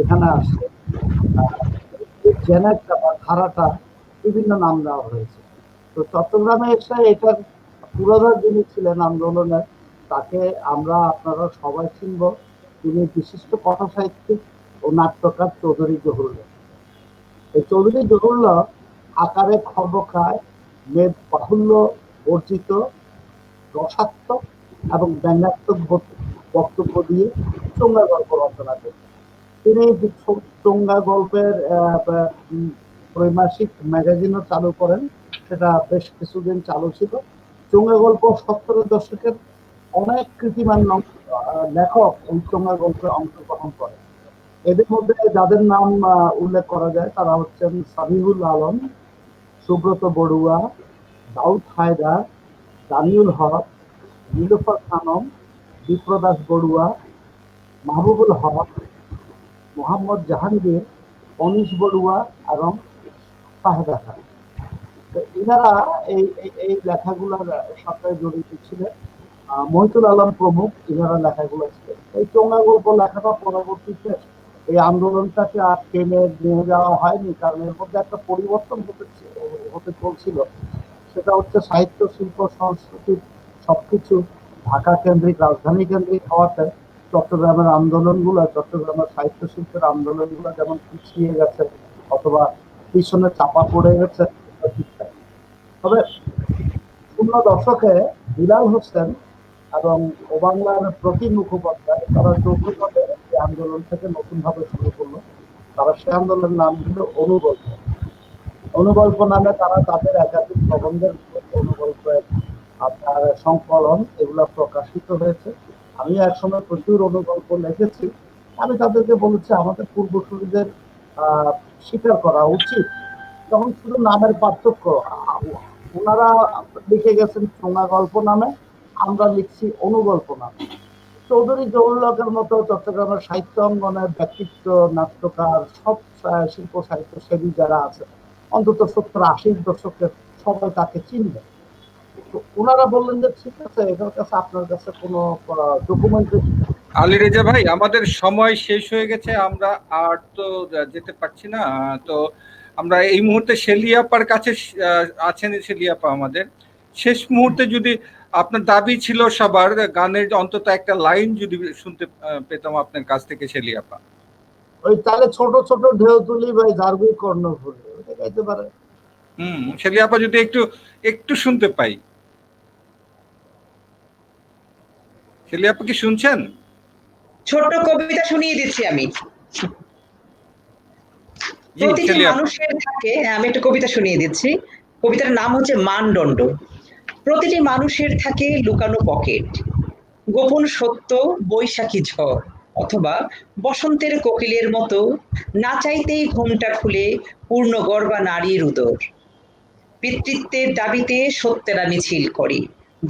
এখানে আসছে, জেনারটা বা ধারাটা বিভিন্ন নাম দেওয়া হয়েছে। তো চট্টগ্রামে এসে এটার পুরোধা যিনি ছিলেন আন্দোলনের, তাকে আমরা আপনারা সবাই চিনব। তিনি বিশিষ্ট কথা সাহিত্যিক ও নাট্যকার চৌধুরী জহুরুল্লাহ। এই চৌধুরী জহুরুল্লাহ আকারে খর্বকায়, মেদ বাহুল্য বর্জিত, রসাত্মক এবং ব্যঙ্গাত্মক বক্তব্য দিয়ে চোঙ্গা গল্প রচনা করতেন। তিনি চোঙ্গা গল্পের ত্রৈমাসিক ম্যাগাজিনও চালু করেন, সেটা বেশ কিছুদিন চালু ছিল। চোঙ্গা গল্প 70-এর দশকের অনেক কৃতিমান লেখক এই চোঙ্গা গল্পে অংশগ্রহণ করেন। এদের মধ্যে যাদের নাম উল্লেখ করা যায় তারা হচ্ছেন সামিউল আলম, সুব্রত বড়ুয়া, দাউদ হায়দার, দানিউল হক, নীলুফার খানম, বিপ্রদাস বড়ুয়া, মাহবুবুল হক, মোহাম্মদ জাহাঙ্গীর, অনিশ বড়ুয়া এবং ফাহেদা খান। এনারা এই লেখাগুলোর সাথে জড়িত ছিলেন। মহিতুল আলম প্রমুখ এনারা লেখাগুলো ছিলেন। এই চোঙ্গা গল্প লেখাটা পরবর্তীতে এই আন্দোলনটাকে আর টেনে নিয়ে যাওয়া হয়নি, কারণ এর মধ্যে একটা পরিবর্তন হতে চলছিল। সেটা হচ্ছে সাহিত্য, শিল্প, সংস্কৃতির সবকিছু ঢাকা কেন্দ্রিক, রাজধানী কেন্দ্রিক হওয়াতে চট্টগ্রামের আন্দোলনগুলো, চট্টগ্রামের সাহিত্য শিল্পের আন্দোলনগুলো যেমন পিছিয়ে গেছে অথবা পিছনে চাপা পড়ে গেছে। তবে ০ দশকে বিলাল হোসেন এবং ও বাংলার প্রতি মুখোপাধ্যায় তারা যৌথভাবে এই আন্দোলন থেকে নতুন ভাবে শুরু করলো। তারা সে আন্দোলনের নাম দিল অনুগল্প। অনুগল্প নামে তারা তাদের একাধিক প্রবন্ধের অনুগল্পের আপনার সংকলন এগুলো প্রকাশিত হয়েছে। আমি একসময় প্রচুর অনুগল্প লিখেছি। আমি তাদেরকে বলেছি আমাদের পূর্বসূরীদের স্বীকার করা উচিত, তখন শুধু নামের পার্থক্য। ওনারা লিখে গেছেন চোঙ্গা গল্প নামে, আমরা লিখছি অনুগল্প নামে। চৌধুরী জহুরুল্লাহের মতো চট্টগ্রামের সাহিত্য অঙ্গনের ব্যক্তিত্ব, নাট্যকার, সব শিল্প সাহিত্য সেবী যারা আছে অন্তত 70-80-র দশকের সবাই তাকে চিনবে। তো ওনারা বললেন যে ঠিক আছে, এটার কাছে আপনার কাছে কোনো ডকুমেন্টারি। আলী রেজা ভাই, আমাদের সময় শেষ হয়ে গেছে, আমরা আর তো যেতে পারছি না। তো আমরা এই মুহূর্তে শেলিয়াপার কাছে আছেন, শেলিয়াপা আমাদের শেষ মুহূর্তে যদি আপনার দাবি ছিল সবার গানের অন্তত একটা লাইন যদি শুনতে পেতাম আপনার কাছ থেকে শেলিয়াপা। ওই তাহলে ছোট ছোট ঢেউ তুলি ভাই ঝাড়গুই কর্ণফুল, ওটা গাইতে পারে। শেলিয়াপা যদি একটু একটু শুনতে পাই। শেলিয়াপা কি শুনছেন? ছোট্ট কবিতা শুনিয়ে দিচ্ছি আমি। প্রতিটি মানুষের থাকে, আমি একটা কবিতা শুনিয়ে দিচ্ছি। কবিতার নাম হচ্ছে মানদণ্ড। প্রতিটি মানুষের থাকে লুকানো পকেট, গোপন সত্য, বৈশাখী ঝড় অথবা বসন্তের কোকিলের মতো না চাইতেই ঘুমটা খুলে পূর্ণ গর্বা নারীর উদর। পিতৃত্বের দাবিতে সত্যেরা মিছিল করে,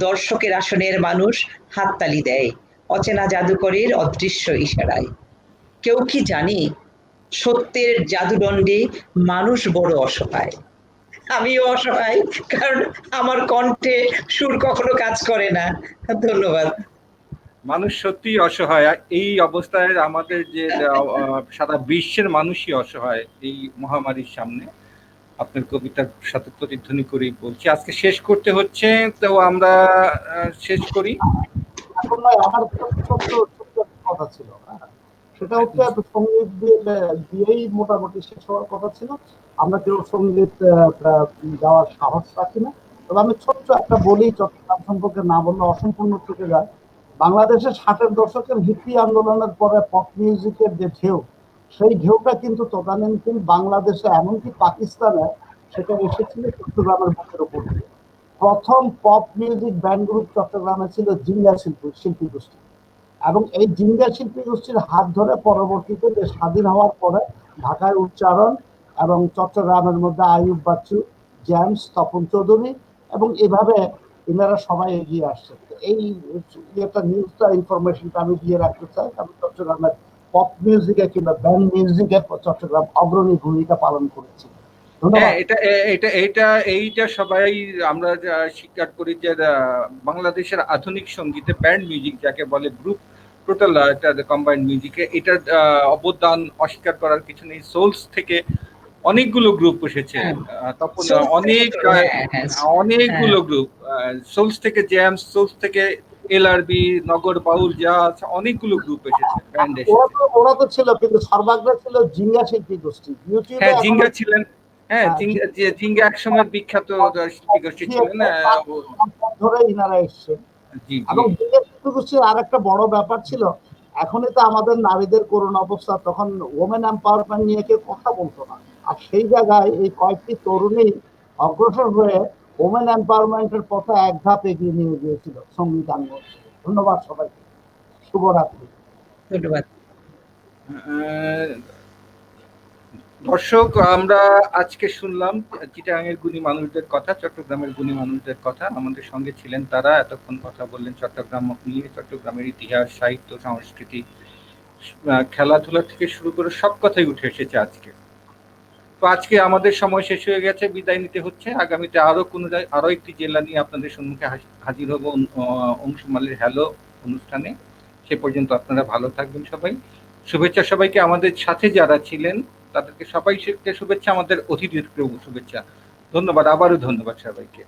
দর্শকের আসনের মানুষ হাততালি দেয় অচেনা জাদুকরের অদৃশ্য ইশারায়। কেউ কি জানে সত্যের জাদুদণ্ডে মানুষ বড় অসহায়? আমিও অসহায়, কারণ আমার কণ্ঠে সুর কখনো কাজ করে না। ধন্যবাদ। মানুষ সত্যি অসহায় এই অবস্থায়, আমাদের যে সারা বিশ্বের মানুষই অসহায় এই মহামারীর সামনে। আপনার কবিতার সাথে প্রতিধ্বনি করেই বলছি, আজকে শেষ করতে হচ্ছে, তো আমরা শেষ করি। এখন ভাই আমার ছোট্ট ছোট্ট কথা ছিল, সেটা হচ্ছে সঙ্গীত দিয়েই মোটামুটি শেষ হওয়ার কথা ছিল। আমরা কেউ সঙ্গীত গাওয়ার সাহস রাখি না। তবে আমি ছোট্ট একটা বলি, চট্টগ্রাম সম্পর্কে না বললে অসম্পূর্ণ থেকে যায়। বাংলাদেশের 60-এর দশকের হিপি আন্দোলনের পরে পপ মিউজিকের যে ঢেউ, সেই ঢেউটা কিন্তু তদানীন্তন বাংলাদেশে এমনকি পাকিস্তানে সেটা এসেছিল চট্টগ্রামের বুকের উপর দিয়ে। প্রথম পপ মিউজিক ব্যান্ড গ্রুপ চট্টগ্রামে ছিল জিঙ্গা শিল্পী গোষ্ঠী, এবং এই জিঙ্গা শিল্পী গোষ্ঠীর হাত ধরে পরবর্তীতে দেশ স্বাধীন হওয়ার পরে ঢাকায় উচ্চারণ এবং চট্টগ্রামের মধ্যে আইয়ুব বাচ্চু, জেমস, তপন চৌধুরী এবং এভাবে এনারা সবাই এগিয়ে আসছে। এই একটা নিউজটা ইনফরমেশনটা আমি দিয়ে রাখতে চাই, আমি চট্টগ্রামের পপ মিউজিকে কিংবা ব্যান্ড মিউজিকে চট্টগ্রাম অগ্রণী ভূমিকা পালন করেছি। হ্যাঁ, ধন্যবাদ। এইটা সবাই আমরা স্বীকার করি যে বাংলাদেশের আধুনিক সঙ্গীতে ব্যান্ড মিউজিক যাকে বলে, গ্রুপ টোটাল কম্বাইন্ড মিউজিকে এটার অবদান অস্বীকার করার কিছু নেই। সোলস থেকে অনেকগুলো গ্রুপ এসেছে, তখন অনেকগুলো গ্রুপ, সোলস থেকে জ্যামস, সোলস থেকে এলআরবি, নগর বাউল জাজ, অনেকগুলো গ্রুপ এসেছে, ব্যান্ড এসেছে। ওরা তো ছিল, কিন্তু সর্বাগ্রে ছিল জিঙ্গা শিল্পী গোষ্ঠী। ইউটিউবে হ্যাঁ, জিঙ্গা ছিলেন। হ্যাঁ, জিঙ্গা একসময় বিখ্যাত শিল্পী গোষ্ঠী ছিলেন। ধরে ইনারা এসছেন। জি এবং জি জিঙ্গা শিল্পী গোষ্ঠীর আর একটা বড় ব্যাপার ছিল, এখনই তো আমাদের নারীদের করুণ অবস্থা, তখন ওমেন এম্পাওয়ারমেন্ট নিয়ে কেউ কথা বলতো না। আর সেই জায়গায় এই কয়েকটি তরুণী অগ্রসর হয়ে ওমেন এম্পাওয়ারমেন্টের পথে এক ধাপ এগিয়ে নিয়ে গিয়েছিল সঙ্গীতাঙ্গ। ধন্যবাদ সবাইকে, শুভরাত্রি। ধন্যবাদ। দর্শক, আমরা আজকে শুনলাম চিটাগাংয়ের গুণী মানুষদের কথা, চট্টগ্রামের গুণী মানুষদের কথা। আমাদের সঙ্গে ছিলেন তারা, এতক্ষণ কথা বললেন চট্টগ্রাম নিয়ে, চট্টগ্রামের ইতিহাস, সাহিত্য, সংস্কৃতি, খেলাধুলা থেকে শুরু করে সব কথাই উঠে এসেছে আজকে। তো আজকে আমাদের সময় শেষ হয়ে গেছে, বিদায় নিতে হচ্ছে। আগামীতে আরো একটি জেলা নিয়ে আপনাদের সম্মুখে হাজির হব অংশুমালের হ্যালো অনুষ্ঠানে। সে পর্যন্ত আপনারা ভালো থাকবেন সবাই। শুভেচ্ছা সবাইকে, আমাদের সাথে যারা ছিলেন তাদেরকে সবাইকে শুভেচ্ছা, আমাদের অতিথিদেরকেও শুভেচ্ছা। ধন্যবাদ, আবারও ধন্যবাদ সবাইকে।